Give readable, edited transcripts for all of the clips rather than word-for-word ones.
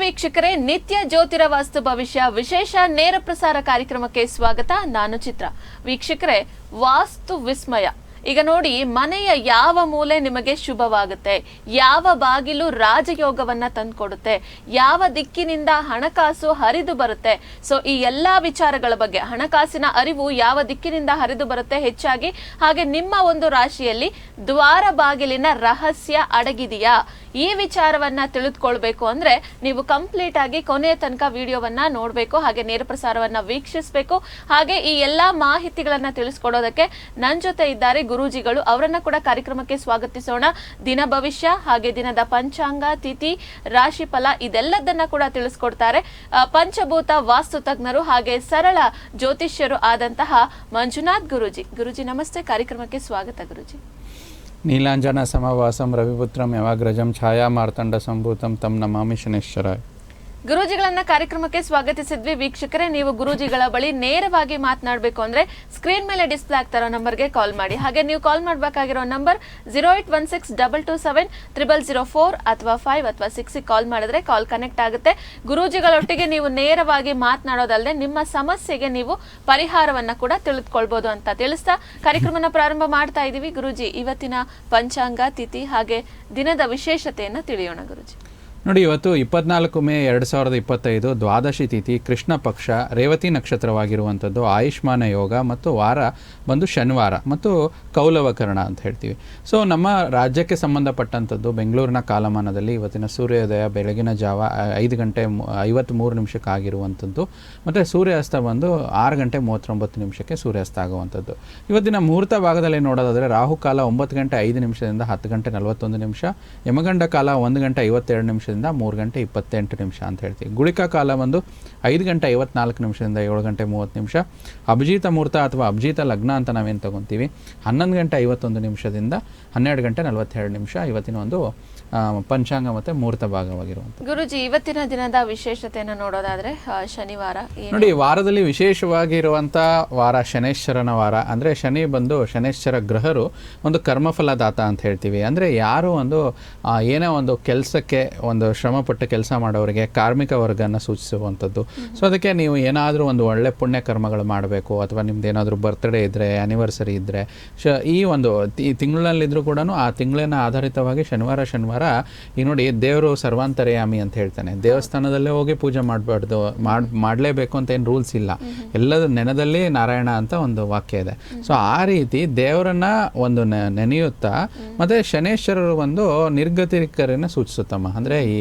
ವೀಕ್ಷಕರೇ, ನಿತ್ಯ ಜ್ಯೋತಿರ ವಾಸ್ತು ಭವಿಷ್ಯ ವಿಶೇಷ ನೇರ ಪ್ರಸಾರ ಕಾರ್ಯಕ್ರಮಕ್ಕೆ ಸ್ವಾಗತ. ನಾನು ಚಿತ್ರ. ವೀಕ್ಷಕರೇ, ವಾಸ್ತು ವಿಸ್ಮಯ. ಈಗ ನೋಡಿ, ಮನೆಯ ಯಾವ ಮೂಲೆ ನಿಮಗೆ ಶುಭವಾಗುತ್ತೆ, ಯಾವ ಬಾಗಿಲು ರಾಜಯೋಗವನ್ನ ತಂದುಕೊಡುತ್ತೆ, ಯಾವ ದಿಕ್ಕಿನಿಂದ ಹಣಕಾಸು ಹರಿದು ಬರುತ್ತೆ. ಸೊ ಈ ಎಲ್ಲಾ ವಿಚಾರಗಳ ಬಗ್ಗೆ, ಹಣಕಾಸಿನ ಅರಿವು ಯಾವ ದಿಕ್ಕಿನಿಂದ ಹರಿದು ಬರುತ್ತೆ ಹೆಚ್ಚಾಗಿ, ಹಾಗೆ ನಿಮ್ಮ ಒಂದು ರಾಶಿಯಲ್ಲಿ ದ್ವಾರ ಬಾಗಿಲಿನ ರಹಸ್ಯ ಅಡಗಿದೆಯಾ, ಈ ವಿಚಾರವನ್ನ ತಿಳಿದುಕೊಳ್ಬೇಕು ಅಂದ್ರೆ ನೀವು ಕಂಪ್ಲೀಟ್ ಆಗಿ ಕೊನೆಯ ತನಕ ವಿಡಿಯೋವನ್ನ ನೋಡಬೇಕು, ಹಾಗೆ ನೇರ ಪ್ರಸಾರವನ್ನ ವೀಕ್ಷಿಸಬೇಕು. ಹಾಗೆ ಈ ಎಲ್ಲಾ ಮಾಹಿತಿಗಳನ್ನ ತಿಳಿಸ್ಕೊಡೋದಕ್ಕೆ ನನ್ನ ಜೊತೆ ಇದ್ದಾರೆ ಗುರೂಜಿಗಳು. ಅವರನ್ನ ಕೂಡ ಕಾರ್ಯಕ್ರಮಕ್ಕೆ ಸ್ವಾಗತಿಸೋಣ. ದಿನ ಭವಿಷ್ಯ, ಹಾಗೆ ದಿನದ ಪಂಚಾಂಗ, ತಿಥಿ, ರಾಶಿ ಫಲ ಇದೆಲ್ಲದನ್ನ ಕೂಡ ತಿಳಿಸ್ಕೊಡ್ತಾರೆ ಪಂಚಭೂತ ವಾಸ್ತು ತಜ್ಞರು ಹಾಗೆ ಸರಳ ಜ್ಯೋತಿಷ್ಯರು ಆದಂತಹ ಮಂಜುನಾಥ್ ಗುರೂಜಿ. ಗುರೂಜಿ ನಮಸ್ತೆ, ಕಾರ್ಯಕ್ರಮಕ್ಕೆ ಸ್ವಾಗತ ಗುರೂಜಿ. ನೀಲಾಂಜನ ಸಮವಾಸಂ ರವಿಪುತ್ರಂ ಯವಾಗ್ರಜಂ ಛಾಯಾ ಮಾರ್ತಂಡ ಸಂಭೂತಂ ತಂ ನಮಾಮಿ ಶನೇಶ್ವರಾಯ. ಗುರೂಜಿಗಳನ್ನ ಕಾರ್ಯಕ್ರಮಕ್ಕೆ ಸ್ವಾಗತಿಸಿದ್ವಿ. ವೀಕ್ಷಕರೇ, ನೀವು ಗುರೂಜಿಗಳ ಬಳಿ ನೇರವಾಗಿ ಮಾತನಾಡಬೇಕು ಅಂದ್ರೆ ಸ್ಕ್ರೀನ್ ಮೇಲೆ ಡಿಸ್ಪ್ಲೇ ಆಗ್ತಾರೋ ನಂಬರ್ಗೆ ಕಾಲ್ ಮಾಡಿ. ಹಾಗೆ ನೀವು ಕಾಲ್ ಮಾಡಬೇಕಾಗಿರೋ ನಂಬರ್ 0816227004 ಅಥವಾ 5 ಅಥವಾ 6 ಕಾಲ್ ಮಾಡಿದ್ರೆ ಕಾಲ್ ಕನೆಕ್ಟ್ ಆಗುತ್ತೆ. ಗುರೂಜಿಗಳೊಟ್ಟಿಗೆ ನೀವು ನೇರವಾಗಿ ಮಾತನಾಡೋದಲ್ಲದೆ ನಿಮ್ಮ ಸಮಸ್ಯೆಗೆ ನೀವು ಪರಿಹಾರವನ್ನ ಕೂಡ ತಿಳಿದುಕೊಳ್ಬಹುದು ಅಂತ ತಿಳಿಸ್ತಾ ಕಾರ್ಯಕ್ರಮನ ಪ್ರಾರಂಭ ಮಾಡ್ತಾ ಇದೀವಿ. ಗುರೂಜಿ, ಇವತ್ತಿನ ಪಂಚಾಂಗ, ತಿಥಿ ಹಾಗೆ ದಿನದ ವಿಶೇಷತೆಯನ್ನ ತಿಳಿಯೋಣ ಗುರೂಜಿ. ನೋಡಿ, ಇವತ್ತು 24 ಮೇ 2025 ದ್ವಾದಶಿ ತಿಥಿ, ಕೃಷ್ಣ ಪಕ್ಷ, ರೇವತಿ ನಕ್ಷತ್ರವಾಗಿರುವಂಥದ್ದು, ಆಯುಷ್ಮಾನ ಯೋಗ ಮತ್ತು ವಾರ ಬಂದು ಶನಿವಾರ ಮತ್ತು ಕೌಲವಕರಣ ಅಂತ ಹೇಳ್ತೀವಿ. ಸೊ ನಮ್ಮ ರಾಜ್ಯಕ್ಕೆ ಸಂಬಂಧಪಟ್ಟಂಥದ್ದು ಬೆಂಗಳೂರಿನ ಕಾಲಮಾನದಲ್ಲಿ ಇವತ್ತಿನ ಸೂರ್ಯೋದಯ ಬೆಳಗಿನ ಜಾವ 5:53 ಆಗಿರುವಂಥದ್ದು, ಮತ್ತು ಸೂರ್ಯಾಸ್ತ ಬಂದು 6:39 ಸೂರ್ಯಾಸ್ತ ಆಗುವಂಥದ್ದು. ಇವತ್ತಿನ ಮುಹೂರ್ತ ಭಾಗದಲ್ಲಿ ನೋಡೋದಾದರೆ ರಾಹುಕಾಲ 9:05 10:41, ಯಮಗಂಡ ಕಾಲ 1:52 3:28 ಅಂತ ಹೇಳ್ತೀವಿ. ಗುಳಿಕ ಕಾಲ ಬಂದು 5:54 7:30. ಅಭಿಜಿತ ಮುಹೂರ್ತ ಅಥವಾ ಅಭಿಜಿತ ಲಗ್ನ ಅಂತ ನಾವೇನು ತಗೊತೀವಿ 11:51 12:42 ಇವತ್ತಿನ ಒಂದು ಪಂಚಾಂಗ ಮತ್ತು ಮುಹೂರ್ತ ಭಾಗವಾಗಿರುವಂಥ. ಗುರುಜಿ, ಇವತ್ತಿನ ದಿನದ ವಿಶೇಷತೆಯನ್ನು ನೋಡೋದಾದ್ರೆ ಶನಿವಾರ ನೋಡಿ, ವಾರದಲ್ಲಿ ವಿಶೇಷವಾಗಿರುವಂಥ ವಾರ ಶನೇಶ್ವರನ ವಾರ. ಅಂದರೆ ಶನಿ ಬಂದು ಶನೇಶ್ವರ ಗ್ರಹರು ಒಂದು ಕರ್ಮಫಲದಾತ ಅಂತ ಹೇಳ್ತೀವಿ. ಅಂದರೆ ಯಾರು ಒಂದು ಏನೋ ಒಂದು ಕೆಲಸಕ್ಕೆ ಒಂದು ಶ್ರಮಪಟ್ಟು ಕೆಲಸ ಮಾಡೋರಿಗೆ ಕಾರ್ಮಿಕ ವರ್ಗನ ಸೂಚಿಸುವಂಥದ್ದು. ಸೊ ಅದಕ್ಕೆ ನೀವು ಏನಾದರೂ ಒಂದು ಒಳ್ಳೆ ಪುಣ್ಯ ಕರ್ಮಗಳು ಮಾಡಬೇಕು, ಅಥವಾ ನಿಮ್ದು ಏನಾದರೂ ಬರ್ತ್ಡೇ ಇದ್ದರೆ, ಆ್ಯನಿವರ್ಸರಿ ಇದ್ದರೆ, ಈ ಒಂದು ತಿಂಗಳಲ್ಲಿದ್ದರೂ ಕೂಡ ಆ ತಿಂಗಳಿನ ಆಧಾರಿತವಾಗಿ ಶನಿವಾರ ಈಗ ನೋಡಿ, ದೇವರು ಸರ್ವಾಂತರ್ಯಾಮಿ ಅಂತ ಹೇಳ್ತಾನೆ. ದೇವಸ್ಥಾನದಲ್ಲೇ ಹೋಗಿ ಪೂಜೆ ಮಾಡಬಾರ್ದು, ಮಾಡಲೇಬೇಕು ಅಂತ ಏನು ರೂಲ್ಸ್ ಇಲ್ಲ. ಎಲ್ಲದ ನೆನದಲ್ಲಿ ನಾರಾಯಣ ಅಂತ ಒಂದು ವಾಕ್ಯ ಇದೆ. ಸೊ ಆ ರೀತಿ ದೇವರನ್ನ ಒಂದು ನೆನೆಯುತ್ತಾ, ಮತ್ತು ಶನೇಶ್ವರರು ಒಂದು ನಿರ್ಗತಿಕರನ್ನ ಸೂಚಿಸುತ್ತಮ್ಮ. ಅಂದರೆ ಈ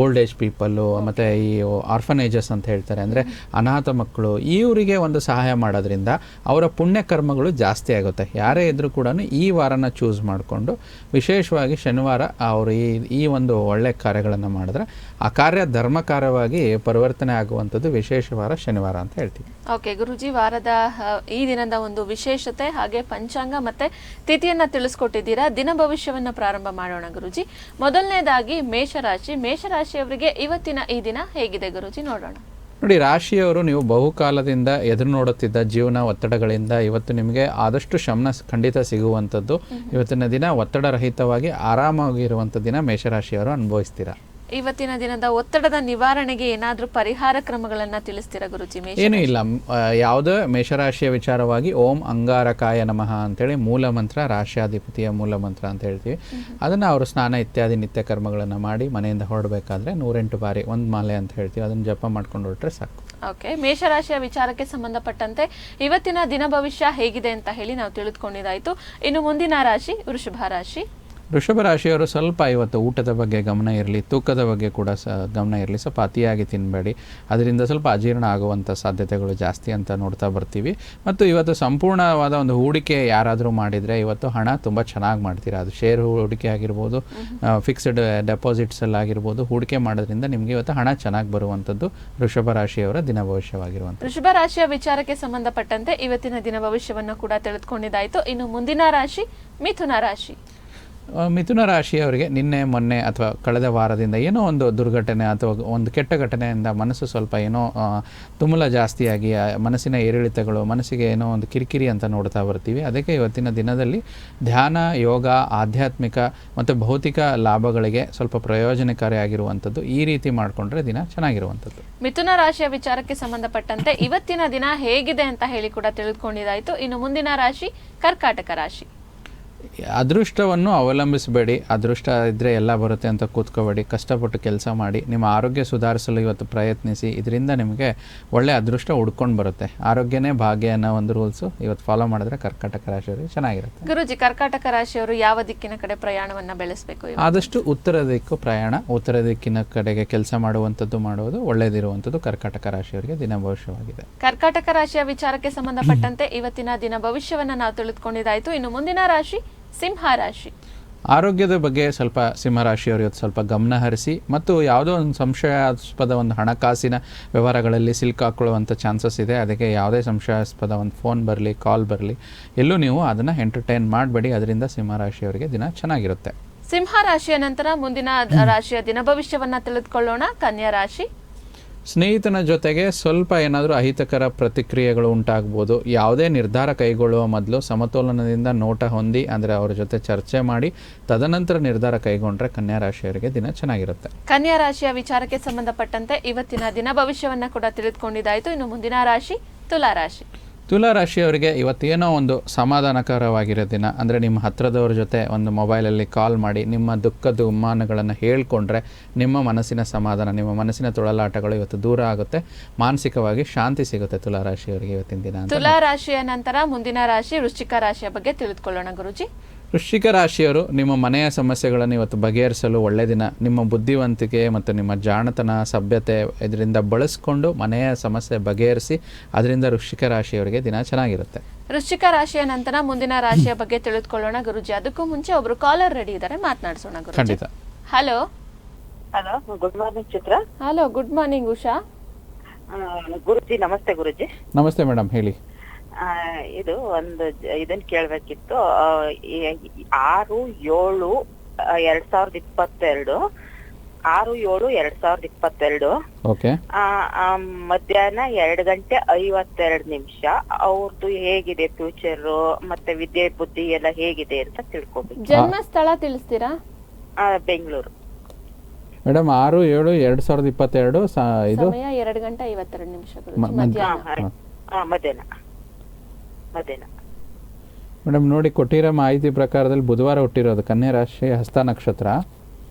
ಓಲ್ಡ್ ಏಜ್ ಪೀಪಲ್ಲು, ಮತ್ತು ಈ ಆರ್ಫನೇಜಸ್ ಅಂತ ಹೇಳ್ತಾರೆ, ಅಂದರೆ ಅನಾಥ ಮಕ್ಕಳು, ಇವರಿಗೆ ಒಂದು ಸಹಾಯ ಮಾಡೋದ್ರಿಂದ ಅವರ ಪುಣ್ಯ ಕರ್ಮಗಳು ಜಾಸ್ತಿ ಆಗುತ್ತೆ. ಯಾರೇ ಇದ್ರೂ ಕೂಡ ಈ ವಾರನ ಚೂಸ್ ಮಾಡಿಕೊಂಡು ವಿಶೇಷವಾಗಿ ಶನಿವಾರ ಅವರು ಈ ಒಂದು ಒಳ್ಳೆ ಕಾರ್ಯಗಳನ್ನು ಮಾಡಿದ್ರೆ ಆ ಕಾರ್ಯ ಧರ್ಮ ಕಾರ್ಯವಾಗಿ ಪರಿವರ್ತನೆ ಆಗುವಂಥದ್ದು ವಿಶೇಷವಾರ ಶನಿವಾರ ಅಂತ ಹೇಳ್ತೀವಿ. ಓಕೆ ಗುರುಜಿ, ವಾರದ ಈ ದಿನದ ಒಂದು ವಿಶೇಷತೆ ಹಾಗೆ ಪಂಚಾಂಗ ಮತ್ತೆ ತಿಥಿಯನ್ನ ತಿಳಿಸ್ಕೊಟ್ಟಿದ್ದೀರಾ. ದಿನ ಭವಿಷ್ಯವನ್ನ ಪ್ರಾರಂಭ ಮಾಡೋಣ ಗುರುಜಿ. ಮೊದಲನೇದಾಗಿ ಮೇಷರಾಶಿಯವರಿಗೆ ಇವತ್ತಿನ ಈ ದಿನ ಹೇಗಿದೆ ಗುರುಜಿ, ನೋಡೋಣ. ನೋಡಿ, ರಾಶಿಯವರು ನೀವು ಬಹುಕಾಲದಿಂದ ಎದುರು ನೋಡುತ್ತಿದ್ದ ಜೀವನ ಒತ್ತಡಗಳಿಂದ ಇವತ್ತು ನಿಮಗೆ ಆದಷ್ಟು ಶಮನ ಖಂಡಿತ ಸಿಗುವಂಥದ್ದು. ಇವತ್ತಿನ ದಿನ ಒತ್ತಡರಹಿತವಾಗಿ ಆರಾಮಾಗಿರುವಂಥ ದಿನ ಮೇಷರಾಶಿಯವರು ಅನುಭವಿಸ್ತೀರಾ. ಇವತ್ತಿನ ದಿನದ ಒತ್ತಡದ ನಿವಾರಣೆಗೆ ಏನಾದರೂ ಪರಿಹಾರ ಕ್ರಮಗಳನ್ನ ತಿಳಿಸ್ತೀರಾ ಗುರುಜಿ? ಏನೂ ಇಲ್ಲ, ಯಾವುದೇ ಮೇಷರಾಶಿಯ ವಿಚಾರವಾಗಿ ಓಂ ಅಂಗಾರಕಾಯ ನಮಃ ಅಂತೇಳಿ ಮೂಲ ಮಂತ್ರ, ರಾಶಿಯಾಧಿಪತಿಯ ಮೂಲ ಮಂತ್ರ ಅಂತ ಹೇಳ್ತೀವಿ. ಅದನ್ನು ಅವರು ಸ್ನಾನ ಇತ್ಯಾದಿ ನಿತ್ಯ ಕರ್ಮಗಳನ್ನು ಮಾಡಿ ಮನೆಯಿಂದ ಹೊರಡಬೇಕಾದ್ರೆ 108 ಬಾರಿ ಒಂದು ಮಾಲೆ ಅಂತ ಹೇಳ್ತೀವಿ, ಅದನ್ನು ಜಪ ಮಾಡ್ಕೊಂಡು ಹೊರಟ್ರೆ ಸಾಕು. ಓಕೆ, ಮೇಷರಾಶಿಯ ವಿಚಾರಕ್ಕೆ ಸಂಬಂಧಪಟ್ಟಂತೆ ಇವತ್ತಿನ ದಿನ ಭವಿಷ್ಯ ಹೇಗಿದೆ ಅಂತ ಹೇಳಿ ನಾವು ತಿಳಿದುಕೊಂಡಿದ್ದಾಯ್ತು. ಇನ್ನು ಮುಂದಿನ ರಾಶಿ ವೃಷಭ ರಾಶಿಯವರು ಸ್ವಲ್ಪ ಇವತ್ತು ಊಟದ ಬಗ್ಗೆ ಗಮನ ಇರಲಿ, ತೂಕದ ಬಗ್ಗೆ ಕೂಡ ಗಮನ ಇರಲಿ. ಸ್ವಲ್ಪ ಅತಿಯಾಗಿ ತಿನ್ನಬೇಡಿ, ಅದರಿಂದ ಸ್ವಲ್ಪ ಅಜೀರ್ಣ ಆಗುವಂಥ ಸಾಧ್ಯತೆಗಳು ಜಾಸ್ತಿ ಅಂತ ನೋಡ್ತಾ ಬರ್ತೀವಿ. ಮತ್ತು ಇವತ್ತು ಸಂಪೂರ್ಣವಾದ ಒಂದು ಹೂಡಿಕೆ ಯಾರಾದರೂ ಮಾಡಿದರೆ ಇವತ್ತು ಹಣ ತುಂಬ ಚೆನ್ನಾಗಿ ಮಾಡ್ತೀರಾ. ಅದು ಶೇರ್ ಹೂಡಿಕೆ ಆಗಿರ್ಬೋದು, ಫಿಕ್ಸ್ಡ್ ಡೆಪಾಸಿಟ್ಸಲ್ಲಾಗಿರ್ಬೋದು, ಹೂಡಿಕೆ ಮಾಡೋದ್ರಿಂದ ನಿಮಗೆ ಇವತ್ತು ಹಣ ಚೆನ್ನಾಗಿ ಬರುವಂಥದ್ದು ವೃಷಭ ರಾಶಿಯವರ ದಿನ ಭವಿಷ್ಯವಾಗಿರುವಂಥ. ವೃಷಭ ರಾಶಿಯ ವಿಚಾರಕ್ಕೆ ಸಂಬಂಧಪಟ್ಟಂತೆ ಇವತ್ತಿನ ದಿನ ಭವಿಷ್ಯವನ್ನು ಕೂಡ ತಿಳಿದುಕೊಂಡಿದ್ದಾಯಿತು. ಇನ್ನು ಮುಂದಿನ ರಾಶಿ ಮಿಥುನ ರಾಶಿ. ಮಿಥುನ ರಾಶಿಯವರಿಗೆ ನಿನ್ನೆ ಮೊನ್ನೆ ಅಥವಾ ಕಳೆದ ವಾರದಿಂದ ಏನೋ ಒಂದು ದುರ್ಘಟನೆ ಅಥವಾ ಒಂದು ಕೆಟ್ಟ ಘಟನೆಯಿಂದ ಮನಸ್ಸು ಸ್ವಲ್ಪ ಏನೋ ತುಮುಲ ಜಾಸ್ತಿಯಾಗಿ ಮನಸ್ಸಿನ ಏರಿಳಿತಗಳು, ಮನಸ್ಸಿಗೆ ಏನೋ ಒಂದು ಕಿರಿಕಿರಿ ಅಂತ ನೋಡ್ತಾ ಬರ್ತೀವಿ. ಅದಕ್ಕೆ ಇವತ್ತಿನ ದಿನದಲ್ಲಿ ಧ್ಯಾನ, ಯೋಗ, ಆಧ್ಯಾತ್ಮಿಕ ಮತ್ತು ಭೌತಿಕ ಲಾಭಗಳಿಗೆ ಸ್ವಲ್ಪ ಪ್ರಯೋಜನಕಾರಿಯಾಗಿರುವಂಥದ್ದು. ಈ ರೀತಿ ಮಾಡಿಕೊಂಡ್ರೆ ದಿನ ಚೆನ್ನಾಗಿರುವಂಥದ್ದು. ಮಿಥುನ ರಾಶಿಯ ವಿಚಾರಕ್ಕೆ ಸಂಬಂಧಪಟ್ಟಂತೆ ಇವತ್ತಿನ ದಿನ ಹೇಗಿದೆ ಅಂತ ಹೇಳಿ ಕೂಡ ತಿಳಿದುಕೊಂಡಿದ್ದಾಯಿತು. ಇನ್ನು ಮುಂದಿನ ರಾಶಿ ಕರ್ಕಾಟಕ ರಾಶಿ. ಅದೃಷ್ಟವನ್ನು ಅವಲಂಬಿಸಬೇಡಿ. ಅದೃಷ್ಟ ಇದ್ದರೆ ಎಲ್ಲ ಬರುತ್ತೆ ಅಂತ ಕೂತ್ಕೋಬೇಡಿ. ಕಷ್ಟಪಟ್ಟು ಕೆಲಸ ಮಾಡಿ, ನಿಮ್ಮ ಆರೋಗ್ಯ ಸುಧಾರಿಸಲು ಇವತ್ತು ಪ್ರಯತ್ನಿಸಿ. ಇದರಿಂದ ನಿಮಗೆ ಒಳ್ಳೆ ಅದೃಷ್ಟ ಹುಡ್ಕೊಂಡು ಬರುತ್ತೆ. ಆರೋಗ್ಯನೇ ಭಾಗ್ಯ ಅನ್ನೋ ಒಂದು ರೂಲ್ಸು ಇವತ್ತು ಫಾಲೋ ಮಾಡಿದ್ರೆ ಕರ್ಕಾಟಕ ರಾಶಿಯವರಿಗೆ ಚೆನ್ನಾಗಿರುತ್ತೆ. ಗುರುಜಿ, ಕರ್ಕಾಟಕ ರಾಶಿಯವರು ಯಾವ ದಿಕ್ಕಿನ ಕಡೆ ಪ್ರಯಾಣವನ್ನು ಬೆಳೆಸಬೇಕು? ಆದಷ್ಟು ಉತ್ತರ ದಿಕ್ಕು ಪ್ರಯಾಣ, ಉತ್ತರ ದಿಕ್ಕಿನ ಕಡೆಗೆ ಕೆಲಸ ಮಾಡುವಂಥದ್ದು ಮಾಡುವುದು ಒಳ್ಳೆಯದಿರುವಂಥದ್ದು ಕರ್ಕಾಟಕ ರಾಶಿಯವರಿಗೆ ದಿನ ಭವಿಷ್ಯವಾಗಿದೆ. ಕರ್ಕಾಟಕ ರಾಶಿಯ ವಿಚಾರಕ್ಕೆ ಸಂಬಂಧಪಟ್ಟಂತೆ ಇವತ್ತಿನ ದಿನ ಭವಿಷ್ಯವನ್ನು ನಾವು ತಿಳಿದುಕೊಂಡಿದ್ದಾಯಿತು. ಇನ್ನು ಮುಂದಿನ ರಾಶಿ ಸಿಂಹ ರಾಶಿ. ಆರೋಗ್ಯದ ಬಗ್ಗೆ ಸ್ವಲ್ಪ ಸಿಂಹರಾಶಿಯವರು ಇವತ್ತು ಸ್ವಲ್ಪ ಗಮನ ಹರಿಸಿ ಮತ್ತು ಯಾವುದೋ ಒಂದು ಸಂಶಯಾಸ್ಪದ ಒಂದು ಹಣಕಾಸಿನ ವ್ಯವಹಾರಗಳಲ್ಲಿ ಸಿಲುಕಾಕೊಳ್ಳುವಂಥ ಚಾನ್ಸಸ್ ಇದೆ. ಅದಕ್ಕೆ ಯಾವುದೇ ಸಂಶಯಾಸ್ಪದ ಒಂದು ಫೋನ್ ಬರಲಿ, ಕಾಲ್ ಬರಲಿ, ಎಲ್ಲೂ ನೀವು ಅದನ್ನು ಎಂಟರ್ಟೈನ್ ಮಾಡಬೇಡಿ. ಅದರಿಂದ ಸಿಂಹರಾಶಿಯವರಿಗೆ ದಿನ ಚೆನ್ನಾಗಿರುತ್ತೆ. ಸಿಂಹ ರಾಶಿಯ ನಂತರ ಮುಂದಿನ ರಾಶಿಯ ದಿನ ಭವಿಷ್ಯವನ್ನು ತಿಳಿದುಕೊಳ್ಳೋಣ. ಕನ್ಯಾ ರಾಶಿ. ಸ್ನೇಹಿತನ ಜೊತೆಗೆ ಸ್ವಲ್ಪ ಏನಾದರೂ ಅಹಿತಕರ ಪ್ರತಿಕ್ರಿಯೆಗಳು ಉಂಟಾಗ್ಬೋದು. ಯಾವುದೇ ನಿರ್ಧಾರ ಕೈಗೊಳ್ಳುವ ಮೊದಲು ಸಮತೋಲನದಿಂದ ನೋಟ ಹೊಂದಿ, ಅಂದರೆ ಅವರ ಜೊತೆ ಚರ್ಚೆ ಮಾಡಿ ತದನಂತರ ನಿರ್ಧಾರ ಕೈಗೊಂಡ್ರೆ ಕನ್ಯಾ ರಾಶಿಯವರಿಗೆ ದಿನ ಚೆನ್ನಾಗಿರುತ್ತೆ. ಕನ್ಯಾ ರಾಶಿಯ ವಿಚಾರಕ್ಕೆ ಸಂಬಂಧಪಟ್ಟಂತೆ ಇವತ್ತಿನ ದಿನ ಭವಿಷ್ಯವನ್ನು ಕೂಡ ತಿಳಿದುಕೊಂಡಿದ್ದಾಯಿತು. ಇನ್ನು ಮುಂದಿನ ರಾಶಿ ತುಲಾ ರಾಶಿ. ತುಲಾ ರಾಶಿಯವರಿಗೆ ಇವತ್ತೇನೋ ಒಂದು ಸಮಾಧಾನಕರವಾಗಿರೋ ದಿನ. ಅಂದರೆ ನಿಮ್ಮ ಹತ್ತಿರದವ್ರ ಜೊತೆ ಒಂದು ಮೊಬೈಲಲ್ಲಿ ಕಾಲ್ ಮಾಡಿ ನಿಮ್ಮ ದುಃಖದ ಉಮ್ಮಾನಗಳನ್ನು ಹೇಳ್ಕೊಂಡ್ರೆ ನಿಮ್ಮ ಮನಸ್ಸಿನ ಸಮಾಧಾನ, ನಿಮ್ಮ ಮನಸ್ಸಿನ ತೊಳಲಾಟಗಳು ಇವತ್ತು ದೂರ ಆಗುತ್ತೆ. ಮಾನಸಿಕವಾಗಿ ಶಾಂತಿ ಸಿಗುತ್ತೆ ತುಲಾ ರಾಶಿಯವರಿಗೆ ಇವತ್ತಿನ ದಿನ. ತುಲಾ ರಾಶಿಯ ನಂತರ ಮುಂದಿನ ರಾಶಿ ವೃಶ್ಚಿಕ ರಾಶಿಯ ಬಗ್ಗೆ ತಿಳಿದುಕೊಳ್ಳೋಣ ಗುರುಜಿ. ವೃಶ್ಚಿಕ ರಾಶಿಯವರು ನಿಮ್ಮ ಮನೆಯ ಸಮಸ್ಯೆಗಳನ್ನು ಇವತ್ತು ಬಗೆಹರಿಸಲು ಒಳ್ಳೆಯ ದಿನ. ನಿಮ್ಮ ಬುದ್ಧಿವಂತಿಕೆ ಮತ್ತು ನಿಮ್ಮ ಜಾಣತನ, ಸಭ್ಯತೆ ಇದರಿಂದ ಬಳಸ್ಕೊಂಡು ಮನೆಯ ಸಮಸ್ಯೆ ಬಗೆಹರಿಸಿ. ಅದರಿಂದ ವೃಶ್ಚಿಕ ರಾಶಿಯವರಿಗೆ ದಿನ ಚೆನ್ನಾಗಿರುತ್ತೆ. ವೃಶ್ಚಿಕ ರಾಶಿಯ ನಂತರ ಮುಂದಿನ ರಾಶಿಯ ಬಗ್ಗೆ ತಿಳಿದುಕೊಳ್ಳೋಣ ಗುರುಜಿ. ಅದಕ್ಕೂ ಮುಂಚೆ ಒಬ್ರು ಕಾಲರ್ ರೆಡಿ ಇದ್ದಾರೆ, ಮಾತನಾಡಿಸೋಣ ಗುರುಜಿ. ಖಂಡಿತ. Hello. Hello, good morning Chitra. Hello, good morning Usha. Guruji ನಮಸ್ತೆ. ಗುರುಜಿ ನಮಸ್ತೆ ಮೇಡಮ್, ಹೇಳಿ. ಇದು ಒಂದು ಇದನ್ನ ಕೇಳ್ಬೇಕಿತ್ತು. 6/7/2022 6/7/2022 ಓಕೆ. ಮಧ್ಯಾಹ್ನ 2:52 ಅವ್ರದ್ದು ಹೇಗಿದೆ ಫ್ಯೂಚರ್ ಮತ್ತೆ ವಿದ್ಯೆ ಬುದ್ಧಿ ಎಲ್ಲ ಹೇಗಿದೆ ಅಂತ ತಿಳ್ಕೊಬೇಕು. ಜನ್ಮ ಸ್ಥಳ ತಿಳಿಸ್ತೀರಾ? ಬೆಂಗಳೂರು ಮೇಡಮ್. 6/7/2022 ಇದು ಸಮಯ 2:52 ಮಧ್ಯಾಹ್ನ. ಮಧ್ಯಾಹ್ನ. ಮೇಡಮ್ ನೋಡಿ, ಕೊಟ್ಟಿರೋ ಮಾಹಿತಿ ಪ್ರಕಾರದಲ್ಲಿ ಬುಧವಾರ ಹುಟ್ಟಿರೋದು, ಕನ್ಯಾ ರಾಶಿ, ಹಸ್ತ ನಕ್ಷತ್ರ,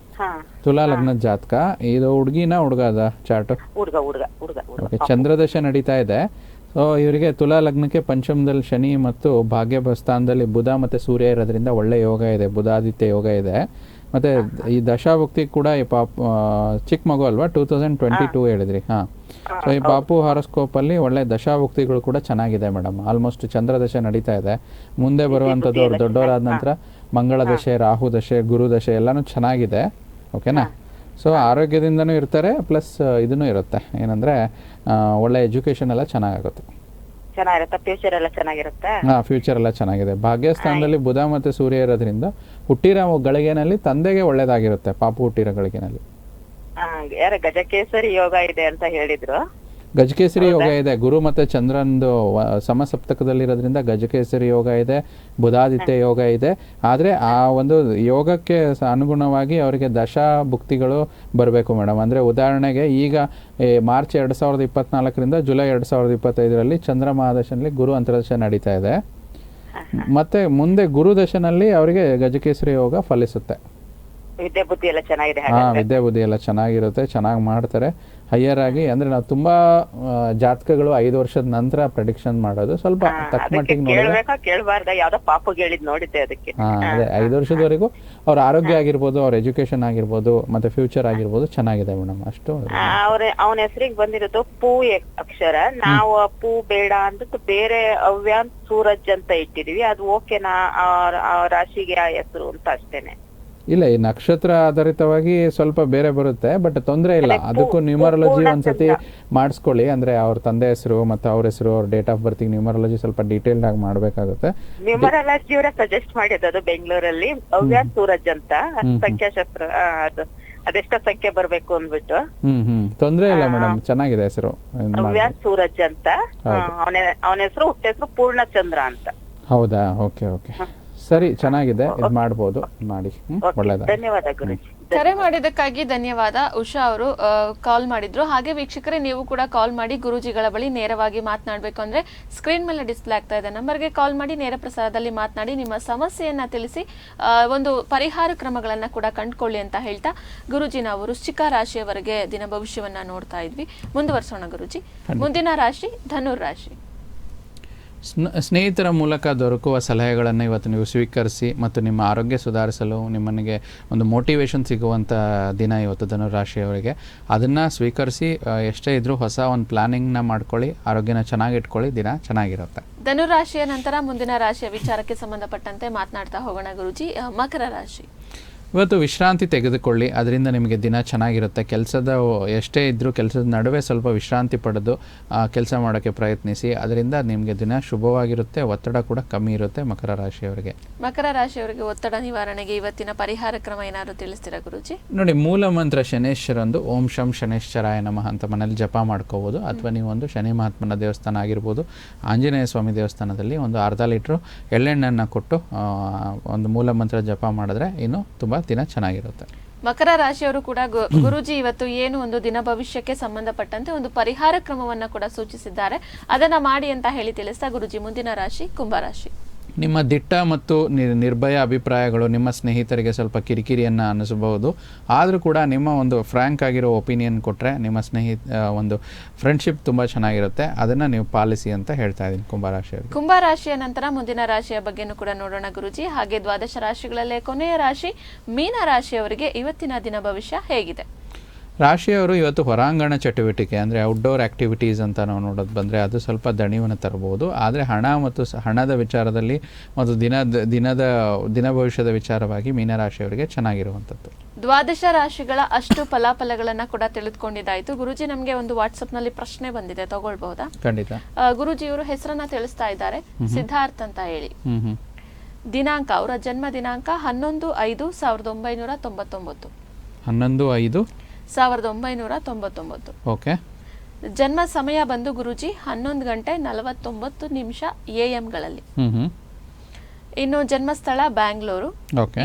ತುಲಾ ಲಗ್ನದ ಜಾತಕ. ಇದು ಹುಡುಗಿನ ಹುಡುಗದ ಚಾರ್ಟ್? ಹುಡುಗ. ಓಕೆ. ಚಂದ್ರದಶ ನಡೀತಾ ಇದೆ. ಸೊ ಇವರಿಗೆ ತುಲಾ ಲಗ್ನಕ್ಕೆ ಪಂಚಮದಲ್ಲಿ ಶನಿ ಮತ್ತು ಭಾಗ್ಯ ಸ್ಥಾನದಲ್ಲಿ ಬುಧ ಮತ್ತು ಸೂರ್ಯ ಇರೋದ್ರಿಂದ ಒಳ್ಳೆ ಯೋಗ ಇದೆ, ಬುಧಾದಿತ್ಯ ಯೋಗ ಇದೆ. ಮತ್ತು ಈ ದಶಾಭುಕ್ತಿ ಕೂಡ ಈ ಚಿಕ್ಕ ಮಗು ಅಲ್ವಾ, 2022 ಹೇಳಿದ್ರಿ. ಹಾಂ. ಸೊ ಈ ಪಾಪು ಹಾರೋಸ್ಕೋಪಲ್ಲಿ ಒಳ್ಳೆ ದಶಾಭುಕ್ತಿಗಳು ಕೂಡ ಚೆನ್ನಾಗಿದೆ ಮೇಡಮ್. ಆಲ್ಮೋಸ್ಟ್ ಚಂದ್ರದಶೆ ನಡೀತಾ ಇದೆ. ಮುಂದೆ ಬರುವಂಥದ್ದು ಅವ್ರು ದೊಡ್ಡವರಾದ ನಂತರ ಮಂಗಳ ದಶೆ, ರಾಹು ದಶೆ, ಗುರು ದಶೆ ಎಲ್ಲನೂ ಚೆನ್ನಾಗಿದೆ. ಓಕೆನಾ? ಸೊ ಆರೋಗ್ಯದಿಂದನೂ ಇರ್ತಾರೆ, ಪ್ಲಸ್ ಇದೂ ಇರುತ್ತೆ, ಏನಂದರೆ ಒಳ್ಳೆ ಎಜುಕೇಷನ್ ಎಲ್ಲ ಚೆನ್ನಾಗುತ್ತೆ. ಫ್ಯೂಚರ್ ಎಲ್ಲ ಚೆನ್ನಾಗಿರುತ್ತೆ. ಫ್ಯೂಚರ್ ಎಲ್ಲ ಚೆನ್ನಾಗಿದೆ. ಭಾಗ್ಯಸ್ಥಾನದಲ್ಲಿ ಬುಧ ಮತ್ತು ಸೂರ್ಯ ಇರೋದ್ರಿಂದ ಹುಟ್ಟಿರೋ ಗಳಿಗೆನಲ್ಲಿ ತಂದೆಗೆ ಒಳ್ಳೇದಾಗಿರುತ್ತೆ. ಪಾಪು ಹುಟ್ಟಿರೋ ಗಳಿಗೆನಲ್ಲಿ ಗಜಕೇಸರಿ ಯೋಗ ಇದೆ ಅಂತ ಹೇಳಿದ್ರು. ಗಜಕೇಸರಿ ಯೋಗ ಇದೆ. ಗುರು ಮತ್ತು ಚಂದ್ರನದು ಸಮಸಪ್ತಕದಲ್ಲಿರೋದ್ರಿಂದ ಗಜಕೇಸರಿ ಯೋಗ ಇದೆ, ಬುಧಾದಿತ್ಯ ಯೋಗ ಇದೆ. ಆದರೆ ಆ ಒಂದು ಯೋಗಕ್ಕೆ ಅನುಗುಣವಾಗಿ ಅವರಿಗೆ ದಶಾ ಭುಕ್ತಿಗಳು ಬರಬೇಕು ಮೇಡಮ್. ಅಂದರೆ ಉದಾಹರಣೆಗೆ ಈಗ ಮಾರ್ಚ್ 2024 ಜುಲೈ 2025 ಚಂದ್ರ ಮಹಾದಶನಲ್ಲಿ ಗುರು ಅಂತರ್ದಶ ನಡೀತಾ ಇದೆ. ಮತ್ತು ಮುಂದೆ ಗುರು ದಶನಲ್ಲಿ ಅವರಿಗೆ ಗಜಕೇಸರಿ ಯೋಗ ಫಲಿಸುತ್ತೆ. ವಿದ್ಯೆ ಬುದ್ಧಿ ಎಲ್ಲ ಚೆನ್ನಾಗಿದೆ. ವಿದ್ಯೆ ಬುದ್ಧಿ ಎಲ್ಲ ಚೆನ್ನಾಗಿರುತ್ತೆ, ಚೆನ್ನಾಗಿ ಮಾಡ್ತಾರೆ. ಹೈಯರ್ ಆಗಿ ಅಂದರೆ ನಾವು ತುಂಬಾ ಜಾತಕಗಳು 5 ವರ್ಷದ ನಂತರ ಪ್ರೆಡಿಕ್ಷನ್ ಮಾಡೋದು ಸ್ವಲ್ಪ ತಕ್ಕ ಮಟ್ಟಿಗೆ ಅದೇ 5 ವರ್ಷದವರೆಗೂ ಅವ್ರ ಆರೋಗ್ಯ ಆಗಿರ್ಬೋದು, ಅವ್ರ ಎಜುಕೇಶನ್ ಆಗಿರ್ಬೋದು, ಮತ್ತೆ ಫ್ಯೂಚರ್ ಆಗಿರ್ಬೋದು ಚೆನ್ನಾಗಿದೆ ಮೇಡಮ್. ಅಷ್ಟು ಅವನ ಹೆಸರಿಗೆ ಬಂದಿರೋದು ಪೂ ಅಕ್ಷರ. ನಾವು ಪೂ ಬೇಡ ಅಂದ್ಬಿಟ್ಟು ಬೇರೆ ಅವ್ಯಾಂತ್ ಸೂರಜ್ ಅಂತ ಇಟ್ಟಿದೀವಿ. ಅದು ಓಕೆನಾ ರಾಶಿಗೆ ಆ ಹೆಸರು ಅಂತ ಅಷ್ಟೇನೆ. ಇಲ್ಲ, ಈ ನಕ್ಷತ್ರ ಆಧಾರಿತವಾಗಿ ಸ್ವಲ್ಪ ಬೇರೆ ಬರುತ್ತೆ, ಬಟ್ ತೊಂದರೆ ಇಲ್ಲ. ಅದಕ್ಕೂ ನ್ಯೂಮರಾಲಜಿ ಒಂದ್ಸತಿ ಮಾಡಿಸ್ಕೊಳ್ಳಿ. ಅಂದ್ರೆ ಅವ್ರ ತಂದೆ ಹೆಸರು ಮತ್ತು ಅವ್ರ ಹೆಸರು, ಅವ್ರ ಡೇಟ್ ಆಫ್ ಬರ್ತಿಗೆ ನ್ಯೂಮರಾಲಜಿ ಸ್ವಲ್ಪ ಡೀಟೇಲ್ಡ್ ಆಗಿ ಮಾಡ್ಬೇಕಾಗುತ್ತೆ. ನ್ಯೂಮರಾಲಜಿ ಅವರ ಸಜೆಸ್ಟ್ ಮಾಡಿದ್ದು ಅದು ಬೆಂಗಳೂರಲ್ಲಿ ಅವ್ಯಾಸ್ ಸೂರಜ್ ಅಂತ ಸಂಖ್ಯಾಶಾಸ್ತ್ರ, ಅದೆಷ್ಟ ಸಂಖ್ಯೆ ಬರ್ಬೇಕು ಅಂದ್ಬಿಟ್ಟು. ತೊಂದರೆ ಇಲ್ಲ ಮೇಡಮ್, ಚೆನ್ನಾಗಿದೆ ಹೆಸರು. ಅವ್ಯಾಸ್ ಸೂರಜ್ ಅಂತ, ಅವನ ಹೆಸರು ಹುಟ್ಟ ಹೆಸರು ಪೂರ್ಣಚಂದ್ರ ಅಂತ. ಹೌದಾ? ಓಕೆ ಓಕೆ, ಸರಿ, ಚೆನ್ನಾಗಿದೆ, ಇದು ಮಾಡ್ಬೋದು, ಮಾಡಿ. ಒಳ್ಳೆಯದು, ಧನ್ಯವಾದ ಗುರುಜಿ. ಕರೆ ಮಾಡಿದ್ದಕ್ಕಾಗಿ ಧನ್ಯವಾದ. ಉಷಾ ಅವರು ಕಾಲ್ ಮಾಡಿದ್ರು. ಹಾಗೆ ವೀಕ್ಷಕರೇ, ನೀವು ಕೂಡ ಕಾಲ್ ಮಾಡಿ ಗುರೂಜಿಗಳ ಬಳಿ ನೇರವಾಗಿ ಮಾತನಾಡಬೇಕು ಅಂದ್ರೆ ಸ್ಕ್ರೀನ್ ಮೇಲೆ ಡಿಸ್ಪ್ಲೇ ಆಗ್ತಾ ಇದೆ ನಂಬರ್ಗೆ ಕಾಲ್ ಮಾಡಿ ನೇರ ಪ್ರಸಾರದಲ್ಲಿ ಮಾತನಾಡಿ ನಿಮ್ಮ ಸಮಸ್ಯೆಯನ್ನ ತಿಳಿಸಿ ಒಂದು ಪರಿಹಾರ ಕ್ರಮಗಳನ್ನ ಕೂಡ ಕಂಡುಕೊಳ್ಳಿ ಅಂತ ಹೇಳ್ತಾ, ಗುರೂಜಿ ನಾವು ವೃಶ್ಚಿಕ ರಾಶಿಯವರೆಗೆ ದಿನ ಭವಿಷ್ಯವನ್ನ ನೋಡ್ತಾ ಇದ್ವಿ. ಮುಂದುವರ್ಸೋಣ ಗುರೂಜಿ. ಮುಂದಿನ ರಾಶಿ ಧನುರ್ ರಾಶಿ. ಸ್ನೇಹಿತರ ಮೂಲಕ ದೊರಕುವ ಸಲಹೆಗಳನ್ನು ಇವತ್ತು ನೀವು ಸ್ವೀಕರಿಸಿ ಮತ್ತು ನಿಮ್ಮ ಆರೋಗ್ಯ ಸುಧಾರಿಸಲು ನಿಮ್ಮನಿಗೆ ಒಂದು ಮೋಟಿವೇಶನ್ ಸಿಗುವಂಥ ದಿನ ಇವತ್ತು ಧನುರಾಶಿಯವರಿಗೆ. ಅದನ್ನು ಸ್ವೀಕರಿಸಿ ಎಷ್ಟೇ ಇದ್ರೂ ಹೊಸ ಒಂದು ಪ್ಲಾನಿಂಗ್ನ ಮಾಡ್ಕೊಳ್ಳಿ, ಆರೋಗ್ಯನ ಚೆನ್ನಾಗಿ ಇಟ್ಕೊಳ್ಳಿ, ದಿನ ಚೆನ್ನಾಗಿರುತ್ತೆ. ಧನುರಾಶಿಯ ನಂತರ ಮುಂದಿನ ರಾಶಿಯ ವಿಚಾರಕ್ಕೆ ಸಂಬಂಧಪಟ್ಟಂತೆ ಮಾತನಾಡ್ತಾ ಹೋಗೋಣ ಗುರೂಜಿ. ಮಕರ ರಾಶಿ. ಇವತ್ತು ವಿಶ್ರಾಂತಿ ತೆಗೆದುಕೊಳ್ಳಿ, ಅದರಿಂದ ನಿಮಗೆ ದಿನ ಚೆನ್ನಾಗಿರುತ್ತೆ. ಕೆಲಸದ ಎಷ್ಟೇ ಇದ್ದರೂ ಕೆಲಸದ ನಡುವೆ ಸ್ವಲ್ಪ ವಿಶ್ರಾಂತಿ ಪಡೆದು ಕೆಲಸ ಮಾಡೋಕ್ಕೆ ಪ್ರಯತ್ನಿಸಿ, ಅದರಿಂದ ನಿಮಗೆ ದಿನ ಶುಭವಾಗಿರುತ್ತೆ, ಒತ್ತಡ ಕೂಡ ಕಮ್ಮಿ ಇರುತ್ತೆ. ಮಕರ ರಾಶಿಯವರಿಗೆ ಒತ್ತಡ ನಿವಾರಣೆಗೆ ಇವತ್ತಿನ ಪರಿಹಾರ ಕ್ರಮ ಏನಾದರೂ ತಿಳಿಸ್ತೀರಾ ಗುರೂಜಿ? ನೋಡಿ, ಮೂಲ ಮಂತ್ರ ಶನೇಶ್ವರಂದು ಓಂ ಶಂ ಶನೇಶ್ವರಾಯ ನಮಃ ಅಂತ ಮನೇಲಿ ಜಪ ಮಾಡ್ಕೋಬೋದು, ಅಥವಾ ನೀವು ಒಂದು ಶನಿ ಮಹಾತ್ಮನ ದೇವಸ್ಥಾನ ಆಗಿರ್ಬೋದು, ಆಂಜನೇಯ ಸ್ವಾಮಿ ದೇವಸ್ಥಾನದಲ್ಲಿ ಒಂದು ಅರ್ಧ ಲೀಟ್ರು ಎಳ್ಳೆಣ್ಣೆಯನ್ನು ಕೊಟ್ಟು ಒಂದು ಮೂಲ ಮಂತ್ರ ಜಪ ಮಾಡಿದ್ರೆ ಇನ್ನು ತುಂಬ ದಿನ ಚೆನ್ನಾಗಿರುತ್ತೆ. ಮಕರ ರಾಶಿಯವರು ಕೂಡ ಗುರೂಜಿ ಇವತ್ತು ಏನು ಒಂದು ದಿನ ಭವಿಷ್ಯಕ್ಕೆ ಸಂಬಂಧಪಟ್ಟಂತೆ ಒಂದು ಪರಿಹಾರ ಕ್ರಮವನ್ನ ಕೂಡ ಸೂಚಿಸಿದ್ದಾರೆ, ಅದನ್ನ ಮಾಡಿ ಅಂತ ಹೇಳಿ ತಿಳಿಸ್ತಾ ಗುರೂಜಿ ಮುಂದಿನ ರಾಶಿ ಕುಂಭರಾಶಿ. ನಿಮ್ಮ ದಿಟ್ಟ ಮತ್ತು ನಿರ್ಭಯ ಅಭಿಪ್ರಾಯಗಳು ನಿಮ್ಮ ಸ್ನೇಹಿತರಿಗೆ ಸ್ವಲ್ಪ ಕಿರಿಕಿರಿಯನ್ನು ಅನ್ನಿಸಬಹುದು. ಆದರೂ ಕೂಡ ನಿಮ್ಮ ಒಂದು ಫ್ರ್ಯಾಂಕ್ ಆಗಿರೋ ಒಪಿನಿಯನ್ ಕೊಟ್ಟರೆ ನಿಮ್ಮ ಒಂದು ಫ್ರೆಂಡ್ಶಿಪ್ ತುಂಬ ಚೆನ್ನಾಗಿರುತ್ತೆ. ಅದನ್ನು ನೀವು ಪಾಲಿಸಿ ಅಂತ ಹೇಳ್ತಾ ಇದ್ದೀನಿ ಕುಂಭರಾಶಿಯವರಿಗೆ. ಕುಂಭರಾಶಿಯ ನಂತರ ಮುಂದಿನ ರಾಶಿಯ ಬಗ್ಗೆನೂ ಕೂಡ ನೋಡೋಣ ಗುರುಜಿ. ಹಾಗೆ ದ್ವಾದಶ ರಾಶಿಗಳಲ್ಲೇ ಕೊನೆಯ ರಾಶಿ ಮೀನ ರಾಶಿಯವರಿಗೆ ಇವತ್ತಿನ ದಿನ ಭವಿಷ್ಯ ಹೇಗಿದೆ? ರಾಶಿಯವರು ಇವತ್ತು ಹೊರಾಂಗಣ ಚಟುವಟಿಕೆ ಅಂದರೆ ಔಟ್ಡೋರ್ ಆ್ಯಕ್ಟಿವಿಟೀಸ್ ಅಂತ ನಾವು ನೋಡೋದು ಬಂದರೆ ಅದು ಸ್ವಲ್ಪ ದಣಿವನ್ನು ತರಬಹುದು. ಆದರೆ ಹಣ ಮತ್ತು ಹಣದ ವಿಚಾರದಲ್ಲಿ ಮತ್ತು ದಿನ ಭವಿಷ್ಯದ ವಿಚಾರವಾಗಿ ಮೀನರಾಶಿಯವರಿಗೆ ಚೆನ್ನಾಗಿರುವಂಥದ್ದು. ದ್ವಾದಶ ರಾಶಿಗಳ ಅಷ್ಟು ಫಲಾಫಲಗಳನ್ನ ಕೂಡ ತಿಳಿದುಕೊಂಡಿದ್ದಾಯ್ತು. ಗುರುಜಿ, ನಮಗೆ ಒಂದು ವಾಟ್ಸಪ್ನಲ್ಲಿ ಪ್ರಶ್ನೆ ಬಂದಿದೆ, ತಗೊಳ್ಬಹುದಾ? ಖಂಡಿತ. ಗುರುಜಿ ಇವರು ಹೆಸರನ್ನ ತಿಳಿಸ್ತಾ ಇದ್ದಾರೆ, ಸಿದ್ಧಾರ್ಥ್ ಅಂತ ಹೇಳಿ. ದಿನಾಂಕ, ಅವರ ಜನ್ಮ ದಿನಾಂಕ 11/5/1999. 11/5/1999. ಓಕೆ. ಜನ್ಮ ಸಮಯ ಬಂದು ಗುರುಜಿ 11:49 AM ಇನ್ನು ಜನ್ಮಸ್ಥಳ ಬ್ಯಾಂಗ್ಳೂರು.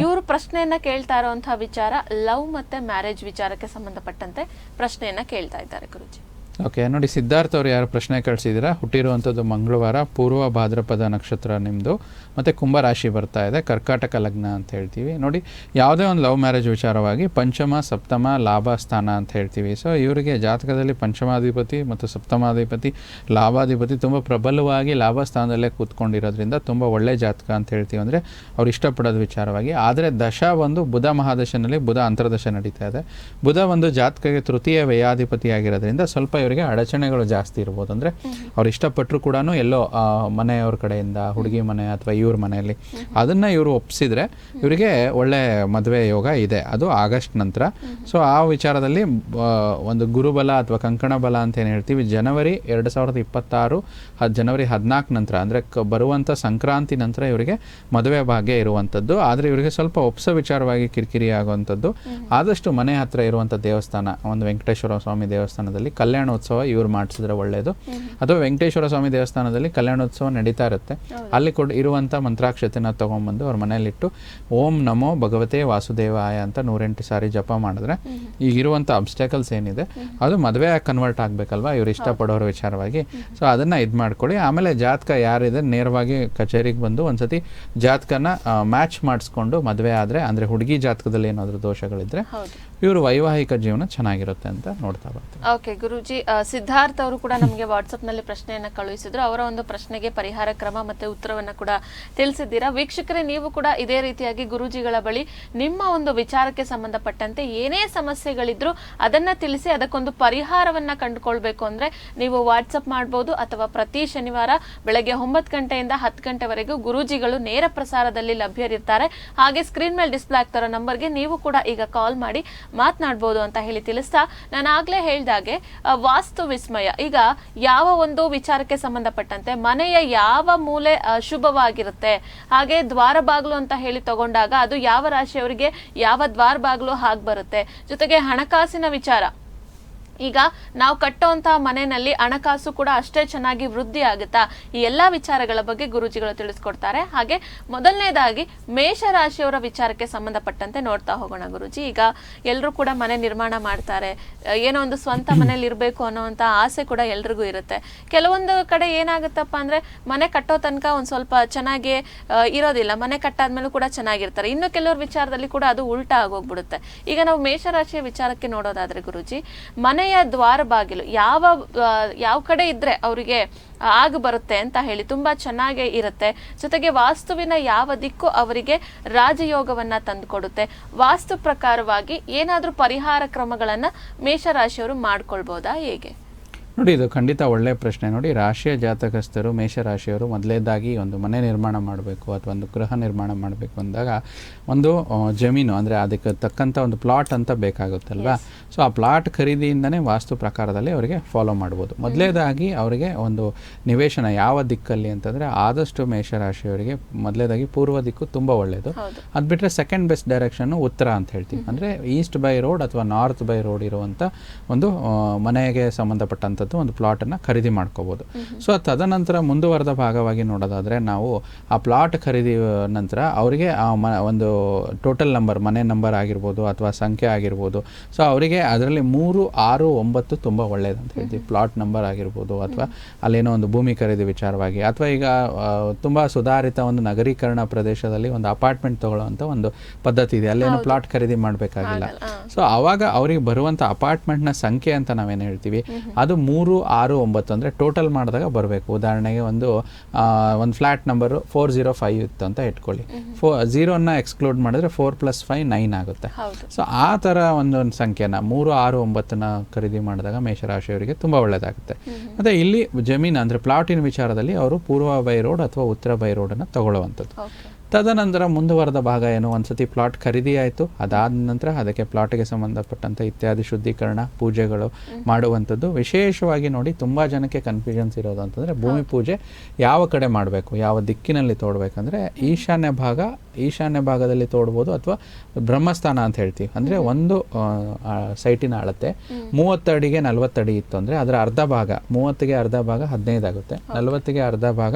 ಇವರು ಪ್ರಶ್ನೆಯನ್ನ ಕೇಳ್ತಾ ಇರುವಂತಹ ವಿಚಾರ ಲವ್ ಮತ್ತೆ ಮ್ಯಾರೇಜ್ ವಿಚಾರಕ್ಕೆ ಸಂಬಂಧಪಟ್ಟಂತೆ ಪ್ರಶ್ನೆಯನ್ನ ಕೇಳ್ತಾ ಇದ್ದಾರೆ ಗುರುಜಿ. ಓಕೆ, ನೋಡಿ, ಸಿದ್ಧಾರ್ಥ್ ಅವರು ಯಾರು ಪ್ರಶ್ನೆ ಕಳಿಸಿದ್ದೀರಾ, ಹುಟ್ಟಿರುವಂಥದ್ದು ಮಂಗಳವಾರ, ಪೂರ್ವ ಭಾದ್ರಪದ ನಕ್ಷತ್ರ ನಿಮ್ಮದು, ಮತ್ತು ಕುಂಭರಾಶಿ ಬರ್ತಾ ಇದೆ, ಕರ್ಕಾಟಕ ಲಗ್ನ ಅಂತ ಹೇಳ್ತೀವಿ. ನೋಡಿ, ಯಾವುದೇ ಒಂದು ಲವ್ ಮ್ಯಾರೇಜ್ ವಿಚಾರವಾಗಿ ಪಂಚಮ ಸಪ್ತಮ ಲಾಭ ಸ್ಥಾನ ಅಂತ ಹೇಳ್ತೀವಿ. ಸೊ ಇವರಿಗೆ ಜಾತಕದಲ್ಲಿ ಪಂಚಮಾಧಿಪತಿ ಮತ್ತು ಸಪ್ತಮಾಧಿಪತಿ ಲಾಭಾಧಿಪತಿ ತುಂಬ ಪ್ರಬಲವಾಗಿ ಲಾಭ ಸ್ಥಾನದಲ್ಲೇ ಕೂತ್ಕೊಂಡಿರೋದ್ರಿಂದ ತುಂಬ ಒಳ್ಳೆ ಜಾತಕ ಅಂತ ಹೇಳ್ತೀವಿ. ಅಂದರೆ ಅವ್ರು ಇಷ್ಟಪಡೋದು ವಿಚಾರವಾಗಿ. ಆದರೆ ದಶ ಒಂದು ಬುಧ ಮಹಾದಶನಲ್ಲಿ ಬುಧ ಅಂತರ್ದಶ ನಡೀತಾ ಇದೆ. ಬುಧ ಒಂದು ಜಾತಕಕ್ಕೆ ತೃತೀಯ ವ್ಯಯಾಧಿಪತಿ ಆಗಿರೋದ್ರಿಂದ ಸ್ವಲ್ಪ ಇವರಿಗೆ ಅಡಚಣೆಗಳು ಜಾಸ್ತಿ ಇರ್ಬೋದು. ಅಂದರೆ ಅವ್ರು ಇಷ್ಟಪಟ್ಟರು ಕೂಡ ಎಲ್ಲೋ ಮನೆಯವ್ರ ಕಡೆಯಿಂದ ಹುಡುಗಿ ಮನೆ ಅಥವಾ ಇವ್ರ ಮನೆಯಲ್ಲಿ ಅದನ್ನು ಇವರು ಒಪ್ಪಿಸಿದ್ರೆ ಇವರಿಗೆ ಒಳ್ಳೆ ಮದುವೆ ಯೋಗ ಇದೆ, ಅದು ಆಗಸ್ಟ್ ನಂತರ. ಸೊ ಆ ವಿಚಾರದಲ್ಲಿ ಒಂದು ಗುರುಬಲ ಅಥವಾ ಕಂಕಣ ಬಲ ಅಂತ ಏನು ಹೇಳ್ತೀವಿ, ಜನವರಿ 2026 ಜನವರಿ 14 ನಂತರ ಅಂದರೆ ಬರುವಂಥ ಸಂಕ್ರಾಂತಿ ನಂತರ ಇವರಿಗೆ ಮದುವೆ ಭಾಗ್ಯ ಇರುವಂಥದ್ದು. ಆದರೆ ಇವರಿಗೆ ಸ್ವಲ್ಪ ಒಪ್ಸೋ ವಿಚಾರವಾಗಿ ಕಿರಿಕಿರಿ ಆಗುವಂಥದ್ದು. ಆದಷ್ಟು ಮನೆ ಹತ್ರ ಇರುವಂಥ ದೇವಸ್ಥಾನ, ಒಂದು ವೆಂಕಟೇಶ್ವರ ಸ್ವಾಮಿ ದೇವಸ್ಥಾನದಲ್ಲಿ ಕಲ್ಯಾಣೋತ್ಸವ ಇವ್ರು ಮಾಡಿಸಿದ್ರೆ ಒಳ್ಳೆಯದು. ಅಥವಾ ವೆಂಕಟೇಶ್ವರ ಸ್ವಾಮಿ ದೇವಸ್ಥಾನದಲ್ಲಿ ಕಲ್ಯಾಣೋತ್ಸವ ನಡೀತಾ ಇರುತ್ತೆ, ಅಲ್ಲಿ ಇರುವಂಥ ಮಂತ್ರಾಕ್ಷತೆನ ತೊಗೊಂಬಂದು ಅವ್ರ ಮನೆಯಲ್ಲಿಟ್ಟು ಓಂ ನಮೋ ಭಗವತೆ ವಾಸುದೇವಾಯ ಅಂತ 108 ಸಾರಿ ಜಪ ಮಾಡಿದ್ರೆ ಈಗಿರುವಂಥ ಅಬ್ಸ್ಟಕಲ್ಸ್ ಏನಿದೆ ಅದು ಮದುವೆ ಕನ್ವರ್ಟ್ ಆಗಬೇಕಲ್ವಾ ಇವ್ರು ಇಷ್ಟಪಡೋರ ವಿಚಾರವಾಗಿ. ಸೊ ಅದನ್ನು ಇದು ಮಾಡ್ಕೊಳ್ಳಿ. ಆಮೇಲೆ ಜಾತಕ ಯಾರಿದೆ ನೇರವಾಗಿ ಕಚೇರಿಗೆ ಬಂದು ಒಂದ್ಸತಿ ಜಾತಕನ ಮ್ಯಾಚ್ ಮಾಡಿಸ್ಕೊಂಡು ಮದುವೆ ಆದರೆ, ಅಂದರೆ ಹುಡುಗಿ ಜಾತಕದಲ್ಲಿ ಏನಾದರೂ ದೋಷಗಳಿದ್ರೆ ಇವರು ವೈವಾಹಿಕ ಜೀವನ ಚೆನ್ನಾಗಿರುತ್ತೆ ಅಂತ ನೋಡ್ತಾ ಬರ್ತೀವಿ. ಓಕೆ ಗುರೂಜಿ, ಸಿದ್ಧಾರ್ಥ್ ಅವರು ಕೂಡ ನಮಗೆ ವಾಟ್ಸಪ್ ನಲ್ಲಿ ಪ್ರಶ್ನೆಯನ್ನ ಕಳುಹಿಸಿದ್ರು. ಅವರ ಒಂದು ಪ್ರಶ್ನೆಗೆ ಪರಿಹಾರ ಕ್ರಮ ಮತ್ತೆ ಉತ್ತರವನ್ನ ಕೂಡ ತಿಳಿಸಿದ್ದೀರಾ. ವೀಕ್ಷಕರೇ, ನೀವು ಕೂಡ ಇದೇ ರೀತಿಯಾಗಿ ಗುರೂಜಿಗಳ ಬಳಿ ನಿಮ್ಮ ಒಂದು ವಿಚಾರಕ್ಕೆ ಸಂಬಂಧಪಟ್ಟಂತೆ ಏನೇ ಸಮಸ್ಯೆಗಳಿದ್ರು ಅದನ್ನ ತಿಳಿಸಿ ಅದಕ್ಕೊಂದು ಪರಿಹಾರವನ್ನ ಕಂಡುಕೊಳ್ಬೇಕು ಅಂದ್ರೆ ನೀವು ವಾಟ್ಸಪ್ ಮಾಡಬಹುದು, ಅಥವಾ ಪ್ರತಿ ಶನಿವಾರ ಬೆಳಗ್ಗೆ 9 ಗಂಟೆಯಿಂದ 10 ಗಂಟೆವರೆಗೂ ಗುರೂಜಿಗಳು ನೇರ ಪ್ರಸಾರದಲ್ಲಿ ಲಭ್ಯರಿರ್ತಾರೆ. ಹಾಗೆ ಸ್ಕ್ರೀನ್ ಮೇಲೆ ಡಿಸ್ಪ್ಲೇ ಆಗ್ತಾರೋ ನಂಬರ್ಗೆ ನೀವು ಕೂಡ ಈಗ ಕಾಲ್ ಮಾಡಿ ಮಾತನಾಡಬಹುದು ಅಂತ ಹೇಳಿ ತಿಳಿಸ್ತಾ, ನಾನು ಆಗ್ಲೇ ಹೇಳ್ದಾಗೆ ವಾಸ್ತು ವಿಸ್ಮಯ ಈಗ ಯಾವ ಒಂದು ವಿಚಾರಕ್ಕೆ ಸಂಬಂಧಪಟ್ಟಂತೆ ಮನೆಯ ಯಾವ ಮೂಲೆ ಶುಭವಾಗಿರುತ್ತೆ, ಹಾಗೆ ದ್ವಾರ ಬಾಗಿಲು ಅಂತ ಹೇಳಿ ತಗೊಂಡಾಗ ಅದು ಯಾವ ರಾಶಿಯವರಿಗೆ ಯಾವ ದ್ವಾರ ಬಾಗಿಲು ಹಾಗೆ ಬರುತ್ತೆ, ಜೊತೆಗೆ ಹಣಕಾಸಿನ ವಿಚಾರ, ಈಗ ನಾವು ಕಟ್ಟುವಂತಹ ಮನೆಯಲ್ಲಿ ಹಣಕಾಸು ಕೂಡ ಅಷ್ಟೇ ಚೆನ್ನಾಗಿ ವೃದ್ಧಿ ಆಗುತ್ತಾ, ಈ ಎಲ್ಲಾ ವಿಚಾರಗಳ ಬಗ್ಗೆ ಗುರೂಜಿಗಳು ತಿಳಿಸ್ಕೊಡ್ತಾರೆ. ಹಾಗೆ ಮೊದಲನೇದಾಗಿ ಮೇಷರಾಶಿಯವರ ವಿಚಾರಕ್ಕೆ ಸಂಬಂಧಪಟ್ಟಂತೆ ನೋಡ್ತಾ ಹೋಗೋಣ ಗುರೂಜಿ. ಈಗ ಎಲ್ಲರೂ ಕೂಡ ಮನೆ ನಿರ್ಮಾಣ ಮಾಡ್ತಾರೆ, ಏನೋ ಒಂದು ಸ್ವಂತ ಮನೇಲಿ ಇರಬೇಕು ಅನ್ನೋಂಥ ಆಸೆ ಕೂಡ ಎಲ್ರಿಗೂ ಇರುತ್ತೆ. ಕೆಲವೊಂದು ಕಡೆ ಏನಾಗುತ್ತಪ್ಪ ಅಂದ್ರೆ ಮನೆ ಕಟ್ಟೋ ತನಕ ಒಂದು ಸ್ವಲ್ಪ ಚೆನ್ನಾಗಿ ಇರೋದಿಲ್ಲ, ಮನೆ ಕಟ್ಟಾದ್ಮೇಲೂ ಕೂಡ ಚೆನ್ನಾಗಿರ್ತಾರೆ. ಇನ್ನು ಕೆಲವ್ರ ವಿಚಾರದಲ್ಲಿ ಕೂಡ ಅದು ಉಲ್ಟಾ ಆಗೋಗ್ಬಿಡುತ್ತೆ. ಈಗ ನಾವು ಮೇಷರಾಶಿಯ ವಿಚಾರಕ್ಕೆ ನೋಡೋದಾದ್ರೆ ಗುರೂಜಿ, ಮನೆಯ ದ್ವಾರ ಬಾಗಿಲು ಯಾವ ಕಡೆ ಇದ್ರೆ ಅವರಿಗೆ ಆಗ ಬರುತ್ತೆ ಅಂತ ಹೇಳಿ ತುಂಬಾ ಚೆನ್ನಾಗೇ ಇರುತ್ತೆ. ಜೊತೆಗೆ ವಾಸ್ತುವಿನ ಯಾವ ದಿಕ್ಕು ಅವರಿಗೆ ರಾಜಯೋಗವನ್ನ ತಂದುಕೊಡುತ್ತೆ, ವಾಸ್ತು ಪ್ರಕಾರವಾಗಿ ಏನಾದ್ರೂ ಪರಿಹಾರ ಕ್ರಮಗಳನ್ನ ಮೇಷರಾಶಿಯವರು ಮಾಡ್ಕೊಳ್ಬಹುದಾ, ಹೇಗೆ? ನೋಡಿ, ಇದು ಖಂಡಿತ ಒಳ್ಳೆಯ ಪ್ರಶ್ನೆ. ನೋಡಿ, ರಾಶಿಯ ಜಾತಕಸ್ಥರು ಮೇಷರಾಶಿಯವರು ಮೊದಲೇದಾಗಿ ಒಂದು ಮನೆ ನಿರ್ಮಾಣ ಮಾಡಬೇಕು ಅಥವಾ ಒಂದು ಗೃಹ ನಿರ್ಮಾಣ ಮಾಡಬೇಕು ಅಂದಾಗ ಒಂದು ಜಮೀನು ಅಂದರೆ ಅದಕ್ಕೆ ತಕ್ಕಂಥ ಒಂದು ಪ್ಲಾಟ್ ಅಂತ ಬೇಕಾಗುತ್ತಲ್ವಾ. ಸೊ ಆ ಪ್ಲಾಟ್ ಖರೀದಿಯಿಂದನೇ ವಾಸ್ತು ಪ್ರಕಾರದಲ್ಲಿ ಅವರಿಗೆ ಫಾಲೋ ಮಾಡ್ಬೋದು. ಮೊದಲೇದಾಗಿ ಅವರಿಗೆ ಒಂದು ನಿವೇಶನ ಯಾವ ದಿಕ್ಕಲ್ಲಿ ಅಂತಂದರೆ ಆದಷ್ಟು ಮೇಷರಾಶಿಯವರಿಗೆ ಮೊದಲೇದಾಗಿ ಪೂರ್ವ ದಿಕ್ಕು ತುಂಬ ಒಳ್ಳೆಯದು. ಅದು ಬಿಟ್ಟರೆ ಸೆಕೆಂಡ್ ಬೆಸ್ಟ್ ಡೈರೆಕ್ಷನ್ನು ಉತ್ತರ ಅಂತ ಹೇಳ್ತೀವಿ. ಅಂದರೆ ಈಸ್ಟ್ ಬೈ ರೋಡ್ ಅಥವಾ ನಾರ್ತ್ ಬೈ ರೋಡ್ ಇರುವಂಥ ಒಂದು ಮನೆಗೆ ಸಂಬಂಧಪಟ್ಟಂಥದ್ದು ಒಂದು ಪ್ಲಾಟನ್ನು ಖರೀದಿ ಮಾಡ್ಕೋಬೋದು. ಸೊ ತದನಂತರ ಮುಂದುವರೆದ ಭಾಗವಾಗಿ ನೋಡೋದಾದರೆ ನಾವು ಆ ಪ್ಲಾಟ್ ಖರೀದಿ ನಂತರ ಅವರಿಗೆ ಒಂದು ಟೋಟಲ್ ನಂಬರ್, ಮನೆ ನಂಬರ್ ಆಗಿರ್ಬೋದು ಅಥವಾ ಸಂಖ್ಯೆ ಆಗಿರ್ಬೋದು. ಸೊ ಅವರಿಗೆ ಅದರಲ್ಲಿ 3, 6, 9 ತುಂಬ ಒಳ್ಳೆಯದು ಅಂತ ಹೇಳ್ತೀವಿ. ಪ್ಲಾಟ್ ನಂಬರ್ ಆಗಿರ್ಬೋದು ಅಥವಾ ಅಲ್ಲೇನೋ ಒಂದು ಭೂಮಿ ಖರೀದಿ ವಿಚಾರವಾಗಿ, ಅಥವಾ ಈಗ ತುಂಬ ಸುಧಾರಿತ ಒಂದು ನಗರೀಕರಣ ಪ್ರದೇಶದಲ್ಲಿ ಒಂದು ಅಪಾರ್ಟ್ಮೆಂಟ್ ತಗೊಳ್ಳುವಂಥ ಒಂದು ಪದ್ಧತಿ ಇದೆ, ಅಲ್ಲೇನೋ ಪ್ಲಾಟ್ ಖರೀದಿ ಮಾಡಬೇಕಾಗಿಲ್ಲ. ಸೊ ಆವಾಗ ಅವರಿಗೆ ಬರುವಂಥ ಅಪಾರ್ಟ್ಮೆಂಟ್ನ ಸಂಖ್ಯೆ ಅಂತ ನಾವೇನು ಹೇಳ್ತೀವಿ ಅದು 3, 6, 9 ಅಂದರೆ ಟೋಟಲ್ ಮಾಡಿದಾಗ ಬರಬೇಕು. ಉದಾಹರಣೆಗೆ ಒಂದು ಫ್ಲ್ಯಾಟ್ ನಂಬರು 405 ಇತ್ತು ಅಂತ ಇಟ್ಕೊಳ್ಳಿ. 0ನ ಎಕ್ಸ್ಕ್ಲೂಡ್ ಮಾಡಿದ್ರೆ 4 + 5 9 ಆಗುತ್ತೆ. ಸೊ ಆ ಥರ ಒಂದು ಸಂಖ್ಯೆನ 3, 6, 9ನ ಖರೀದಿ ಮಾಡಿದಾಗ ಮೇಷರಾಶಿಯವರಿಗೆ ತುಂಬ ಒಳ್ಳೆಯದಾಗುತ್ತೆ. ಮತ್ತು ಇಲ್ಲಿ ಜಮೀನು ಅಂದರೆ ಪ್ಲಾಟಿನ ವಿಚಾರದಲ್ಲಿ ಅವರು ಪೂರ್ವ ಬೈ ರೋಡ್ ಅಥವಾ ಉತ್ತರ ಬೈ ರೋಡನ್ನು ತಗೊಳ್ಳುವಂಥದ್ದು. ತದನಂತರ ಮುಂದುವರೆದ ಭಾಗ ಏನು, ಒಂದ್ಸತಿ ಪ್ಲಾಟ್ ಖರೀದಿ ಆಯಿತು, ಅದಾದ ನಂತರ ಅದಕ್ಕೆ ಪ್ಲಾಟ್ಗೆ ಸಂಬಂಧಪಟ್ಟಂಥ ಇತ್ಯಾದಿ ಶುದ್ಧೀಕರಣ ಪೂಜೆಗಳು ಮಾಡುವಂಥದ್ದು. ವಿಶೇಷವಾಗಿ ನೋಡಿ, ತುಂಬ ಜನಕ್ಕೆ ಕನ್ಫ್ಯೂಷನ್ಸ್ ಇರೋದು ಅಂತಂದರೆ ಭೂಮಿ ಪೂಜೆ ಯಾವ ಕಡೆ ಮಾಡಬೇಕು, ಯಾವ ದಿಕ್ಕಿನಲ್ಲಿ ತೋಡಬೇಕಂದ್ರೆ ಈಶಾನ್ಯ ಭಾಗದಲ್ಲಿ ತೋಡ್ಬೋದು ಅಥವಾ ಬ್ರಹ್ಮಸ್ಥಾನ ಅಂತ ಹೇಳ್ತೀವಿ. ಅಂದರೆ ಒಂದು ಸೈಟಿನ ಅಳತೆ 30 ಅಡಿಗೆ 40 ಅಡಿ ಇತ್ತು ಅಂದರೆ ಅದರ ಅರ್ಧ ಭಾಗ, 30ಗೆ ಅರ್ಧ ಭಾಗ 15 ಆಗುತ್ತೆ, 40ಗೆ ಅರ್ಧ ಭಾಗ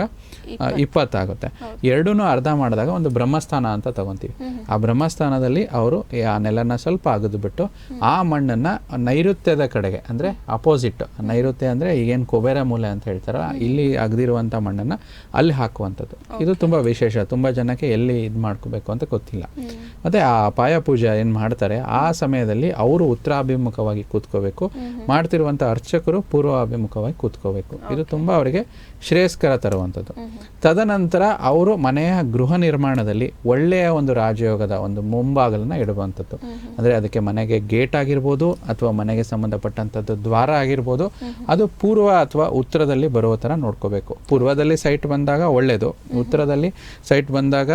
20 ಆಗುತ್ತೆ. ಎರಡೂ ಅರ್ಧ ಮಾಡಿದಾಗ ಒಂದು ಬ್ರಹ್ಮಸ್ಥಾನ ಅಂತ ತಗೊಂತೀವಿ. ಆ ಬ್ರಹ್ಮಸ್ಥಾನದಲ್ಲಿ ಅವರು ಆ ನೆಲನ ಸ್ವಲ್ಪ ಅಗದು ಬಿಟ್ಟು ಆ ಮಣ್ಣನ್ನು ನೈಋತ್ಯದ ಕಡೆಗೆ, ಅಂದರೆ ಅಪೋಸಿಟ್, ನೈಋತ್ಯ ಅಂದರೆ ಈಗೇನು ಕುಬೇರ ಮೂಲೆ ಅಂತ ಹೇಳ್ತಾರಲ್ಲ, ಇಲ್ಲಿ ಅಗದಿರುವಂಥ ಮಣ್ಣನ್ನು ಅಲ್ಲಿ ಹಾಕುವಂಥದ್ದು. ಇದು ತುಂಬ ವಿಶೇಷ. ತುಂಬ ಜನಕ್ಕೆ ಎಲ್ಲಿ ಇದು ಮಾಡ್ಕೋಬೇಕು ಅಂತ ಗೊತ್ತಿಲ್ಲ. ಮತ್ತು ಆ ಪಾಯ ಪೂಜೆ ಏನು ಮಾಡ್ತಾರೆ ಆ ಸಮಯದಲ್ಲಿ ಅವರು ಉತ್ತರಾಭಿಮುಖವಾಗಿ ಕೂತ್ಕೋಬೇಕು, ಮಾಡ್ತಿರುವಂಥ ಅರ್ಚಕರು ಪೂರ್ವಾಭಿಮುಖವಾಗಿ ಕೂತ್ಕೋಬೇಕು. ಇದು ತುಂಬ ಅವರಿಗೆ ಶ್ರೇಯಸ್ಕರ ತರುವಂಥದ್ದು. ತದನಂತರ ಅವರು ಮನೆಯ ಗೃಹ ನಿರ್ಮಾಣದಲ್ಲಿ ಒಳ್ಳೆಯ ಒಂದು ರಾಜಯೋಗದ ಒಂದು ಮುಂಭಾಗಲನ್ನು ಇಡುವಂಥದ್ದು. ಅಂದರೆ ಅದಕ್ಕೆ ಮನೆಗೆ ಗೇಟ್ ಆಗಿರ್ಬೋದು ಅಥವಾ ಮನೆಗೆ ಸಂಬಂಧಪಟ್ಟಂಥದ್ದು ದ್ವಾರ ಆಗಿರ್ಬೋದು, ಅದು ಪೂರ್ವ ಅಥವಾ ಉತ್ತರದಲ್ಲಿ ಬರುವ ಥರ ನೋಡ್ಕೋಬೇಕು. ಪೂರ್ವದಲ್ಲಿ ಸೈಟ್ ಬಂದಾಗ ಒಳ್ಳೆಯದು, ಉತ್ತರದಲ್ಲಿ ಸೈಟ್ ಬಂದಾಗ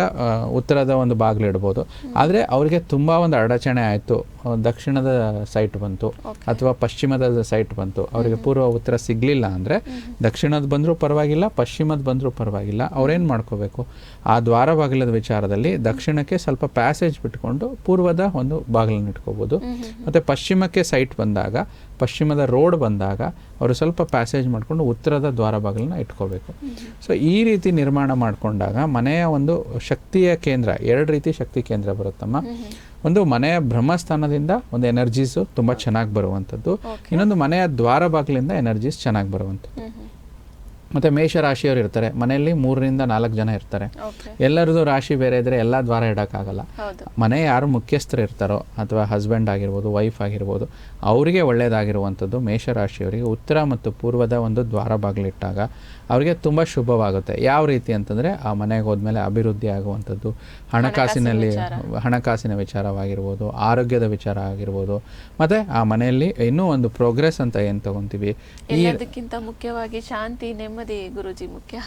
ಉತ್ತರದ ಒಂದು ಬಾಗಿಲು ಇಡ್ಬೋದು. ಆದರೆ ಅವರಿಗೆ ತುಂಬ ಒಂದು ಅಡಚಣೆ ಆಯಿತು, ದಕ್ಷಿಣದ ಸೈಟ್ ಬಂತು ಅಥವಾ ಪಶ್ಚಿಮದ ಸೈಟ್ ಬಂತು, ಅವರಿಗೆ ಪೂರ್ವ ಉತ್ತರ ಸಿಗಲಿಲ್ಲ ಅಂದರೆ ದಕ್ಷಿಣದ ಬಂದರೂ ಪರವಾಗಿಲ್ಲ, ಪಶ್ಚಿಮದ ಬಂದರೂ ಪರವಾಗಿಲ್ಲ, ಅವ್ರೇನು ಮಾಡ್ಕೋಬೇಕು, ಆ ದ್ವಾರ ಬಾಗಿಲದ ವಿಚಾರದಲ್ಲಿ ದಕ್ಷಿಣಕ್ಕೆ ಸ್ವಲ್ಪ ಪ್ಯಾಸೇಜ್ ಬಿಟ್ಕೊಂಡು ಪೂರ್ವದ ಒಂದು ಬಾಗಿಲನ್ನು ಇಟ್ಕೋಬೋದು. ಮತ್ತು ಪಶ್ಚಿಮಕ್ಕೆ ಸೈಟ್ ಬಂದಾಗ, ಪಶ್ಚಿಮದ ರೋಡ್ ಬಂದಾಗ ಅವರು ಸ್ವಲ್ಪ ಪ್ಯಾಸೇಜ್ ಮಾಡಿಕೊಂಡು ಉತ್ತರದ ದ್ವಾರ ಬಾಗಿಲನ್ನ ಇಟ್ಕೋಬೇಕು. ಸೊ ಈ ರೀತಿ ನಿರ್ಮಾಣ ಮಾಡಿಕೊಂಡಾಗ ಮನೆಯ ಒಂದು ಶಕ್ತಿಯ ಕೇಂದ್ರ, 2 ರೀತಿ ಶಕ್ತಿ ಕೇಂದ್ರ ಬರುತ್ತಮ್ಮ. ಒಂದು ಮನೆಯ ಬ್ರಹ್ಮಸ್ಥಾನದಿಂದ ಒಂದು ಎನರ್ಜೀಸು ತುಂಬ ಚೆನ್ನಾಗಿ ಬರುವಂಥದ್ದು, ಇನ್ನೊಂದು ಮನೆಯ ದ್ವಾರ ಬಾಗಿಲಿಂದ ಎನರ್ಜೀಸ್ ಚೆನ್ನಾಗಿ ಬರುವಂಥದ್ದು. ಮತ್ತು ಮೇಷರಾಶಿಯವರು ಇರ್ತಾರೆ ಮನೆಯಲ್ಲಿ 3ರಿಂದ 4 ಜನ ಇರ್ತಾರೆ. ಓಕೆ. ಎಲ್ಲರದು ರಾಶಿ ಬೇರೆ ಇದ್ದರೆ ಎಲ್ಲ ದ್ವಾರ ಇಡೋಕ್ಕಾಗಲ್ಲ. ಹೌದು. ಮನೆ ಯಾರು ಮುಖ್ಯಸ್ಥರು ಇರ್ತಾರೋ ಅಥವಾ ಹಸ್ಬೆಂಡ್ ಆಗಿರ್ಬೋದು, ವೈಫ್ ಆಗಿರ್ಬೋದು, ಅವರಿಗೆ ಒಳ್ಳೆಯದಾಗಿರುವಂಥದ್ದು ಮೇಷರಾಶಿಯವರಿಗೆ ಉತ್ತರ ಮತ್ತು ಪೂರ್ವದ ಒಂದು ದ್ವಾರ ಬಾಗಿಲಿಟ್ಟಾಗ ಅವರಿಗೆ ತುಂಬ ಶುಭವಾಗುತ್ತೆ. ಯಾವ ರೀತಿ ಅಂತಂದರೆ ಆ ಮನೆಗೆ ಹೋದ್ಮೇಲೆ ಅಭಿವೃದ್ಧಿ ಆಗುವಂಥದ್ದು, ಹಣಕಾಸಿನ ವಿಚಾರವಾಗಿರ್ಬೋದು, ಆರೋಗ್ಯದ ವಿಚಾರ ಆಗಿರ್ಬೋದು, ಮತ್ತು ಆ ಮನೆಯಲ್ಲಿ ಇನ್ನೂ ಒಂದು ಪ್ರೋಗ್ರೆಸ್ ಅಂತ ಏನು ತಗೊತೀವಿ. ಎಲ್ಲದಕ್ಕಿಂತ ಮುಖ್ಯವಾಗಿ ಶಾಂತಿ ನೆಮ್ಮದಿ ಗುರುಜಿ ಮುಖ್ಯ.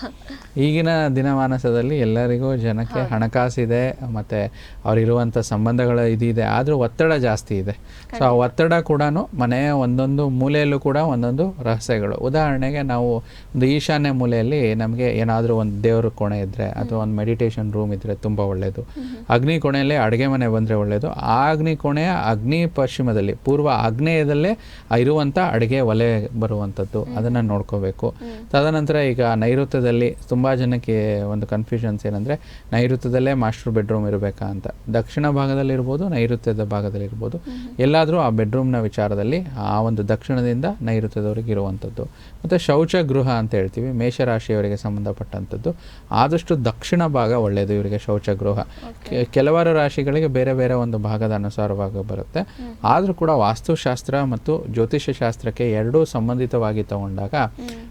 ಈಗಿನ ದಿನಮಾನಸದಲ್ಲಿ ಎಲ್ಲರಿಗೂ ಜನಕ್ಕೆ ಹಣಕಾಸಿದೆ ಮತ್ತು ಅವರಿರುವಂಥ ಸಂಬಂಧಗಳ ಇದಿದೆ, ಆದರೂ ಒತ್ತಡ ಜಾಸ್ತಿ ಇದೆ. ಸೊ ಆ ಒತ್ತಡ ಕೂಡ ಮನೆಯ ಒಂದೊಂದು ಮೂಲೆಯಲ್ಲೂ ಕೂಡ ಒಂದೊಂದು ರಹಸ್ಯಗಳು. ಉದಾಹರಣೆಗೆ ನಾವು ಒಂದು ಈಶಾನ್ಯ ಮೂಲೆಯಲ್ಲಿ ನಮಗೆ ಏನಾದರೂ ಒಂದು ದೇವ್ರ ಕೋಣೆ ಇದ್ದರೆ ಅಥವಾ ಒಂದು ಮೆಡಿಟೇಷನ್ ರೂಮ್ ಇದ್ದರೆ ತುಂಬ ಒಳ್ಳೆಯದು. ಅಗ್ನಿ ಕೋಣೆಯಲ್ಲಿ ಅಡುಗೆ ಮನೆ ಬಂದರೆ ಒಳ್ಳೆಯದು. ಆ ಅಗ್ನಿ ಕೋಣೆಯ ಅಗ್ನಿ ಪಶ್ಚಿಮದಲ್ಲಿ ಪೂರ್ವ ಆಗ್ನೇಯದಲ್ಲೇ ಇರುವಂಥ ಅಡುಗೆ ಒಲೆ ಬರುವಂಥದ್ದು ಅದನ್ನು ನೋಡ್ಕೋಬೇಕು. ತದನಂತರ ಈಗ ನೈಋತ್ಯದಲ್ಲಿ ತುಂಬ ಜನಕ್ಕೆ ಒಂದು ಕನ್ಫ್ಯೂಷನ್ಸ್ ಏನಂದರೆ ನೈಋತ್ಯದಲ್ಲೇ ಮಾಸ್ಟರ್ ಬೆಡ್ರೂಮ್ ಇರಬೇಕಾ ಅಂತ. ದಕ್ಷಿಣ ಭಾಗದಲ್ಲಿರ್ಬೋದು, ನೈಋತ್ಯದ ಭಾಗದಲ್ಲಿರ್ಬೋದು, ಎಲ್ಲಾದರೂ ಆ ಬೆಡ್ರೂಮ್ನ ವಿಚಾರದಲ್ಲಿ ಆ ಒಂದು ದಕ್ಷಿಣದಿಂದ ನೈಋತ್ಯದವರೆಗೆ ಇರುವಂಥದ್ದು. ಮತ್ತು ಶೌಚಗೃಹ ಅಂತ ಹೇಳ್ತೀವಿ ಮೇಷರಾಶಿಯವರಿಗೆ ಸಂಬಂಧಪಟ್ಟಂಥದ್ದು. ಆದಷ್ಟು ದಕ್ಷಿಣ ಭಾಗ ಒಳ್ಳೆಯದು ಇವರಿಗೆ ಶೌಚಗೃಹ. ಕೆಲವಾರು ರಾಶಿಗಳಿಗೆ ಬೇರೆ ಬೇರೆ ಒಂದು ಭಾಗದ ಅನುಸಾರವಾಗಿ ಬರುತ್ತೆ. ಆದರೂ ಕೂಡ ವಾಸ್ತುಶಾಸ್ತ್ರ ಮತ್ತು ಜ್ಯೋತಿಷ್ಯ ಶಾಸ್ತ್ರಕ್ಕೆ ಎರಡೂ ಸಂಬಂಧಿತವಾಗಿ ತಗೊಂಡಾಗ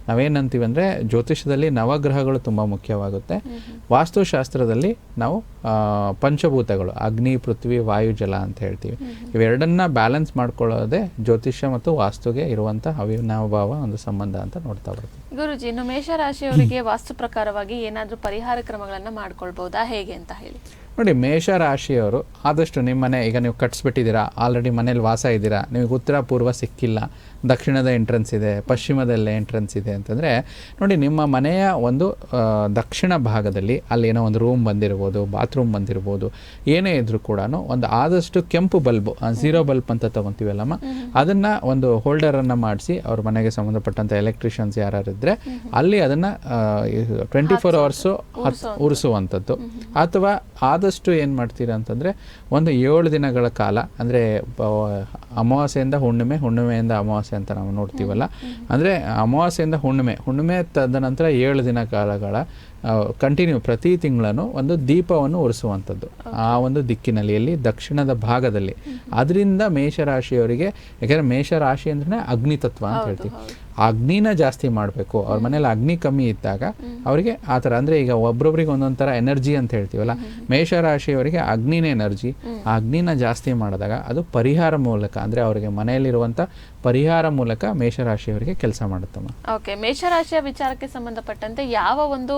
ನಾವೇನಂತೀವಿ ಅಂದರೆ ಜ್ಯೋತಿಷದಲ್ಲಿ ನವಗ್ರಹಗಳು ತುಂಬ ಮುಖ್ಯವಾಗುತ್ತೆ. ವಾಸ್ತುಶಾಸ್ತ್ರದಲ್ಲಿ ನಾವು ಪಂಚಭೂತಗಳು ಅಗ್ನಿ, ಪೃಥ್ವಿ, ವಾಯು, ಜಲ ಅಂತ ಹೇಳ್ತೀವಿ. ಇವೆರಡನ್ನ ಬ್ಯಾಲೆನ್ಸ್ ಮಾಡ್ಕೊಳ್ಳೋದೇ ಜ್ಯೋತಿಷ್ಯ ಮತ್ತು ವಾಸ್ತುಗೆ ಇರುವಂಥ ಅವಿನಾಭಾವ ಒಂದು ಸಂಬಂಧ ಅಂತ ನೋಡ್ತಾ ಬರ್ತೀವಿ. ಗುರುಜಿ, ಇನ್ನು ಮೇಷರಾಶಿಯವರಿಗೆ ವಾಸ್ತು ಪ್ರಕಾರವಾಗಿ ಏನಾದರೂ ಪರಿಹಾರ ಕ್ರಮಗಳನ್ನು ಮಾಡ್ಕೊಳ್ಬಹುದಾ, ಹೇಗೆ ಅಂತ ಹೇಳಿ? ನೋಡಿ, ಮೇಷರಾಶಿಯವರು ಆದಷ್ಟು ನಿಮ್ಮ ಮನೆ ಈಗ ನೀವು ಕಟ್ಸ್ಬಿಟ್ಟಿದ್ದೀರಾ, ಆಲ್ರೆಡಿ ಮನೇಲಿ ವಾಸ ಇದ್ದೀರಾ, ನಿಮಗೆ ಉತ್ತರ ಪೂರ್ವ ಸಿಕ್ಕಿಲ್ಲ, ದಕ್ಷಿಣದ ಎಂಟ್ರೆನ್ಸ್ ಇದೆ, ಪಶ್ಚಿಮದಲ್ಲೇ ಎಂಟ್ರೆನ್ಸ್ ಇದೆ ಅಂತಂದರೆ ನೋಡಿ, ನಿಮ್ಮ ಮನೆಯ ಒಂದು ದಕ್ಷಿಣ ಭಾಗದಲ್ಲಿ ಅಲ್ಲಿ ಏನೋ ಒಂದು ರೂಮ್ ಬಂದಿರ್ಬೋದು, ಬಾತ್ರೂಮ್ ಬಂದಿರ್ಬೋದು, ಏನೇ ಇದ್ರೂ ಕೂಡ ಒಂದು ಆದಷ್ಟು ಕೆಂಪು ಬಲ್ಬು, 0 ಬಲ್ಬ್ ಅಂತ ತೊಗೊತೀವಲ್ಲಮ್ಮ, ಅದನ್ನು ಒಂದು ಹೋಲ್ಡರನ್ನು ಮಾಡಿಸಿ ಅವ್ರ ಮನೆಗೆ ಸಂಬಂಧಪಟ್ಟಂಥ ಎಲೆಕ್ಟ್ರಿಷಿಯನ್ಸ್ ಯಾರಿದ್ರೆ ಅಲ್ಲಿ ಅದನ್ನು 24 ಅವರ್ಸು ಉರಿಸುವಂಥದ್ದು. ಅಥವಾ ಆದಷ್ಟು ಏನು ಮಾಡ್ತೀರಾ ಅಂತಂದರೆ ಒಂದು 7 ದಿನಗಳ ಕಾಲ, ಅಂದರೆ ಅಮಾವಾಸ್ಯೆಯಿಂದ ಹುಣ್ಣಿಮೆ, ಹುಣ್ಣಿಮೆಯಿಂದ ಅಮಾವಾಸ್ಯೆ ಅಂತ ನಾವು ನೋಡ್ತೀವಲ್ಲ, ಅಂದರೆ ಅಮಾವಾಸ್ಯೆಯಿಂದ ಹುಣ್ಣಿಮೆ ತದನಂತರ 7 ದಿನ ಕಾಲಗಳ ಕಂಟಿನ್ಯೂ ಪ್ರತಿ ತಿಂಗಳನ್ನು ಒಂದು ದೀಪವನ್ನು ಉರಿಸುವಂಥದ್ದು ಆ ಒಂದು ದಿಕ್ಕಿನಲ್ಲಿ, ಎಲ್ಲಿ ದಕ್ಷಿಣದ ಭಾಗದಲ್ಲಿ. ಅದರಿಂದ ಮೇಷರಾಶಿಯವರಿಗೆ, ಯಾಕೆಂದರೆ ಮೇಷರಾಶಿ ಅಂದ್ರೆ ಅಗ್ನಿತತ್ವ ಅಂತ ಹೇಳ್ತೀವಿ, ಅಗ್ನಿನ ಜಾಸ್ತಿ ಮಾಡಬೇಕು. ಅವ್ರ ಮನೇಲಿ ಅಗ್ನಿ ಕಮ್ಮಿ ಇದ್ದಾಗ ಅವರಿಗೆ ಆ ಥರ, ಅಂದರೆ ಈಗ ಒಬ್ರೊಬ್ರಿಗೆ ಒಂದೊಂದು ಥರ ಎನರ್ಜಿ ಅಂತ ಹೇಳ್ತೀವಲ್ಲ, ಮೇಷರಾಶಿಯವರಿಗೆ ಅಗ್ನಿನ ಎನರ್ಜಿ. ಆ ಅಗ್ನಿನ ಜಾಸ್ತಿ ಮಾಡಿದಾಗ ಅದು ಪರಿಹಾರ ಮೂಲಕ, ಅಂದರೆ ಅವರಿಗೆ ಮನೆಯಲ್ಲಿರುವಂಥ ಪರಿಹಾರ ಮೂಲಕ ಮೇಷರಾಶಿಯವರಿಗೆ ಕೆಲಸ ಮಾಡುತ್ತಮ್ಮ. ಓಕೆ, ಮೇಷರಾಶಿಯ ವಿಚಾರಕ್ಕೆ ಸಂಬಂಧಪಟ್ಟಂತೆ ಯಾವ ಒಂದು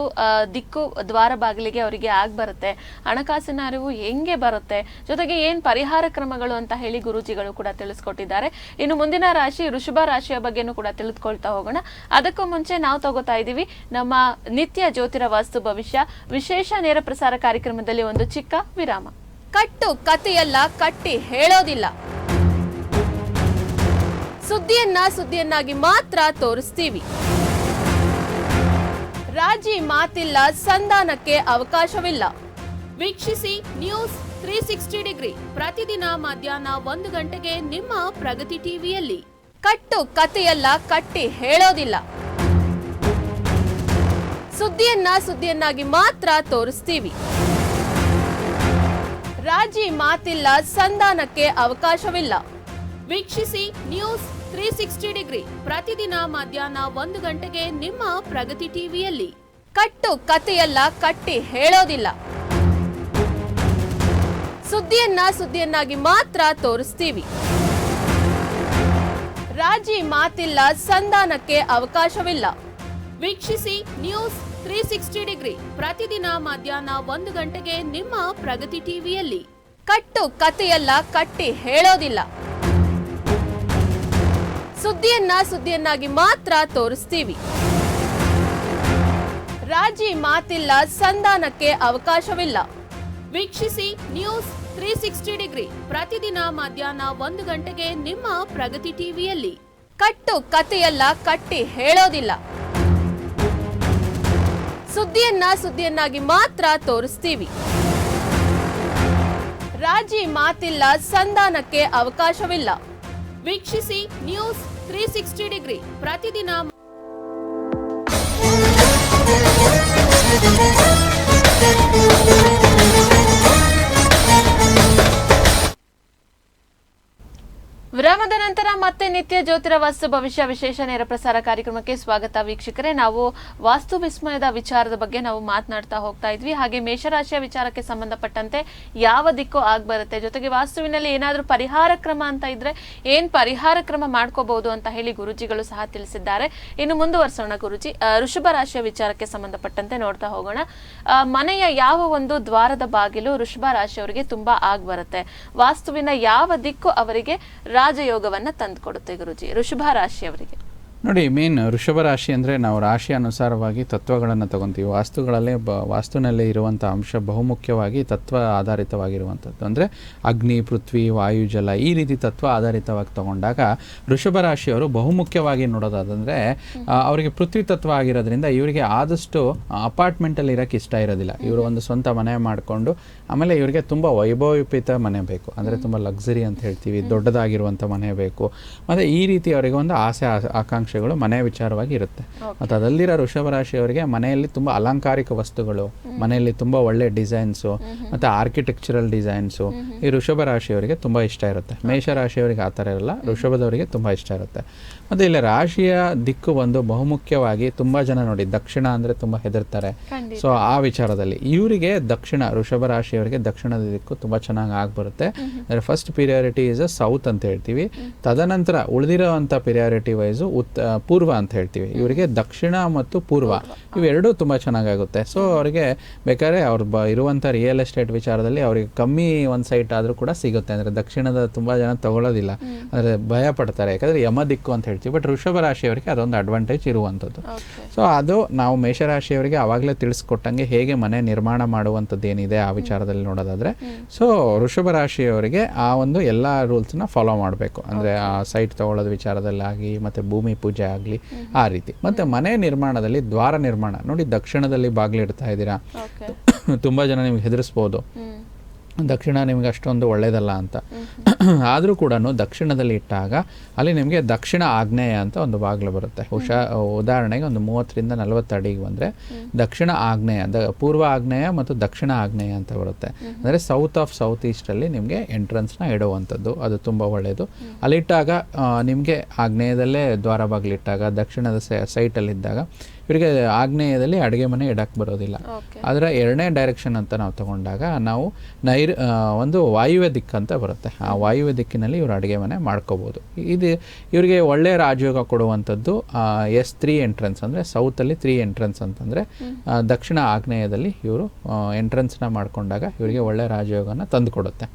ದಿಕ್ಕು ದ್ವಾರ ಬಾಗಿಲಿಗೆ ಅವರಿಗೆ ಆಗಿ ಬರುತ್ತೆ, ಹಣಕಾಸಿನ ಅರಿವು ಹೆಂಗೆ ಬರುತ್ತೆ, ಜೊತೆಗೆ ಏನು ಪರಿಹಾರ ಕ್ರಮಗಳು ಅಂತ ಹೇಳಿ ಗುರೂಜಿಗಳು ಕೂಡ ತಿಳಿಸ್ಕೊಟ್ಟಿದ್ದಾರೆ. ಇನ್ನು ಮುಂದಿನ ರಾಶಿ ವೃಷಭ ರಾಶಿಯ ಬಗ್ಗೆನೂ ಕೂಡ ತಿಳಿದುಕೊಳ್ತಾ ಹೋಗೋಣ. ಅದಕ್ಕೂ ಮುಂಚೆ ನಾವು ತಗೋತಾ ಇದ್ದೀವಿ ನಮ್ಮ ನಿತ್ಯ ಜ್ಯೋತಿರ ವಾಸ್ತು ಭವಿಷ್ಯ ವಿಶೇಷ ನೇರ ಪ್ರಸಾರ ಕಾರ್ಯಕ್ರಮದಲ್ಲಿ ಒಂದು ಚಿಕ್ಕ ವಿರಾಮ. ಕಟ್ಟು ಕಥೆಯಲ್ಲ, ಕಟ್ಟಿ ಹೇಳೋದಿಲ್ಲ. ಸುದ್ದಿಯನ್ನಾಗಿ ಮಾತ್ರ ತೋರಿಸ್ತೀವಿ. ರಾಜಿ ಮಾತಿಲ್ಲ, ಸಂಧಾನಕ್ಕೆ ಅವಕಾಶವಿಲ್ಲ. ವೀಕ್ಷಿಸಿ ನ್ಯೂಸ್ 360 ಡಿಗ್ರಿ ಪ್ರತಿದಿನ ಮಧ್ಯಾಹ್ನ 1 ಗಂಟೆಗೆ ನಿಮ್ಮ ಪ್ರಗತಿ ಟಿವಿಯಲ್ಲಿ. ಕಟ್ಟು ಕಥೆಯಲ್ಲ, ಕಟ್ಟಿ ಹೇಳೋದಿಲ್ಲ. ಸುದ್ದಿಯನ್ನಾಗಿ ಮಾತ್ರ ತೋರಿಸ್ತೀವಿ. ರಾಜಿ ಮಾತಿಲ್ಲ, ಸಂಧಾನಕ್ಕೆ ಅವಕಾಶವಿಲ್ಲ. ವೀಕ್ಷಿಸಿ ನ್ಯೂಸ್ 360 ಡಿಗ್ರಿ ಪ್ರತಿದಿನ ಮಧ್ಯಾಹ್ನ 1 ಗಂಟೆಗೆ ನಿಮ್ಮ ಪ್ರಗತಿ ಟಿವಿಯಲ್ಲಿ. ಕಟ್ಟು ಕಥೆಯಲ್ಲ, ಕಟ್ಟಿ ಹೇಳೋದಿಲ್ಲ. ಸುದ್ದಿಯನ್ನಾಗಿ ಮಾತ್ರ ತೋರಿಸ್ತೀವಿ. ರಾಜಿ ಮಾತಿಲ್ಲ, ಸಂಧಾನಕ್ಕೆ ಅವಕಾಶವಿಲ್ಲ. ವೀಕ್ಷಿಸಿ ನ್ಯೂಸ್ 360 ಡಿಗ್ರಿ ಪ್ರತಿದಿನ ಮಧ್ಯಾಹ್ನ 1 ಗಂಟೆಗೆ ನಿಮ್ಮ ಪ್ರಗತಿ ಟಿವಿಯಲ್ಲಿ. ಕಟ್ಟು ಕಥೆಯಲ್ಲ, ಕಟ್ಟಿ ಹೇಳೋದಿಲ್ಲ. ಸುದ್ದಿಯನ್ನಾಗಿ ಮಾತ್ರ ತೋರಿಸ್ತೀವಿ. ರಾಜಿ ಮಾತಿಲ್ಲ, ಸಂಧಾನಕ್ಕೆ ಅವಕಾಶವಿಲ್ಲ. ವೀಕ್ಷಿಸಿ ನ್ಯೂಸ್ 360 ಡಿಗ್ರಿ ಪ್ರತಿದಿನ ಮಧ್ಯಾಹ್ನ 1 ಗಂಟೆಗೆ ನಿಮ್ಮ ಪ್ರಗತಿ ಟಿವಿಯಲ್ಲಿ. ಕಟ್ಟು ಕಥೆಯಲ್ಲ, ಕಟ್ಟಿ ಹೇಳೋದಿಲ್ಲ. ಸುದ್ದಿಯನ್ನಾಗಿ ಮಾತ್ರ ತೋರಿಸ್ತೀವಿ. ರಾಜಿ ಮಾತಿಲ್ಲ, ಸಂಧಾನಕ್ಕೆ ಅವಕಾಶವಿಲ್ಲ. ವೀಕ್ಷಿಸಿ ನ್ಯೂಸ್ 360 ಡಿಗ್ರಿ ಪ್ರತಿದಿನ ಮತ್ತೆ ನಿತ್ಯ ಜ್ಯೋತಿರ ವಾಸ್ತು ಭವಿಷ್ಯ ವಿಶೇಷ ನೇರ ಪ್ರಸಾರ ಕಾರ್ಯಕ್ರಮಕ್ಕೆ ಸ್ವಾಗತ ವೀಕ್ಷಕರೇ. ನಾವು ವಾಸ್ತು ವಿಸ್ಮಯದ ವಿಚಾರದ ಬಗ್ಗೆ ನಾವು ಮಾತನಾಡ್ತಾ ಹೋಗ್ತಾ ಇದ್ವಿ. ಹಾಗೆ ಮೇಷರಾಶಿಯ ವಿಚಾರಕ್ಕೆ ಸಂಬಂಧಪಟ್ಟಂತೆ ಯಾವ ದಿಕ್ಕು ಆಗ್ ಬರುತ್ತೆ, ಜೊತೆಗೆ ವಾಸ್ತುವಿನಲ್ಲಿ ಏನಾದ್ರೂ ಪರಿಹಾರ ಕ್ರಮ ಅಂತ ಇದ್ರೆ ಏನ್ ಪರಿಹಾರ ಕ್ರಮ ಮಾಡ್ಕೋಬಹುದು ಅಂತ ಹೇಳಿ ಗುರುಜಿಗಳು ಸಹ ತಿಳಿಸಿದ್ದಾರೆ. ಇನ್ನು ಮುಂದುವರ್ಸೋಣ ಗುರುಜಿ. ವೃಷಭ ರಾಶಿಯ ವಿಚಾರಕ್ಕೆ ಸಂಬಂಧಪಟ್ಟಂತೆ ನೋಡ್ತಾ ಹೋಗೋಣ. ಮನೆಯ ಯಾವ ಒಂದು ದ್ವಾರದ ಬಾಗಿಲು ವೃಷಭ ರಾಶಿಯವರಿಗೆ ತುಂಬಾ ಆಗ್ ಬರುತ್ತೆ, ವಾಸ್ತುವಿನ ಯಾವ ದಿಕ್ಕು ಅವರಿಗೆ ರಾಜಯೋಗವನ್ನ ತಂದುಕೊಡುತ್ತೆ ಗುರುಜಿ ವೃಷಭ ರಾಶಿಯವರಿಗೆ? ನೋಡಿ, ಮೇನ್ ವೃಷಭ ರಾಶಿ ಅಂದರೆ ನಾವು ರಾಶಿ ಅನುಸಾರವಾಗಿ ತತ್ವಗಳನ್ನು ತಗೊತೀವಿ. ವಾಸ್ತುಗಳಲ್ಲೇ ವಾಸ್ತುನಲ್ಲಿ ಇರುವಂಥ ಅಂಶ ಬಹುಮುಖ್ಯವಾಗಿ ತತ್ವ ಆಧಾರಿತವಾಗಿರುವಂಥದ್ದು. ಅಂದರೆ ಅಗ್ನಿ, ಪೃಥ್ವಿ, ವಾಯು, ಜಲ ಈ ರೀತಿ ತತ್ವ ಆಧಾರಿತವಾಗಿ ತಗೊಂಡಾಗ ವೃಷಭ ರಾಶಿಯವರು ಬಹುಮುಖ್ಯವಾಗಿ ನೋಡೋದಾದಂದರೆ ಅವರಿಗೆ ಪೃಥ್ವಿ ತತ್ವ ಆಗಿರೋದ್ರಿಂದ ಇವರಿಗೆ ಆದಷ್ಟು ಅಪಾರ್ಟ್ಮೆಂಟಲ್ಲಿ ಇರೋಕ್ಕೆ ಇಷ್ಟ ಇರೋದಿಲ್ಲ. ಇವರು ಒಂದು ಸ್ವಂತ ಮನೆ ಮಾಡಿಕೊಂಡು ಆಮೇಲೆ ಇವರಿಗೆ ತುಂಬ ವೈಭವೋಪೇತ ಮನೆ ಬೇಕು, ಅಂದರೆ ತುಂಬ ಲಕ್ಸುರಿ ಅಂತ ಹೇಳ್ತೀವಿ, ದೊಡ್ಡದಾಗಿರುವಂಥ ಮನೆ ಬೇಕು. ಮತ್ತು ಈ ರೀತಿ ಅವರಿಗೆ ಒಂದು ಆಸೆ ಆಕಾಂಕ್ಷೆಗಳು ಮನೆ ವಿಚಾರವಾಗಿ ಇರುತ್ತೆ. ಮತ್ತು ಅದರಲ್ಲಿರೋ ವೃಷಭ ರಾಶಿಯವರಿಗೆ ಮನೆಯಲ್ಲಿ ತುಂಬ ಅಲಂಕಾರಿಕ ವಸ್ತುಗಳು, ಮನೆಯಲ್ಲಿ ತುಂಬ ಒಳ್ಳೆ ಡಿಸೈನ್ಸು ಮತ್ತು ಆರ್ಕಿಟೆಕ್ಚರಲ್ ಡಿಸೈನ್ಸು ಈ ವೃಷಭ ರಾಶಿಯವರಿಗೆ ತುಂಬ ಇಷ್ಟ ಇರುತ್ತೆ. ಮೇಷ ರಾಶಿಯವರಿಗೆ ಆ ಥರ ಇರಲ್ಲ, ವೃಷಭದವರಿಗೆ ತುಂಬ ಇಷ್ಟ ಇರುತ್ತೆ. ಮತ್ತು ಇಲ್ಲಿ ರಾಶಿಯ ದಿಕ್ಕು ಒಂದು ಬಹುಮುಖ್ಯವಾಗಿ ತುಂಬ ಜನ ನೋಡಿ ದಕ್ಷಿಣ ಅಂದರೆ ತುಂಬ ಹೆದರ್ತಾರೆ. ಸೊ ಆ ವಿಚಾರದಲ್ಲಿ ಇವರಿಗೆ ದಕ್ಷಿಣ, ವೃಷಭ ರಾಶಿಯವರಿಗೆ ದಕ್ಷಿಣದ ದಿಕ್ಕು ತುಂಬ ಚೆನ್ನಾಗಿ ಆಗ್ಬರುತ್ತೆ. ಅಂದರೆ ಫಸ್ಟ್ ಪಿರಿಯಾರಿಟಿ ಈಸ್ ಅ ಸೌತ್ ಅಂತ ಹೇಳ್ತೀವಿ. ತದನಂತರ ಉಳಿದಿರೋವಂಥ ಪಿರಿಯಾರಿಟಿ ವೈಸು ಪೂರ್ವ ಅಂತ ಹೇಳ್ತೀವಿ. ಇವರಿಗೆ ದಕ್ಷಿಣ ಮತ್ತು ಪೂರ್ವ ಇವೆರಡೂ ತುಂಬ ಚೆನ್ನಾಗಾಗುತ್ತೆ. ಸೊ ಅವರಿಗೆ ಬೇಕಾದ್ರೆ ಅವ್ರು ಇರುವಂಥ ರಿಯಲ್ ಎಸ್ಟೇಟ್ ವಿಚಾರದಲ್ಲಿ ಅವರಿಗೆ ಕಮ್ಮಿ ಒಂದು ಸೈಟ್ ಆದರೂ ಕೂಡ ಸಿಗುತ್ತೆ. ಅಂದರೆ ದಕ್ಷಿಣದ ತುಂಬ ಜನ ತಗೊಳ್ಳೋದಿಲ್ಲ, ಅಂದರೆ ಭಯ ಪಡ್ತಾರೆ, ಯಾಕಂದರೆ ಯಮ ದಿಕ್ಕು ಅಂತ ಹೇಳ್ತೀವಿ. ಬಟ್ ವೃಷಭ ರಾಶಿಯವರಿಗೆ ಅದೊಂದು ಅಡ್ವಾಂಟೇಜ್ ಇರುವಂಥದ್ದು. ಸೊ ಅದು ನಾವು ಮೇಷರಾಶಿಯವರಿಗೆ ಆವಾಗಲೇ ತಿಳಿಸ್ಕೊಟ್ಟಂಗೆ ಹೇಗೆ ಮನೆ ನಿರ್ಮಾಣ ಮಾಡುವಂಥದ್ದು ಏನಿದೆ ಆ ವಿಚಾರದಲ್ಲಿ ನೋಡೋದಾದರೆ, ಸೊ ವೃಷಭ ರಾಶಿಯವರಿಗೆ ಆ ಒಂದು ಎಲ್ಲ ರೂಲ್ಸ್ನ ಫಾಲೋ ಮಾಡಬೇಕು. ಅಂದರೆ ಆ ಸೈಟ್ ತಗೊಳ್ಳೋದು ವಿಚಾರದಲ್ಲಾಗಿ ಮತ್ತು ಭೂಮಿ ಪೂಜೆ ಆಗಲಿ ಆ ರೀತಿ. ಮತ್ತು ಮನೆ ನಿರ್ಮಾಣದಲ್ಲಿ ದ್ವಾರ ನಿರ್ಮಾಣ ನೋಡಿ, ದಕ್ಷಿಣದಲ್ಲಿ ಬಾಗಿಲಿಡ್ತಾ ಇದ್ದೀರಾ, ತುಂಬ ಜನ ನಿಮ್ಗೆ ಹೆದರಿಸ್ಬೋದು, ದಕ್ಷಿಣ ನಿಮ್ಗೆ ಅಷ್ಟೊಂದು ಒಳ್ಳೆಯದಲ್ಲ ಅಂತ. ಆದರೂ ಕೂಡ ದಕ್ಷಿಣದಲ್ಲಿ ಇಟ್ಟಾಗ ಅಲ್ಲಿ ನಿಮಗೆ ದಕ್ಷಿಣ ಆಗ್ನೇಯ ಅಂತ ಒಂದು ಬಾಗಿಲು ಬರುತ್ತೆ. ಉದಾಹರಣೆಗೆ ಒಂದು 30ರಿಂದ 40 ಅಡಿಗೆ ಬಂದರೆ ದಕ್ಷಿಣ ಆಗ್ನೇಯ, ಪೂರ್ವ ಆಗ್ನೇಯ ಮತ್ತು ದಕ್ಷಿಣ ಆಗ್ನೇಯ ಅಂತ ಬರುತ್ತೆ. ಅಂದರೆ ಸೌತ್ ಆಫ್ ಸೌತ್ ಈಸ್ಟಲ್ಲಿ ನಿಮಗೆ ಎಂಟ್ರೆನ್ಸ್ನ ಇಡುವಂಥದ್ದು, ಅದು ತುಂಬ ಒಳ್ಳೆಯದು. ಅಲ್ಲಿಟ್ಟಾಗ ನಿಮಗೆ ಆಗ್ನೇಯದಲ್ಲೇ ದ್ವಾರ ಬಾಗಿಲಿಟ್ಟಾಗ ದಕ್ಷಿಣದ ಸೈಟಲ್ಲಿದ್ದಾಗ ಇವರಿಗೆ ಆಗ್ನೇಯದಲ್ಲಿ ಅಡುಗೆ ಮನೆ ಇಡಕ್ಕೆ ಬರೋದಿಲ್ಲ. ಅದರ ಎರಡನೇ ಡೈರೆಕ್ಷನ್ ಅಂತ ನಾವು ತಗೊಂಡಾಗ ನಾವು ಒಂದು ವಾಯುವ್ಯ ದಿಕ್ಕಂತ ಬರುತ್ತೆ. ಆ ವಾಯುವ್ಯ ದಿಕ್ಕಿನಲ್ಲಿ ಇವರು ಅಡುಗೆ ಮನೆ ಮಾಡ್ಕೋಬೋದು. ಇದು ಇವರಿಗೆ ಒಳ್ಳೆಯ ರಾಜಯೋಗ ಕೊಡುವಂಥದ್ದು S3 ಎಂಟ್ರೆನ್ಸ್, ಅಂದರೆ ಸೌತಲ್ಲಿ 3 ಎಂಟ್ರೆನ್ಸ್ ಅಂತಂದರೆ ದಕ್ಷಿಣ ಆಗ್ನೇಯದಲ್ಲಿ ಇವರು ಎಂಟ್ರೆನ್ಸ್ನ ಮಾಡ್ಕೊಂಡಾಗ ಇವರಿಗೆ ಒಳ್ಳೆಯ ರಾಜಯೋಗನ ತಂದು ಕೊಡುತ್ತೆ.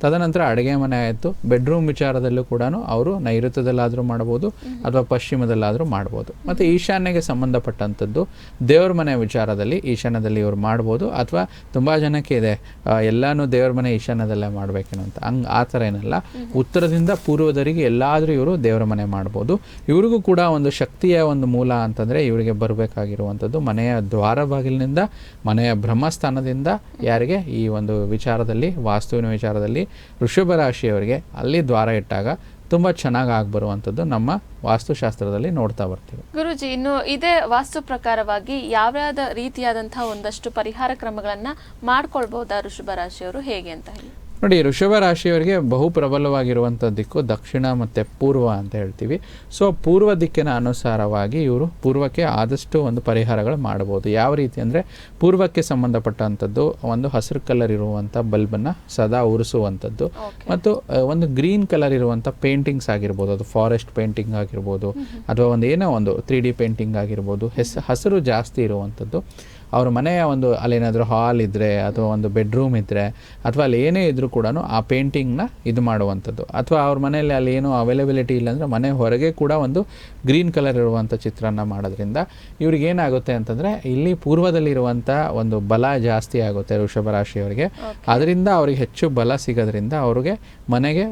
ತದನಂತರ ಅಡುಗೆ ಮನೆ ಆಯಿತು. ಬೆಡ್ರೂಮ್ ವಿಚಾರದಲ್ಲೂ ಕೂಡ ಅವರು ನೈಋತ್ಯದಲ್ಲಾದರೂ ಮಾಡ್ಬೋದು ಅಥವಾ ಪಶ್ಚಿಮದಲ್ಲಾದರೂ ಮಾಡ್ಬೋದು. ಮತ್ತು ಈಶಾನ್ಯಗೆ ಸಂಬಂಧಪಟ್ಟಂಥದ್ದು ದೇವ್ರ ಮನೆ ವಿಚಾರದಲ್ಲಿ ಈಶಾನ್ಯದಲ್ಲಿ ಇವರು ಮಾಡ್ಬೋದು. ಅಥವಾ ತುಂಬ ಜನಕ್ಕೆ ಇದೆ ಎಲ್ಲನೂ ದೇವ್ರ ಮನೆ ಈಶಾನ್ಯದಲ್ಲೇ ಮಾಡಬೇಕೇನೋ ಅಂತ, ಆ ಥರ ಏನಲ್ಲ. ಉತ್ತರದಿಂದ ಪೂರ್ವದವರೆಗೆ ಎಲ್ಲಾದರೂ ಇವರು ದೇವರ ಮನೆ ಮಾಡ್ಬೋದು. ಇವ್ರಿಗೂ ಕೂಡ ಒಂದು ಶಕ್ತಿಯ ಒಂದು ಮೂಲ ಅಂತಂದರೆ ಇವರಿಗೆ ಬರಬೇಕಾಗಿರುವಂಥದ್ದು ಮನೆಯ ದ್ವಾರ ಬಾಗಿಲಿನಿಂದ, ಮನೆಯ ಬ್ರಹ್ಮಸ್ಥಾನದಿಂದ. ಯಾರಿಗೆ ಈ ಒಂದು ವಿಚಾರದಲ್ಲಿ ವಾಸ್ತುವಿನ ವಿಚಾರದಲ್ಲಿ ವೃಷಭ ರಾಶಿಯವರಿಗೆ ಅಲ್ಲಿ ದ್ವಾರ ಇಟ್ಟಾಗ ತುಂಬ ಚೆನ್ನಾಗಿ ಆಗ್ಬರುವಂಥದ್ದು ನಮ್ಮ ವಾಸ್ತುಶಾಸ್ತ್ರದಲ್ಲಿ ನೋಡ್ತಾ ಬರ್ತೀವಿ. ಗುರುಜಿ, ಇನ್ನು ಇದೇ ವಾಸ್ತು ಪ್ರಕಾರವಾಗಿ ಯಾವ್ಯಾವ ರೀತಿಯಾದಂತಹ ಒಂದಷ್ಟು ಪರಿಹಾರ ಕ್ರಮಗಳನ್ನ ಮಾಡ್ಕೊಳ್ಬಹುದಾ ವೃಷಭ ರಾಶಿಯವರು, ಹೇಗೆ ಅಂತ ಹೇಳಿ? ನೋಡಿ, ವೃಷಭ ರಾಶಿಯವರಿಗೆ ಬಹು ಪ್ರಬಲವಾಗಿರುವಂಥ ದಿಕ್ಕು ದಕ್ಷಿಣ ಮತ್ತು ಪೂರ್ವ ಅಂತ ಹೇಳ್ತೀವಿ. ಸೊ ಪೂರ್ವ ದಿಕ್ಕಿನ ಅನುಸಾರವಾಗಿ ಇವರು ಪೂರ್ವಕ್ಕೆ ಆದಷ್ಟು ಒಂದು ಪರಿಹಾರಗಳು ಮಾಡ್ಬೋದು. ಯಾವ ರೀತಿ ಅಂದರೆ, ಪೂರ್ವಕ್ಕೆ ಸಂಬಂಧಪಟ್ಟಂಥದ್ದು ಒಂದು ಹಸಿರು ಕಲರ್ ಇರುವಂಥ ಬಲ್ಬನ್ನು ಸದಾ ಉರಿಸುವಂಥದ್ದು, ಮತ್ತು ಒಂದು ಗ್ರೀನ್ ಕಲರ್ ಇರುವಂಥ ಪೇಂಟಿಂಗ್ಸ್ ಆಗಿರ್ಬೋದು, ಅದು ಫಾರೆಸ್ಟ್ ಪೇಂಟಿಂಗ್ ಆಗಿರ್ಬೋದು ಅಥವಾ ಒಂದು ಏನೋ ಒಂದು 3D ಪೇಂಟಿಂಗ್ ಆಗಿರ್ಬೋದು, ಹಸಿರು ಜಾಸ್ತಿ ಇರುವಂಥದ್ದು. ಅವ್ರ ಮನೆಯ ಒಂದು ಅಲ್ಲೇನಾದರೂ ಹಾಲ್ ಇದ್ದರೆ ಅಥವಾ ಒಂದು ಬೆಡ್ರೂಮ್ ಇದ್ದರೆ ಅಥವಾ ಅಲ್ಲಿ ಏನೇ ಇದ್ದರೂ ಕೂಡ ಆ ಪೇಂಟಿಂಗ್ನ ಇದು ಮಾಡುವಂಥದ್ದು. ಅಥವಾ ಅವ್ರ ಮನೆಯಲ್ಲಿ ಅಲ್ಲಿ ಏನೂ ಅವೈಲಬಿಲಿಟಿ ಇಲ್ಲಾಂದರೆ ಮನೆ ಹೊರಗೆ ಕೂಡ ಒಂದು ಗ್ರೀನ್ ಕಲರ್ ಇರುವಂಥ ಚಿತ್ರನ ಮಾಡೋದ್ರಿಂದ ಇವ್ರಿಗೆ ಏನಾಗುತ್ತೆ ಅಂತಂದರೆ ಇಲ್ಲಿ ಪೂರ್ವದಲ್ಲಿರುವಂಥ ಒಂದು ಬಲ ಜಾಸ್ತಿ ಆಗುತ್ತೆ ವೃಷಭ ರಾಶಿಯವರಿಗೆ. ಅದರಿಂದ ಅವ್ರಿಗೆ ಹೆಚ್ಚು ಬಲ ಸಿಗೋದ್ರಿಂದ ಅವ್ರಿಗೆ ಮನೆಗೆ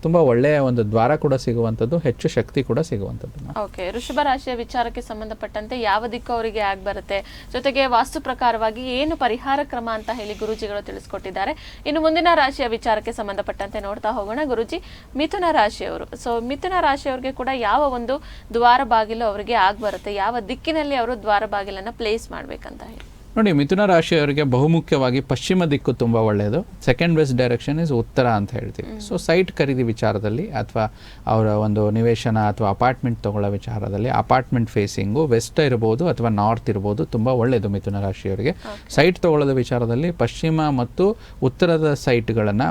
ತುಂಬ ಒಳ್ಳೆಯ ಒಂದು ದ್ವಾರ ಕೂಡ ಸಿಗುವಂಥದ್ದು, ಹೆಚ್ಚು ಶಕ್ತಿ ಕೂಡ ಸಿಗುವಂಥದ್ದು. ಓಕೆ, ವೃಷಭ ರಾಶಿಯ ವಿಚಾರಕ್ಕೆ ಸಂಬಂಧಪಟ್ಟಂತೆ ಯಾವ ದಿಕ್ಕು ಅವರಿಗೆ ಆಗಿ ಬರುತ್ತೆ, ಜೊತೆಗೆ ವಾಸ್ತು ಪ್ರಕಾರವಾಗಿ ಏನು ಪರಿಹಾರ ಕ್ರಮ ಅಂತ ಹೇಳಿ ಗುರುಜಿಗಳು ತಿಳಿಸ್ಕೊಟ್ಟಿದ್ದಾರೆ. ಇನ್ನು ಮುಂದಿನ ರಾಶಿಯ ವಿಚಾರಕ್ಕೆ ಸಂಬಂಧಪಟ್ಟಂತೆ ನೋಡ್ತಾ ಹೋಗೋಣ. ಗುರುಜಿ, ಮಿಥುನ ರಾಶಿಯವರು, ಸೊ ಮಿಥುನ ರಾಶಿಯವರಿಗೆ ಕೂಡ ಯಾವ ಒಂದು ದ್ವಾರ ಬಾಗಿಲು ಅವರಿಗೆ ಆಗಿ ಬರುತ್ತೆ, ಯಾವ ದಿಕ್ಕಿನಲ್ಲಿ ಅವರು ದ್ವಾರ ಬಾಗಿಲನ್ನ ಪ್ಲೇಸ್ ಮಾಡ್ಬೇಕಂತ ಹೇಳಿ? ನೋಡಿ, ಮಿಥುನ ರಾಶಿಯವರಿಗೆ ಬಹುಮುಖ್ಯವಾಗಿ ಪಶ್ಚಿಮ ದಿಕ್ಕು ತುಂಬ ಒಳ್ಳೆಯದು. ಸೆಕೆಂಡ್ ಬೆಸ್ಟ್ ಡೈರೆಕ್ಷನ್ ಇಸ್ ಉತ್ತರ ಅಂತ ಹೇಳ್ತೀವಿ. ಸೊ ಸೈಟ್ ಖರೀದಿ ವಿಚಾರದಲ್ಲಿ ಅಥವಾ ಅವರ ಒಂದು ನಿವೇಶನ ಅಥವಾ ಅಪಾರ್ಟ್ಮೆಂಟ್ ತಗೊಳ್ಳೋ ವಿಚಾರದಲ್ಲಿ ಅಪಾರ್ಟ್ಮೆಂಟ್ ಫೇಸಿಂಗು ವೆಸ್ಟ್ ಇರ್ಬೋದು ಅಥವಾ ನಾರ್ತ್ ಇರ್ಬೋದು, ತುಂಬ ಒಳ್ಳೆಯದು ಮಿಥುನ ರಾಶಿಯವರಿಗೆ. ಸೈಟ್ ತಗೊಳ್ಳೋದ ವಿಚಾರದಲ್ಲಿ ಪಶ್ಚಿಮ ಮತ್ತು ಉತ್ತರದ ಸೈಟ್ಗಳನ್ನು,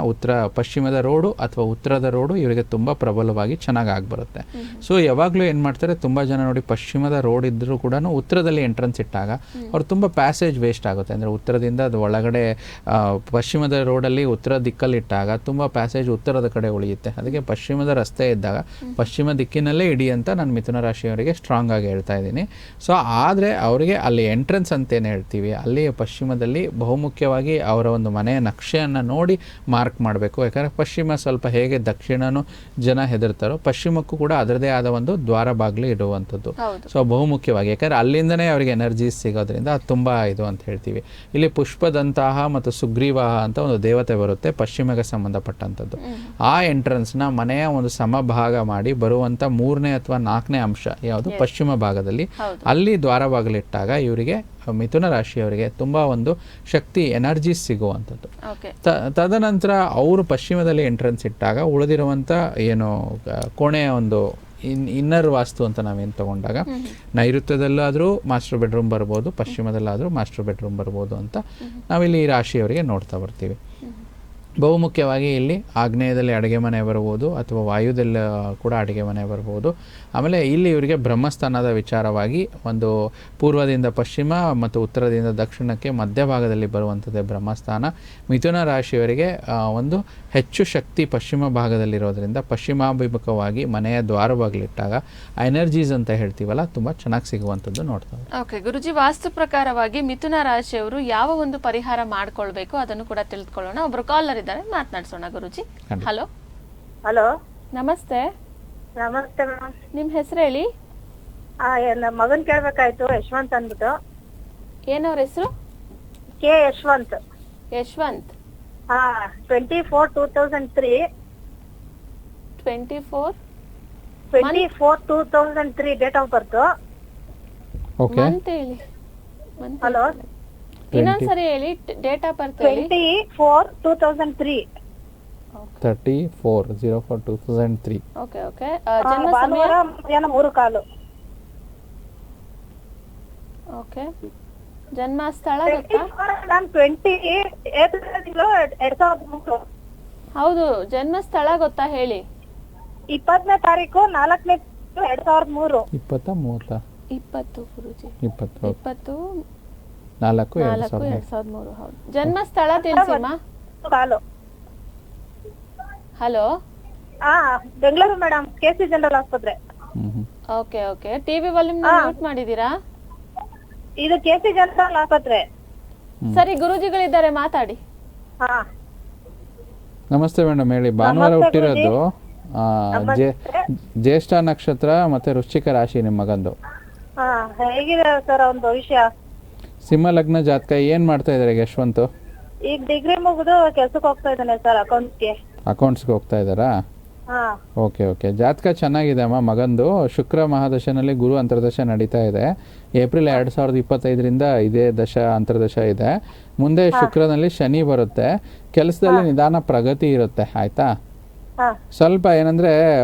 ಪಶ್ಚಿಮದ ರೋಡು ಅಥವಾ ಉತ್ತರದ ರೋಡು ಇವರಿಗೆ ತುಂಬ ಪ್ರಬಲವಾಗಿ ಚೆನ್ನಾಗಿ ಆಗಿಬರುತ್ತೆ. ಸೊ ಯಾವಾಗಲೂ ಏನು ಮಾಡ್ತಾರೆ, ತುಂಬ ಜನ ನೋಡಿ ಪಶ್ಚಿಮದ ರೋಡ್ ಇದ್ದರೂ ಕೂಡ ಉತ್ತರದಲ್ಲಿ ಎಂಟ್ರೆನ್ಸ್ ಇಟ್ಟಾಗ ಅವ್ರು ತುಂಬ ಪ್ಯಾಸೇಜ್ ವೇಸ್ಟ್ ಆಗುತ್ತೆ. ಅಂದರೆ ಉತ್ತರದಿಂದ ಅದು ಒಳಗಡೆ ಪಶ್ಚಿಮದ ರೋಡಲ್ಲಿ ಉತ್ತರ ದಿಕ್ಕಲ್ಲಿ ಇಟ್ಟಾಗ ತುಂಬ ಪ್ಯಾಸೇಜ್ ಉತ್ತರದ ಕಡೆ ಉಳಿಯುತ್ತೆ. ಅದಕ್ಕೆ ಪಶ್ಚಿಮದ ರಸ್ತೆ ಇದ್ದಾಗ ಪಶ್ಚಿಮ ದಿಕ್ಕಿನಲ್ಲೇ ಇಡಿ ಅಂತ ನಾನು ಮಿಥುನ ರಾಶಿಯವರಿಗೆ ಸ್ಟ್ರಾಂಗ್ ಆಗಿ ಹೇಳ್ತಾ ಇದ್ದೀನಿ. ಸೊ ಆದರೆ ಅವರಿಗೆ ಅಲ್ಲಿ ಎಂಟ್ರೆನ್ಸ್ ಅಂತೇನು ಹೇಳ್ತೀವಿ, ಅಲ್ಲಿ ಪಶ್ಚಿಮದಲ್ಲಿ ಬಹುಮುಖ್ಯವಾಗಿ ಅವರ ಒಂದು ಮನೆಯ ನಕ್ಷೆಯನ್ನು ನೋಡಿ ಮಾರ್ಕ್ ಮಾಡಬೇಕು. ಯಾಕಂದರೆ ಪಶ್ಚಿಮ ಸ್ವಲ್ಪ ಹೇಗೆ ದಕ್ಷಿಣನೂ ಜನ ಹೆದರ್ತಾರೋ, ಪಶ್ಚಿಮಕ್ಕೂ ಕೂಡ ಅದರದೇ ಆದ ಒಂದು ದ್ವಾರ ಬಾಗಿಲು ಇರುವಂಥದ್ದು. ಸೊ ಬಹುಮುಖ್ಯವಾಗಿ ಯಾಕಂದರೆ ಅಲ್ಲಿಂದನೇ ಅವರಿಗೆ ಎನರ್ಜಿ ಸಿಗೋದ್ರಿಂದ ಅದು ತುಂಬ ಇದು ಅಂತ ಹೇಳ್ತೀವಿ. ಇಲ್ಲಿ ಪುಷ್ಪದಂತಹ ಮತ್ತು ಸುಗ್ರೀವಾಹ ಅಂತ ಒಂದು ದೇವತೆ ಬರುತ್ತೆ ಪಶ್ಚಿಮಕ್ಕೆ ಸಂಬಂಧಪಟ್ಟಂಥದ್ದು. ಆ ಎಂಟ್ರೆನ್ಸ್ನ ಮನೆಯ ಒಂದು ಸಮಭಾಗ ಮಾಡಿ ಬರುವಂಥ 3ನೇ ಅಥವಾ 4ನೇ ಅಂಶ ಯಾವುದು ಪಶ್ಚಿಮ ಭಾಗದಲ್ಲಿ, ಅಲ್ಲಿ ದ್ವಾರ ಬಾಗಿಲಿಟ್ಟಾಗ ಇವರಿಗೆ ಮಿಥುನ ರಾಶಿಯವರಿಗೆ ತುಂಬ ಒಂದು ಶಕ್ತಿ ಎನರ್ಜಿ ಸಿಗುವಂಥದ್ದು. ತದನಂತರ ಅವರು ಪಶ್ಚಿಮದಲ್ಲಿ ಎಂಟ್ರೆನ್ಸ್ ಇಟ್ಟಾಗ ಉಳಿದಿರುವಂಥ ಏನು ಕೋಣೆಯ ಒಂದು ಇನ್ನರ್ ವಾಸ್ತು ಅಂತ ನಾವೇನು ತಗೊಂಡಾಗ ನೈಋತ್ಯದಲ್ಲಾದರೂ ಮಾಸ್ಟರ್ ಬೆಡ್ರೂಮ್ ಬರ್ಬೋದು, ಪಶ್ಚಿಮದಲ್ಲಾದರೂ ಮಾಸ್ಟರ್ ಬೆಡ್ರೂಮ್ ಬರ್ಬೋದು ಅಂತ ನಾವಿಲ್ಲಿ ಈ ರಾಶಿಯವರಿಗೆ ನೋಡ್ತಾ ಬರ್ತೀವಿ. ಬಹುಮುಖ್ಯವಾಗಿ ಇಲ್ಲಿ ಆಗ್ನೇಯದಲ್ಲಿ ಅಡುಗೆ ಮನೆ ಬರ್ಬೋದು ಅಥವಾ ವಾಯುದಲ್ಲಿ ಕೂಡ ಅಡುಗೆ ಮನೆ ಬರ್ಬೋದು. ಆಮೇಲೆ ಇಲ್ಲಿ ಇವರಿಗೆ ಬ್ರಹ್ಮಸ್ಥಾನದ ವಿಚಾರವಾಗಿ ಒಂದು ಪೂರ್ವದಿಂದ ಪಶ್ಚಿಮ ಮತ್ತು ಉತ್ತರದಿಂದ ದಕ್ಷಿಣಕ್ಕೆ ಮಧ್ಯಭಾಗದಲ್ಲಿ ಬರುವಂಥದ್ದೇ ಬ್ರಹ್ಮಸ್ಥಾನ. ಮಿಥುನ ರಾಶಿಯವರಿಗೆ ಒಂದು ಹೆಚ್ಚು ಶಕ್ತಿ ಪಶ್ಚಿಮ ಭಾಗದಲ್ಲಿರೋದ್ರಿಂದ ಪಶ್ಚಿಮಾಭಿಮುಖವಾಗಿ ಮನೆಯ ದ್ವಾರ ಬಾಗಿಲಿಟ್ಟಾಗ ಎನರ್ಜೀಸ್ ಅಂತ ಹೇಳ್ತೀವಲ್ಲ ತುಂಬ ಚೆನ್ನಾಗಿ ಸಿಗುವಂಥದ್ದು ನೋಡ್ತಾರೆ. ಓಕೆ ಗುರುಜಿ, ವಾಸ್ತು ಪ್ರಕಾರವಾಗಿ ಮಿಥುನ ರಾಶಿಯವರು ಯಾವ ಒಂದು ಪರಿಹಾರ ಮಾಡ್ಕೊಳ್ಬೇಕು ಅದನ್ನು ಕೂಡ ತಿಳಿದುಕೊಳ್ಳೋಣ. ಒಬ್ರು ಕಾಲರ್ ಇದ್ದಾರೆ, ಮಾತನಾಡ್ಸೋಣ ಗುರುಜಿ. ಹಲೋ ಹಲೋ, ನಮಸ್ತೆ. ನಮಸ್ತೆ ಮೇಡಮ್. ನಿಮ್ ಹೆಸರು ಹೇಳಿ. ನಮ್ಮ ಮಗನ್ ಕೇಳ್ಬೇಕಾಯ್ತು, ಯಶವಂತ್ ಅಂದ್ಬಿಟ್ಟು. ಏನವ್ರ ಹೆಸರು? K Yashwant. Yashwant. 24/2003. 24/2003 date of birth. Okay, month ಹೇಳಿ. ಹಲೋ, ಇನ್ನೊಂದ್ಸರಿ ಹೇಳಿ ಡೇಟ್ ಆಫ್ ಬರ್ತ್ ಹೇಳಿ. 24/2003. 34/04/2003. Okay okay. ಜನ್ಮ ಸಮಯ? ಭಾನುವಾರ ಮಧ್ಯಾಹ್ನ 3:15. ಓಕೆ. ಜನ್ಮ ಸ್ಥಳ ಗೊತ್ತಾ? 20/2003. ಹೌದು, ಜನ್ಮ ಸ್ಥಳ ಗೊತ್ತಾ ಹೇಳಿ. 20ನೇ ತಾರೀಕು 4ನೇ 2003. 23 20 ಗುರುಜಿ. 20 4/4/2003. ಹೌದು. ಜನ್ಮ ಸ್ಥಳ ತಿಳಿಸಿಮ್ಮ. Hello, Bengaluru madam, KC general ಆಸ್ಪತ್ರೆ. Okay okay. TV volume mute ಮಾಡಿದೀರಾ? ಇದು ಕೆಸಿ ಜನರಲ್ ಆಸ್ಪತ್ರೆ. ಸರಿ, ಗುರುಜಿಗಳಿದ್ದಾರೆ, ಮಾತಾಡಿ. ನಮಸ್ತೆ ಮೇಡಮ್, ಹೇಳಿ. ಭಾನುವಾರ ಹುಟ್ಟಿರೋದು, ಜ್ಯೇಷ್ಠ ನಕ್ಷತ್ರ ಮತ್ತೆ ವೃಶ್ಚಿಕ ರಾಶಿ ನಿಮ್ಮ ಮಗಂದು. ಹೇಗಿದೆ ಸರ್ ಒಂದು ಭವಿಷ್ಯ? ಸಿಂಹ ಲಗ್ನ ಜಾತಕ. ಏನ್ ಮಾಡ್ತಾ ಇದಾರೆ ಯಶವಂತ್? ಈಗ ಡಿಗ್ರಿ ಮುಗಿದು ಕೆಲ್ಸಕ್ಕೆ ಹೋಗ್ತಾ ಇದ್ದಾನೆ ಸರ್, ಅಕೌಂಟ್ಸ್ಗೆ ಹೋಗ್ತಾ ಇದ್ದಾರಾ? Okay okay. ಜಾತಕ ಚೆನ್ನಾಗಿದೆ ಅಮ್ಮ ಮಗಂದು. ಶುಕ್ರ ಮಹಾದಶನಲ್ಲಿ ಗುರು ಅಂತರ್ದಶ ನಡೀತಾ ಇದೆ. ಏಪ್ರಿಲ್ 2025ರಿಂದ ಇದೇ ಅಂತರ್ದಶ ಇದೆ. ಮುಂದೆ ಶುಕ್ರನಲ್ಲಿ ಶನಿ ಬರುತ್ತೆ. ಕೆಲಸದಲ್ಲಿ ನಿಧಾನ ಪ್ರಗತಿ ಇರುತ್ತೆ, ಆಯ್ತಾ? ಸ್ವಲ್ಪ ಏನಂದ್ರೆ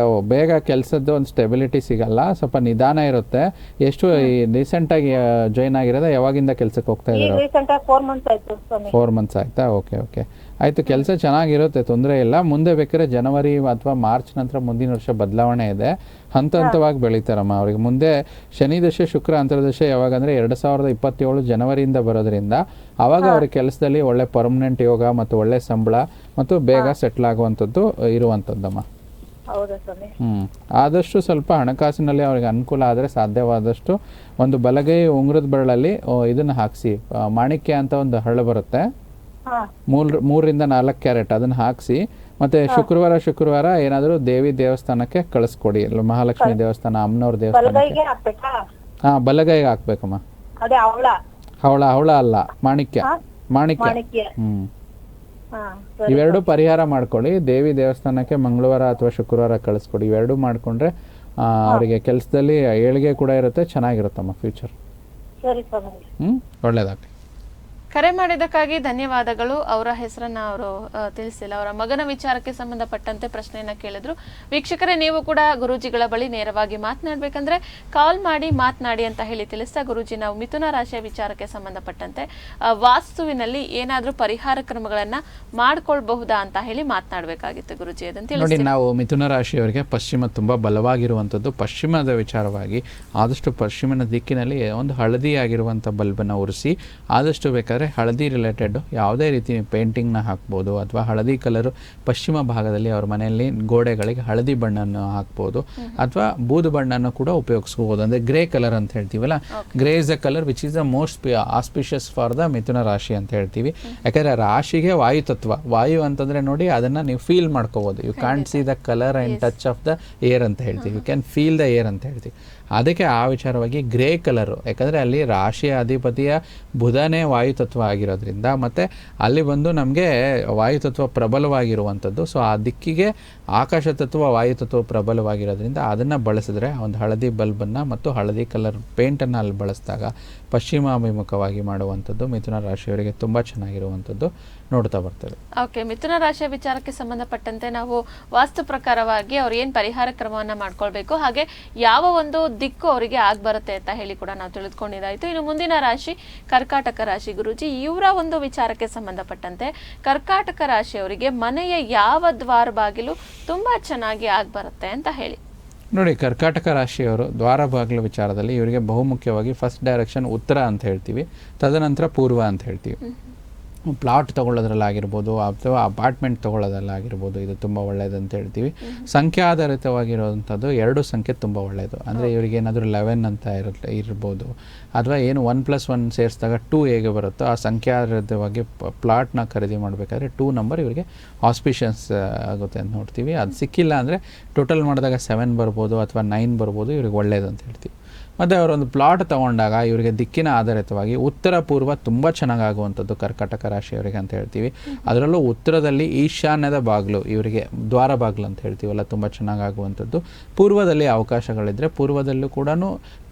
ಬೇಗ ಕೆಲಸದ್ದು ಒಂದು ಸ್ಟೆಬಿಲಿಟಿ ಸಿಗಲ್ಲ, ಸ್ವಲ್ಪ ನಿಧಾನ ಇರುತ್ತೆ. ಎಷ್ಟು ರೀಸೆಂಟ್ ಆಗಿ ಜಾಯ್ನ್ ಆಗಿರೋದ? ಯಾವಾಗಿಂದ ಕೆಲಸಕ್ಕೆ ಹೋಗ್ತಾ ಇದ್ದಾರೆ? 4 ಮಂತ್ಸ್ ಆಯ್ತಾ? ಓಕೆ ಓಕೆ, ಆಯ್ತು. ಕೆಲಸ ಚೆನ್ನಾಗಿರುತ್ತೆ, ತೊಂದರೆ ಇಲ್ಲ. ಮುಂದೆ ಬೇಕಾದ್ರೆ ಜನವರಿ ಅಥವಾ ಮಾರ್ಚ್ ನಂತರ ಮುಂದಿನ ವರ್ಷ ಬದಲಾವಣೆ ಇದೆ. ಹಂತ ಹಂತವಾಗಿ ಬೆಳೀತಾರಮ್ಮ. ಅವ್ರಿಗೆ ಮುಂದೆ ಶನಿ ದಶೆ ಶುಕ್ರ ಅಂತರ್ದಶೆ ಯಾವಾಗಂದ್ರೆ 2027 ಜನವರಿಯಿಂದ ಬರೋದ್ರಿಂದ ಅವಾಗ ಅವ್ರ ಕೆಲಸದಲ್ಲಿ ಒಳ್ಳೆ ಪರ್ಮನೆಂಟ್ ಯೋಗ ಮತ್ತು ಒಳ್ಳೆ ಸಂಬಳ ಮತ್ತು ಬೇಗ ಸೆಟ್ಲ್ ಆಗುವಂಥದ್ದು ಇರುವಂಥದ್ದಮ್ಮ. ಆದಷ್ಟು ಸ್ವಲ್ಪ ಹಣಕಾಸಿನಲ್ಲಿ ಅವ್ರಿಗೆ ಅನುಕೂಲ ಆದರೆ ಸಾಧ್ಯವಾದಷ್ಟು ಒಂದು ಬಲಗೈ ಉಂಗುರದ ಬೆರಳಲ್ಲಿ ಇದನ್ನ ಹಾಕ್ಸಿ, ಮಾಣಿಕ್ಯ ಅಂತ ಒಂದು ಹರಳು ಬರುತ್ತೆ, 3ರಿಂದ 4 ಕ್ಯಾರೆಟ್ ಅದನ್ನ ಹಾಕ್ಸಿ. ಮತ್ತೆ ಶುಕ್ರವಾರ ಏನಾದರೂ ದೇವಿ ದೇವಸ್ಥಾನಕ್ಕೆ ಕಳಿಸ್ಕೊಡಿ. ಮಹಾಲಕ್ಷ್ಮಿ ದೇವಸ್ಥಾನ, ಅಮ್ಮನವ್ರ ದೇವಸ್ಥಾನಕ್ಕೆ. ಬಲಗೈಗೆ ಹಾಕ್ಬೇಕಮ್ಮ. ಹವಳ ಅಲ್ಲ, ಮಾಣಿಕ್ಯ. ಇವೆರಡು ಪರಿಹಾರ ಮಾಡ್ಕೊಳ್ಳಿ. ದೇವಿ ದೇವಸ್ಥಾನಕ್ಕೆ ಮಂಗಳವಾರ ಅಥವಾ ಶುಕ್ರವಾರ ಕಳಿಸ್ಕೊಡಿ. ಇವೆರಡು ಮಾಡ್ಕೊಂಡ್ರೆ ಅವರಿಗೆ ಕೆಲಸದಲ್ಲಿ ಏಳಿಗೆ ಕೂಡ ಇರುತ್ತೆ, ಚೆನ್ನಾಗಿರುತ್ತಮ್ಮ ಫ್ಯೂಚರ್. ಒಳ್ಳೇದಾಗ್ಲಿ. ಕರೆ ಮಾಡಿದ್ದಕ್ಕಾಗಿ ಧನ್ಯವಾದಗಳು. ಅವರ ಹೆಸರನ್ನ ಅವರು ತಿಳಿಸಿಲ್ಲ. ಅವರ ಮಗನ ವಿಚಾರಕ್ಕೆ ಸಂಬಂಧಪಟ್ಟಂತೆ ಪ್ರಶ್ನೆಯನ್ನ ಕೇಳಿದ್ರು. ವೀಕ್ಷಕರೇ, ನೀವು ಕೂಡ ಗುರೂಜಿಗಳ ಬಳಿ ನೇರವಾಗಿ ಮಾತನಾಡ್ಬೇಕಂದ್ರೆ ಕಾಲ್ ಮಾಡಿ ಮಾತನಾಡಿ ಅಂತ ಹೇಳಿ ತಿಳಿಸ್ತಾ, ಗುರೂಜಿ ನಾವು ಮಿಥುನ ರಾಶಿಯ ವಿಚಾರಕ್ಕೆ ಸಂಬಂಧಪಟ್ಟಂತೆ ವಾಸ್ತುವಿನಲ್ಲಿ ಏನಾದ್ರೂ ಪರಿಹಾರ ಕ್ರಮಗಳನ್ನ ಮಾಡ್ಕೊಳ್ಬಹುದಾ ಅಂತ ಹೇಳಿ ಮಾತನಾಡಬೇಕಾಗಿತ್ತು ಗುರೂಜಿ, ಅದನ್ನ ನೋಡಿ. ತಿಳಿಸಿ. ನಾವು ಮಿಥುನ ರಾಶಿಯವರಿಗೆ ಪಶ್ಚಿಮ ತುಂಬಾ ಬಲವಾಗಿರುವಂಥದ್ದು. ಪಶ್ಚಿಮದ ವಿಚಾರವಾಗಿ ಆದಷ್ಟು ಪಶ್ಚಿಮನ ದಿಕ್ಕಿನಲ್ಲಿ ಒಂದು ಹಳದಿ ಆಗಿರುವಂಥ ಬಲ್ಬನ್ನು ಉರಿಸಿ, ಆದಷ್ಟು ಬೇಕಾದ್ರೆ ಹಳದಿ ರಿಲೇಟೆಡ್ ಯಾವುದೇ ರೀತಿ ಪೇಂಟಿಂಗ್ನ ಹಾಕ್ಬೋದು, ಅಥವಾ ಹಳದಿ ಕಲರು ಪಶ್ಚಿಮ ಭಾಗದಲ್ಲಿ ಅವ್ರ ಮನೆಯಲ್ಲಿ ಗೋಡೆಗಳಿಗೆ ಹಳದಿ ಬಣ್ಣನ ಹಾಕ್ಬೋದು, ಅಥವಾ ಬೂದು ಬಣ್ಣನ ಕೂಡ ಉಪಯೋಗಿಸ್ಬೋದು. ಅಂದರೆ ಗ್ರೇ ಕಲರ್ ಅಂತ ಹೇಳ್ತೀವಲ್ಲ, grey is the colour which is the most auspicious for the Mithuna rashi ಅಂತ ಹೇಳ್ತೀವಿ. ಯಾಕಂದರೆ ರಾಶಿಗೆ ವಾಯು ತತ್ವ, ವಾಯು ಅಂತಂದರೆ ನೋಡಿ ಅದನ್ನು ನೀವು ಫೀಲ್ ಮಾಡ್ಕೋಬೋದು. You can't see the colour and touch of the air ಅಂತ ಹೇಳ್ತೀವಿ, you can feel the air ಅಂತ ಹೇಳ್ತೀವಿ. ಅದಕ್ಕೆ ಆ ವಿಚಾರವಾಗಿ ಗ್ರೇ ಕಲರು, ಯಾಕಂದರೆ ಅಲ್ಲಿ ರಾಶಿಯ ಅಧಿಪತಿಯ ಬುಧನೇ ವಾಯುತತ್ವ ಆಗಿರೋದ್ರಿಂದ, ಮತ್ತು ಅಲ್ಲಿ ಬಂದು ನಮಗೆ ವಾಯುತತ್ವ ಪ್ರಬಲವಾಗಿರುವಂಥದ್ದು. ಸೊ ಆ ದಿಕ್ಕಿಗೆ ಆಕಾಶ ತತ್ವ ವಾಯುತತ್ವ ಪ್ರಬಲವಾಗಿರೋದ್ರಿಂದ ಅದನ್ನು ಬಳಸಿದ್ರೆ, ಒಂದು ಹಳದಿ ಬಲ್ಬನ್ನು ಮತ್ತು ಹಳದಿ ಕಲರ್ ಪೇಂಟನ್ನು ಅಲ್ಲಿ ಬಳಸಿದಾಗ ಪಶ್ಚಿಮಾಭಿಮುಖವಾಗಿ ಮಾಡುವಂಥದ್ದು ಮಿಥುನ ರಾಶಿಯವರಿಗೆ ತುಂಬ ಚೆನ್ನಾಗಿರುವಂಥದ್ದು ನೋಡ್ತಾ ಬರ್ತದೆ. ಓಕೆ, ಮಿಥುನ ರಾಶಿಯ ವಿಚಾರಕ್ಕೆ ಸಂಬಂಧಪಟ್ಟಂತೆ ನಾವು ವಾಸ್ತು ಪ್ರಕಾರವಾಗಿ ಅವ್ರು ಏನು ಪರಿಹಾರ ಕ್ರಮವನ್ನ ಮಾಡ್ಕೊಳ್ಬೇಕು, ಹಾಗೆ ಯಾವ ಒಂದು ದಿಕ್ಕು ಅವರಿಗೆ ಬರುತ್ತೆ ಅಂತ ಹೇಳಿ ಕೂಡ ನಾವು ತಿಳಿದುಕೊಂಡಿದ್ದಾಯ್ತು. ಇನ್ನು ಮುಂದಿನ ರಾಶಿ ಕರ್ಕಾಟಕ ರಾಶಿ. ಗುರೂಜಿ, ಇವರ ಒಂದು ವಿಚಾರಕ್ಕೆ ಸಂಬಂಧಪಟ್ಟಂತೆ ಕರ್ಕಾಟಕ ರಾಶಿಯವರಿಗೆ ಮನೆಯ ಯಾವ ದ್ವಾರ ಬಾಗಿಲು ತುಂಬಾ ಚೆನ್ನಾಗಿ ಬರುತ್ತೆ ಅಂತ ಹೇಳಿ. ನೋಡಿ, ಕರ್ಕಾಟಕ ರಾಶಿಯವರು ದ್ವಾರ ಬಾಗಿಲು ವಿಚಾರದಲ್ಲಿ ಇವರಿಗೆ ಬಹುಮುಖ್ಯವಾಗಿ ಫಸ್ಟ್ ಡೈರೆಕ್ಷನ್ ಉತ್ತರ ಅಂತ ಹೇಳ್ತೀವಿ, ತದನಂತರ ಪೂರ್ವ ಅಂತ ಹೇಳ್ತೀವಿ. ಪ್ಲಾಟ್ ತೊಗೊಳ್ಳೋದ್ರಲ್ಲಾಗಿರ್ಬೋದು ಅಥವಾ ಅಪಾರ್ಟ್ಮೆಂಟ್ ತೊಗೊಳ್ಳೋದ್ರಲ್ಲಾಗಿರ್ಬೋದು ಇದು ತುಂಬ ಒಳ್ಳೆಯದು ಅಂತ ಹೇಳ್ತೀವಿ. ಸಂಖ್ಯಾಧಾರಿತವಾಗಿರುವಂಥದ್ದು 2 ಸಂಖ್ಯೆ ತುಂಬ ಒಳ್ಳೆಯದು. ಅಂದರೆ ಇವರಿಗೆ ಏನಾದರೂ 11 ಅಂತ ಇರ್ಬೋದು, ಅಥವಾ ಏನು 1+1 ಸೇರಿಸಿದಾಗ 2 ಹೇಗೆ ಬರುತ್ತೋ ಆ ಸಂಖ್ಯಾಧಾರಿತವಾಗಿ ಪ್ಲಾಟ್ನ ಖರೀದಿ ಮಾಡಬೇಕಾದ್ರೆ 2 ನಂಬರ್ ಇವರಿಗೆ ಆಸ್ಪಿಷನ್ಸ್ ಆಗುತ್ತೆ ಅಂತ ನೋಡ್ತೀವಿ. ಅದು ಸಿಕ್ಕಿಲ್ಲ ಅಂದರೆ ಟೋಟಲ್ ಮಾಡಿದಾಗ 7 ಬರ್ಬೋದು ಅಥವಾ 9 ಬರ್ಬೋದು, ಇವ್ರಿಗೆ ಒಳ್ಳೆಯದು ಅಂತ ಹೇಳ್ತೀವಿ. ಮತ್ತು ಅವರೊಂದು ಪ್ಲಾಟ್ ತೊಗೊಂಡಾಗ ಇವರಿಗೆ ದಿಕ್ಕಿನ ಆಧಾರಿತವಾಗಿ ಉತ್ತರ ಪೂರ್ವ ತುಂಬ ಚೆನ್ನಾಗಾಗುವಂಥದ್ದು ಕರ್ಕಾಟಕ ರಾಶಿಯವರಿಗೆ ಅಂತ ಹೇಳ್ತೀವಿ. ಅದರಲ್ಲೂ ಉತ್ತರದಲ್ಲಿ ಈಶಾನ್ಯದ ಬಾಗಿಲು ಇವರಿಗೆ ದ್ವಾರ ಬಾಗಿಲು ಅಂತ ಹೇಳ್ತೀವಲ್ಲ, ತುಂಬ ಚೆನ್ನಾಗಾಗುವಂಥದ್ದು. ಪೂರ್ವದಲ್ಲಿ ಅವಕಾಶಗಳಿದ್ದರೆ ಪೂರ್ವದಲ್ಲೂ ಕೂಡ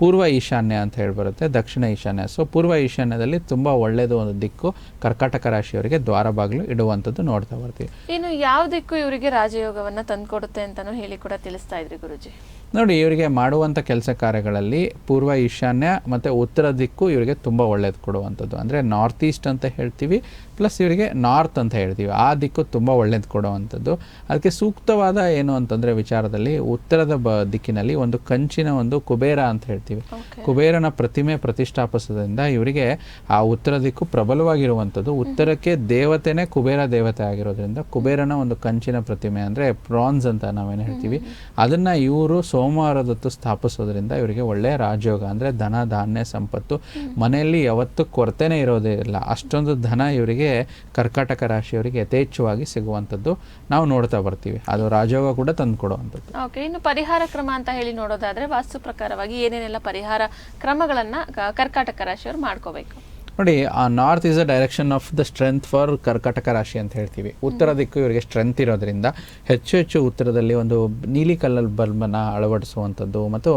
ಪೂರ್ವ ಈಶಾನ್ಯ ಅಂತ ಹೇಳಿ ಬರುತ್ತೆ, ದಕ್ಷಿಣ ಈಶಾನ್ಯ. ಸೊ ಪೂರ್ವ ಈಶಾನ್ಯದಲ್ಲಿ ತುಂಬ ಒಳ್ಳೆಯದು ಒಂದು ದಿಕ್ಕು ಕರ್ಕಾಟಕ ರಾಶಿಯವರಿಗೆ ದ್ವಾರ ಬಾಗಿಲು ಇಡುವಂಥದ್ದು ನೋಡ್ತಾ ಬರ್ತೀವಿ. ಇನ್ನು ಯಾವ ದಿಕ್ಕು ಇವರಿಗೆ ರಾಜಯೋಗವನ್ನು ತಂದುಕೊಡುತ್ತೆ ಅಂತಲೂ ಹೇಳಿ ಕೂಡ ತಿಳಿಸ್ತಾ ಇದ್ರಿ ಗುರೂಜಿ. ನೋಡಿ, ಇವರಿಗೆ ಮಾಡುವಂಥ ಕೆಲಸ ಕಾರ್ಯಗಳಲ್ಲಿ ಪೂರ್ವ ಈಶಾನ್ಯ ಮತ್ತು ಉತ್ತರ ದಿಕ್ಕು ಇವರಿಗೆ ತುಂಬ ಒಳ್ಳೇದು ಕೊಡುವಂಥದ್ದು. ಅಂದರೆ ನಾರ್ತ್ ಈಸ್ಟ್ ಅಂತ ಹೇಳ್ತೀವಿ, ಪ್ಲಸ್ ಇವರಿಗೆ ನಾರ್ತ್ ಅಂತ ಹೇಳ್ತೀವಿ, ಆ ದಿಕ್ಕು ತುಂಬ ಒಳ್ಳೇದು ಕೊಡುವಂಥದ್ದು. ಅದಕ್ಕೆ ಸೂಕ್ತವಾದ ಏನು ಅಂತಂದರೆ ವಿಚಾರದಲ್ಲಿ ಉತ್ತರದ ದಿಕ್ಕಿನಲ್ಲಿ ಒಂದು ಕಂಚಿನ ಒಂದು ಕುಬೇರ ಅಂತ ಹೇಳ್ತೀವಿ, ಕುಬೇರನ ಪ್ರತಿಮೆ ಪ್ರತಿಷ್ಠಾಪಿಸೋದ್ರಿಂದ ಇವರಿಗೆ ಆ ಉತ್ತರ ದಿಕ್ಕು ಪ್ರಬಲವಾಗಿರುವಂಥದ್ದು. ಉತ್ತರಕ್ಕೆ ದೇವತೆನೇ ಕುಬೇರ ದೇವತೆ ಆಗಿರೋದ್ರಿಂದ ಕುಬೇರನ ಒಂದು ಕಂಚಿನ ಪ್ರತಿಮೆ ಅಂದರೆ ಬ್ರಾನ್ಸ್ ಅಂತ ನಾವೇನು ಹೇಳ್ತೀವಿ, ಅದನ್ನು ಇವರು ಸೋಮವಾರದೊತ್ತು ಸ್ಥಾಪಿಸೋದ್ರಿಂದ ಇವರಿಗೆ ಒಳ್ಳೆಯ ರಾಜಯೋಗ, ಅಂದರೆ ಧನ ಧಾನ್ಯ ಸಂಪತ್ತು ಮನೆಯಲ್ಲಿ ಯಾವತ್ತೂ ಕೊರತೆನೇ ಇರೋದೇ ಇಲ್ಲ, ಅಷ್ಟೊಂದು ಧನ ಇವರಿಗೆ ಕರ್ಕಾಟಕ ರಾಶಿಯವರಿಗೆ ಯಥೇಚ್ಛವಾಗಿ ಸಿಗುವಂಥದ್ದು ನಾವು ನೋಡ್ತಾ ಬರ್ತೀವಿ. ಅದು ರಾಜಯೋಗ ಕೂಡ ತಂದು ಕೊಡುವಂಥದ್ದು. ಓಕೆ, ಇನ್ನು ಪರಿಹಾರ ಕ್ರಮ ಅಂತ ಹೇಳಿ ನೋಡೋದಾದ್ರೆ ವಾಸ್ತು ಪ್ರಕಾರವಾಗಿ ಏನೇನೆಲ್ಲ ಪರಿಹಾರ ಕ್ರಮಗಳನ್ನ ಕರ್ಕಾಟಕ ರಾಶಿಯವರು ಮಾಡ್ಕೋಬೇಕು? ನೋಡಿ, ಆ north is a direction of the strength for ಕರ್ಕಾಟಕ ರಾಶಿ ಅಂತ ಹೇಳ್ತೀವಿ. ಉತ್ತರ ದಿಕ್ಕು ಇವರಿಗೆ ಸ್ಟ್ರೆಂತ್ ಇರೋದ್ರಿಂದ ಹೆಚ್ಚು ಉತ್ತರದಲ್ಲಿ ಒಂದು ನೀಲಿ ಕಲರ್ ಬಲ್ಬನ್ನು ಅಳವಡಿಸುವಂಥದ್ದು ಮತ್ತು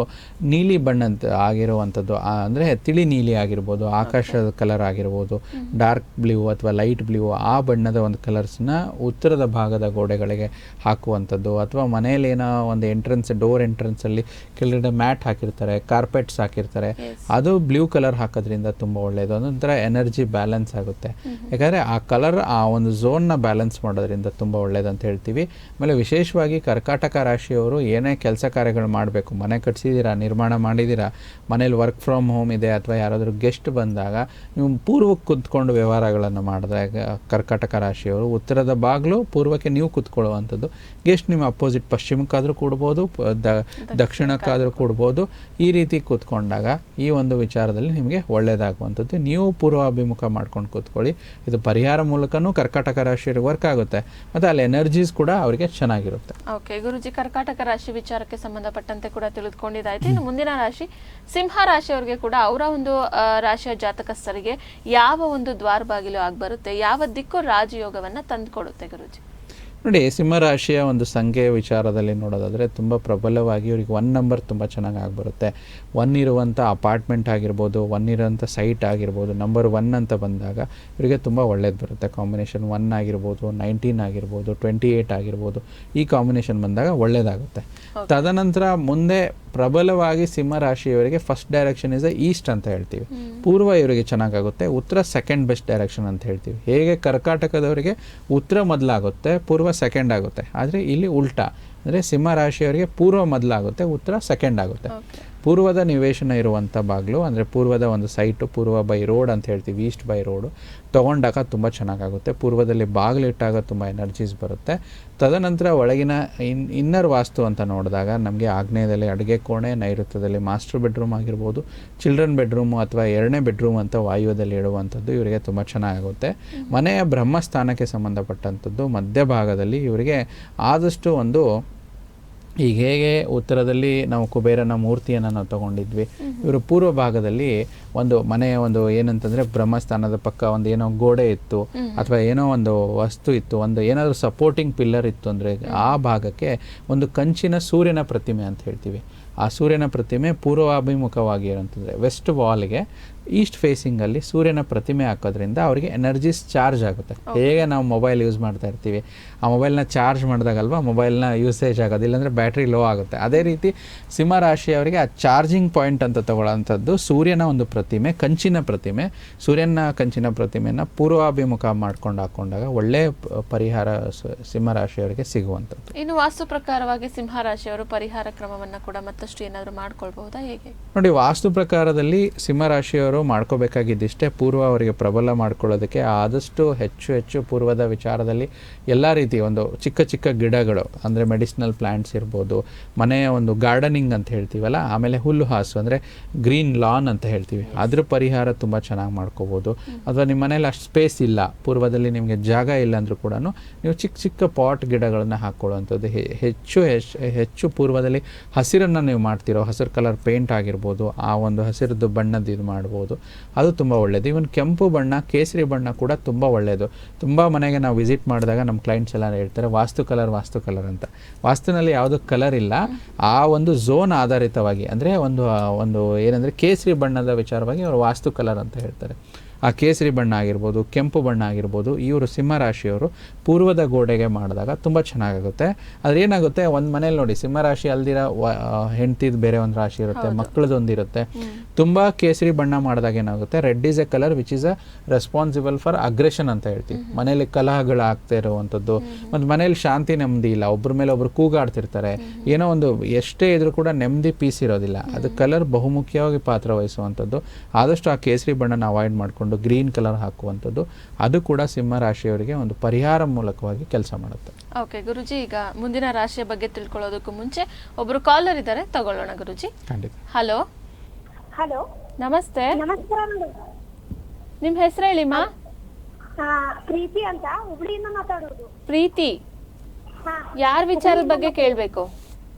ನೀಲಿ ಬಣ್ಣದ ಆಗಿರುವಂಥದ್ದು, ಅಂದರೆ ತಿಳಿ ನೀಲಿ ಆಗಿರ್ಬೋದು, ಆಕಾಶದ ಕಲರ್ ಆಗಿರ್ಬೋದು, ಡಾರ್ಕ್ ಬ್ಲೂ ಅಥವಾ ಲೈಟ್ ಬ್ಲೂ ಆ ಬಣ್ಣದ ಒಂದು ಕಲರ್ಸ್ನ ಉತ್ತರದ ಭಾಗದ ಗೋಡೆಗಳಿಗೆ ಹಾಕುವಂಥದ್ದು. ಅಥವಾ ಮನೆಯಲ್ಲಿ ಏನೋ ಒಂದು ಡೋರ್ ಎಂಟ್ರೆನ್ಸಲ್ಲಿ ಕೆಳಗಡೆ ಮ್ಯಾಟ್ ಹಾಕಿರ್ತಾರೆ, ಕಾರ್ಪೆಟ್ಸ್ ಹಾಕಿರ್ತಾರೆ, ಅದು ಬ್ಲೂ ಕಲರ್ ಹಾಕೋದ್ರಿಂದ ತುಂಬ ಒಳ್ಳೆಯದು. ಒಂಥರ ಎನರ್ಜಿ ಬ್ಯಾಲೆನ್ಸ್ ಆಗುತ್ತೆ, ಯಾಕಂದರೆ ಆ ಕಲರ್ ಆ ಒಂದು ಝೋನ್ನ ಬ್ಯಾಲೆನ್ಸ್ ಮಾಡೋದ್ರಿಂದ ತುಂಬ ಒಳ್ಳೇದಂತ ಹೇಳ್ತೀವಿ. ಆಮೇಲೆ ವಿಶೇಷವಾಗಿ ಕರ್ಕಾಟಕ ರಾಶಿಯವರು ಏನೇ ಕೆಲಸ ಕಾರ್ಯಗಳು ಮಾಡಬೇಕು, ಮನೆ ಕಟ್ಸಿದ್ದೀರಾ, ನಿರ್ಮಾಣ ಮಾಡಿದ್ದೀರಾ, ಮನೇಲಿ ವರ್ಕ್ ಫ್ರಮ್ ಹೋಮ್ ಇದೆ, ಅಥವಾ ಯಾರಾದರೂ ಗೆಸ್ಟ್ ಬಂದಾಗ ನೀವು ಪೂರ್ವಕ್ಕೆ ಕುತ್ಕೊಂಡು ವ್ಯವಹಾರಗಳನ್ನು ಮಾಡಿದ್ರೆ ಕರ್ಕಾಟಕ ರಾಶಿಯವರು ಉತ್ತರದ ಬಾಗಿಲು ಪೂರ್ವಕ್ಕೆ ನೀವು ಕೂತ್ಕೊಳ್ಳುವಂಥದ್ದು. ಗೆಸ್ಟ್ ನಿಮ್ಮ ಅಪೋಸಿಟ್ ಪಶ್ಚಿಮಕ್ಕಾದರೂ ಕೂಡ್ಬೋದು, ದಕ್ಷಿಣಕ್ಕಾದರೂ ಕೂಡ್ಬೋದು. ಈ ರೀತಿ ಕೂತ್ಕೊಂಡಾಗ ಈ ಒಂದು ವಿಚಾರದಲ್ಲಿ ನಿಮಗೆ ಒಳ್ಳೆಯದಾಗುವಂಥದ್ದು. ನೀವು ಪೂರ್ವಾಭಿಮುಖ ಮಾಡ್ಕೊಂಡು ಕೂತ್ಕೊಳ್ಳಿ. ಇದು ಪರಿಹಾರ ಮೂಲಕನೂ ಕರ್ಕಾಟಕ ರಾಶಿಯವರಿಗೆ ವರ್ಕ್ ಆಗುತ್ತೆ, ಮತ್ತು ಅಲ್ಲಿ ಎನರ್ಜೀಸ್ ಕೂಡ ಅವರಿಗೆ ಚೆನ್ನಾಗಿರುತ್ತೆ. ಓಕೆ ಗುರುಜಿ, ಕರ್ಕಾಟಕ ರಾಶಿ ವಿಚಾರಕ್ಕೆ ಸಂಬಂಧಪಟ್ಟಂತೆ ಕೂಡ ತಿಳಿದುಕೊಂಡಿದ್ದಾಯ್ತು. ಇನ್ನು ಮುಂದಿನ ರಾಶಿ ಸಿಂಹ ರಾಶಿಯವರಿಗೆ ಕೂಡ ಅವರ ಒಂದು ರಾಶಿಯ ಜಾತಕಸ್ಥರಿಗೆ ಯಾವ ಒಂದು ದ್ವಾರ ಬಾಗಿಲು ಬರುತ್ತೆ, ಯಾವ ದಿಕ್ಕು ರಾಜಯೋಗವನ್ನ ತಂದುಕೊಡುತ್ತೆ ಗುರುಜಿ? ನೋಡಿ, ಸಿಂಹರಾಶಿಯ ಒಂದು ಸಂಖ್ಯೆಯ ವಿಚಾರದಲ್ಲಿ ನೋಡೋದಾದರೆ ತುಂಬ ಪ್ರಬಲವಾಗಿ ಇವರಿಗೆ 1 ನಂಬರ್ ತುಂಬ ಚೆನ್ನಾಗಿ ಆಗಿಬರುತ್ತೆ. 1 ಇರುವಂಥ ಅಪಾರ್ಟ್ಮೆಂಟ್ ಆಗಿರ್ಬೋದು, 1 ಇರೋಂಥ ಸೈಟ್ ಆಗಿರ್ಬೋದು, ನಂಬರ್ 1 ಅಂತ ಬಂದಾಗ ಇವರಿಗೆ ತುಂಬ ಒಳ್ಳೇದು ಬರುತ್ತೆ. ಕಾಂಬಿನೇಷನ್ 1 ಆಗಿರ್ಬೋದು, 19 ಆಗಿರ್ಬೋದು, 28 ಆಗಿರ್ಬೋದು, ಈ ಕಾಂಬಿನೇಷನ್ ಬಂದಾಗ ಒಳ್ಳೆಯದಾಗುತ್ತೆ. ತದನಂತರ ಮುಂದೆ ಪ್ರಬಲವಾಗಿ ಸಿಂಹರಾಶಿಯವರಿಗೆ ಫಸ್ಟ್ ಡೈರೆಕ್ಷನ್ ಇಸ್ ಈಸ್ಟ್ ಅಂತ ಹೇಳ್ತೀವಿ. ಪೂರ್ವ ಇವರಿಗೆ ಚೆನ್ನಾಗಾಗುತ್ತೆ, ಉತ್ತರ ಸೆಕೆಂಡ್ ಬೆಸ್ಟ್ ಡೈರೆಕ್ಷನ್ ಅಂತ ಹೇಳ್ತೀವಿ. ಹೇಗೆ ಕರ್ಕಾಟಕದವರಿಗೆ ಉತ್ತರ ಮೊದಲಾಗುತ್ತೆ, ಪೂರ್ವ ಸೆಕೆಂಡ್ ಆಗುತ್ತೆ. ಆದರೆ ಇಲ್ಲಿ ಉಲ್ಟಾ, ಅಂದರೆ ಸಿಂಹರಾಶಿಯವರಿಗೆ ಪೂರ್ವ ಮೊದಲಾಗುತ್ತೆ, ಉತ್ತರ ಸೆಕೆಂಡ್ ಆಗುತ್ತೆ. ಪೂರ್ವದ ನಿವೇಶನ ಇರುವಂಥ ಬಾಗಿಲು, ಅಂದರೆ ಪೂರ್ವದ ಒಂದು ಸೈಟು, ಪೂರ್ವ ಬೈ ರೋಡ್ ಅಂತ ಹೇಳ್ತೀವಿ, ಈಸ್ಟ್ ಬೈ ರೋಡು ತೊಗೊಂಡಾಗ ತುಂಬ ಚೆನ್ನಾಗಾಗುತ್ತೆ. ಪೂರ್ವದಲ್ಲಿ ಬಾಗಿಲಿಟ್ಟಾಗ ತುಂಬ ಎನರ್ಜೀಸ್ ಬರುತ್ತೆ. ತದನಂತರ ಒಳಗಿನ ಇನ್ನರ್ ವಾಸ್ತು ಅಂತ ನೋಡಿದಾಗ ನಮಗೆ ಆಗ್ನೇಯದಲ್ಲಿ ಅಡುಗೆ ಕೋಣೆ, ನೈಋತ್ಯದಲ್ಲಿ ಮಾಸ್ಟರ್ ಬೆಡ್ರೂಮ್ ಆಗಿರ್ಬೋದು, ಚಿಲ್ಡ್ರನ್ ಬೆಡ್ರೂಮು ಅಥವಾ 2ನೇ ಬೆಡ್ರೂಮ್ ಅಂತ ವಾಯುವ್ಯದಲ್ಲಿ ಇಡುವಂಥದ್ದು ಇವರಿಗೆ ತುಂಬ ಚೆನ್ನಾಗುತ್ತೆ. ಮನೆಯ ಬ್ರಹ್ಮಸ್ಥಾನಕ್ಕೆ ಸಂಬಂಧಪಟ್ಟಂಥದ್ದು ಮಧ್ಯಭಾಗದಲ್ಲಿ ಇವರಿಗೆ ಆದಷ್ಟು ಒಂದು, ಈಗ ಹೇಗೆ ಉತ್ತರದಲ್ಲಿ ನಾವು ಕುಬೇರನ ಮೂರ್ತಿಯನ್ನು ನಾವು ತೊಗೊಂಡಿದ್ವಿ, ಇವರು ಪೂರ್ವ ಭಾಗದಲ್ಲಿ ಒಂದು ಮನೆಯ ಒಂದು ಏನಂತಂದರೆ ಬ್ರಹ್ಮಸ್ಥಾನದ ಪಕ್ಕ ಒಂದು ಏನೋ ಗೋಡೆ ಇತ್ತು ಅಥವಾ ಏನೋ ಒಂದು ವಸ್ತು ಇತ್ತು, ಒಂದು ಏನಾದರೂ ಸಪೋರ್ಟಿಂಗ್ ಪಿಲ್ಲರ್ ಇತ್ತು ಅಂದರೆ ಆ ಭಾಗಕ್ಕೆ ಒಂದು ಕಂಚಿನ ಸೂರ್ಯನ ಪ್ರತಿಮೆ ಅಂತ ಹೇಳ್ತೀವಿ. ಆ ಸೂರ್ಯನ ಪ್ರತಿಮೆ ಪೂರ್ವಾಭಿಮುಖವಾಗಿ ಅಂತಂದರೆ ವೆಸ್ಟ್ ವಾಲ್ಗೆ ಈಸ್ಟ್ ಫೇಸಿಂಗಲ್ಲಿ ಸೂರ್ಯನ ಪ್ರತಿಮೆ ಹಾಕೋದ್ರಿಂದ ಅವರಿಗೆ ಎನರ್ಜೀಸ್ ಚಾರ್ಜ್ ಆಗುತ್ತೆ. ಹೇಗೆ ನಾವು ಮೊಬೈಲ್ ಯೂಸ್ ಮಾಡ್ತಾ ಇರ್ತೀವಿ, ಆ ಮೊಬೈಲ್ನ ಚಾರ್ಜ್ ಮಾಡಿದಾಗಲ್ವ ಮೊಬೈಲ್ನ ಯೂಸೇಜ್ ಆಗೋದು, ಇಲ್ಲಾಂದರೆ ಬ್ಯಾಟ್ರಿ ಲೋ ಆಗುತ್ತೆ. ಅದೇ ರೀತಿ ಸಿಂಹರಾಶಿಯವರಿಗೆ ಆ ಚಾರ್ಜಿಂಗ್ ಪಾಯಿಂಟ್ ಅಂತ ತಗೊಳ್ಳೋಂಥದ್ದು ಸೂರ್ಯನ ಒಂದು ಪ್ರತಿಮೆ, ಕಂಚಿನ ಪ್ರತಿಮೆ. ಸೂರ್ಯನ ಕಂಚಿನ ಪ್ರತಿಮೆಯನ್ನು ಪೂರ್ವಾಭಿಮುಖ ಮಾಡ್ಕೊಂಡು ಹಾಕೊಂಡಾಗ ಒಳ್ಳೆಯ ಪರಿಹಾರ ಸಿಂಹರಾಶಿಯವರಿಗೆ ಸಿಗುವಂಥದ್ದು. ಇನ್ನು ವಾಸ್ತು ಪ್ರಕಾರವಾಗಿ ಸಿಂಹರಾಶಿಯವರು ಪರಿಹಾರ ಕ್ರಮವನ್ನು ಕೂಡ ಮತ್ತಷ್ಟು ಏನಾದರೂ ಮಾಡ್ಕೊಳ್ಬಹುದಾ, ಹೇಗೆ? ನೋಡಿ, ವಾಸ್ತು ಪ್ರಕಾರದಲ್ಲಿ ಸಿಂಹರಾಶಿಯವರು ಮಾಡ್ಕೋಬೇಕಾಗಿದ್ದಿಷ್ಟೇ, ಪೂರ್ವ ಅವರಿಗೆ ಪ್ರಬಲ ಮಾಡ್ಕೊಳ್ಳೋದಕ್ಕೆ ಆದಷ್ಟು ಹೆಚ್ಚು ಪೂರ್ವದ ವಿಚಾರದಲ್ಲಿ ಎಲ್ಲ ರೀತಿ ಒಂದು ಚಿಕ್ಕ ಚಿಕ್ಕ ಗಿಡಗಳು, ಅಂದರೆ ಮೆಡಿಸಿನಲ್ ಪ್ಲ್ಯಾಂಟ್ಸ್ ಇರ್ಬೋದು, ಮನೆಯ ಒಂದು ಗಾರ್ಡನಿಂಗ್ ಅಂತ ಹೇಳ್ತೀವಲ್ಲ, ಆಮೇಲೆ ಹುಲ್ಲು ಹಾಸು ಅಂದರೆ ಗ್ರೀನ್ ಲಾನ್ ಅಂತ ಹೇಳ್ತೀವಿ, ಅದ್ರ ಪರಿಹಾರ ತುಂಬ ಚೆನ್ನಾಗಿ ಮಾಡ್ಕೋಬೋದು. ಅಥವಾ ನಿಮ್ಮ ಮನೇಲಿ ಅಷ್ಟು ಸ್ಪೇಸ್ ಇಲ್ಲ, ಪೂರ್ವದಲ್ಲಿ ನಿಮಗೆ ಜಾಗ ಇಲ್ಲ ಅಂದರೂ ಕೂಡ ನೀವು ಚಿಕ್ಕ ಚಿಕ್ಕ ಪಾಟ್ ಗಿಡಗಳನ್ನು ಹಾಕ್ಕೊಳ್ಳುವಂಥದ್ದು. ಹೆಚ್ಚು ಪೂರ್ವದಲ್ಲಿ ಹಸಿರನ್ನು ನೀವು ಮಾಡ್ತಿರೋ, ಹಸಿರು ಕಲರ್ ಪೇಂಟ್ ಆಗಿರ್ಬೋದು, ಆ ಒಂದು ಹಸಿರದ್ದು ಬಣ್ಣದ್ದು ಇದು ಮಾಡ್ಬೋದು, ಅದು ತುಂಬ ಒಳ್ಳೆಯದು. ಇವನ್ ಕೆಂಪು ಬಣ್ಣ, ಕೇಸರಿ ಬಣ್ಣ ಕೂಡ ತುಂಬ ಒಳ್ಳೆಯದು. ತುಂಬ ಮನೆಗೆ ನಾವು ವಿಸಿಟ್ ಮಾಡಿದಾಗ ನಮ್ಮ ಕ್ಲೈಂಟ್ಸ್ ಎಲ್ಲ ಹೇಳ್ತಾರೆ ವಾಸ್ತು ಕಲರ್ ಅಂತ. ವಾಸ್ತುನಲ್ಲಿ ಯಾವುದೂ ಕಲರ್ ಇಲ್ಲ, ಆ ಒಂದು ಝೋನ್ ಆಧಾರಿತವಾಗಿ, ಅಂದರೆ ಒಂದು ಏನಂದರೆ ಕೇಸರಿ ಬಣ್ಣದ ವಿಚಾರವಾಗಿ ಅವರು ವಾಸ್ತು ಕಲರ್ ಅಂತ ಹೇಳ್ತಾರೆ. ಆ ಕೇಸರಿ ಬಣ್ಣ ಆಗಿರ್ಬೋದು, ಕೆಂಪು ಬಣ್ಣ ಆಗಿರ್ಬೋದು, ಇವರು ಸಿಂಹರಾಶಿಯವರು ಪೂರ್ವದ ಗೋಡೆಗೆ ಮಾಡಿದಾಗ ತುಂಬ ಚೆನ್ನಾಗಾಗುತ್ತೆ. ಆದರೆ ಏನಾಗುತ್ತೆ, ಒಂದು ಮನೇಲಿ ನೋಡಿ, ಸಿಂಹರಾಶಿ ಅಲ್ದಿರ ಹೆಂಡ್ತಿದ್ದು ಬೇರೆ ಒಂದು ರಾಶಿ ಇರುತ್ತೆ, ಮಕ್ಕಳದೊಂದಿರುತ್ತೆ. ತುಂಬ ಕೇಸರಿ ಬಣ್ಣ ಮಾಡಿದಾಗ ಏನಾಗುತ್ತೆ, red is A colour which is a responsible for aggression ಅಂತ ಹೇಳ್ತೀವಿ. ಮನೇಲಿ ಕಲಹಗಳು ಆಗ್ತಾ ಇರುವಂಥದ್ದು, ಮತ್ತು ಮನೇಲಿ ಶಾಂತಿ ನೆಮ್ಮದಿ ಇಲ್ಲ, ಒಬ್ಬರ ಮೇಲೆ ಒಬ್ರು ಕೂಗಾಡ್ತಿರ್ತಾರೆ, ಏನೋ ಒಂದು ಎಷ್ಟೇ ಇದ್ರೂ ಕೂಡ ನೆಮ್ಮದಿ ಪೀಸ್ ಇರೋದಿಲ್ಲ. ಅದು ಕಲರ್ ಬಹುಮುಖ್ಯವಾಗಿ ಪಾತ್ರ ವಹಿಸುವಂಥದ್ದು. ಆದಷ್ಟು ಆ ಕೇಸರಿ ಬಣ್ಣನ ಅವಾಯ್ಡ್ ಮಾಡಿಕೊಂಡು ಗ್ರೀನ್ ಕಲರ್ ಹಾಕುವಂಥದ್ದು, ಅದು ಕೂಡ ಸಿಂಹರಾಶಿಯವರಿಗೆ ಒಂದು ಪರಿಹಾರ ಮೂಲಕವಾಗಿ ಕೆಲಸ ಮಾಡುತ್ತೆ. ಓಕೆ ಗುರುಜಿ, ಈಗ ಮುಂದಿನ ರಾಶಿಯ ಬಗ್ಗೆ ತಿಳ್ಕೊಳ್ಳೋದಕ್ಕೂ ಮುಂಚೆ ಒಬ್ರು ಕಾಲರ್ ಇದ್ದಾರೆ, ತಗೊಳ್ಳೋಣ ಗುರುಜಿ. ಖಂಡಿತ. ಹಲೋ ಹಲೋ, ನಮಸ್ತೆ. ನಮಸ್ಕಾರ. ನಿಮ್ಮ ಹೆಸರು ಹೇಳಿಮ್ಮ? ಪ್ರೀತಿ ಅಂತ, ಹುಬ್ಳಿಯಿಂದ ಮಾತಾಡೋದು. ಪ್ರೀತಿ, ಯಾರ ವಿಚಾರದ ಬಗ್ಗೆ ಕೇಳಬೇಕು?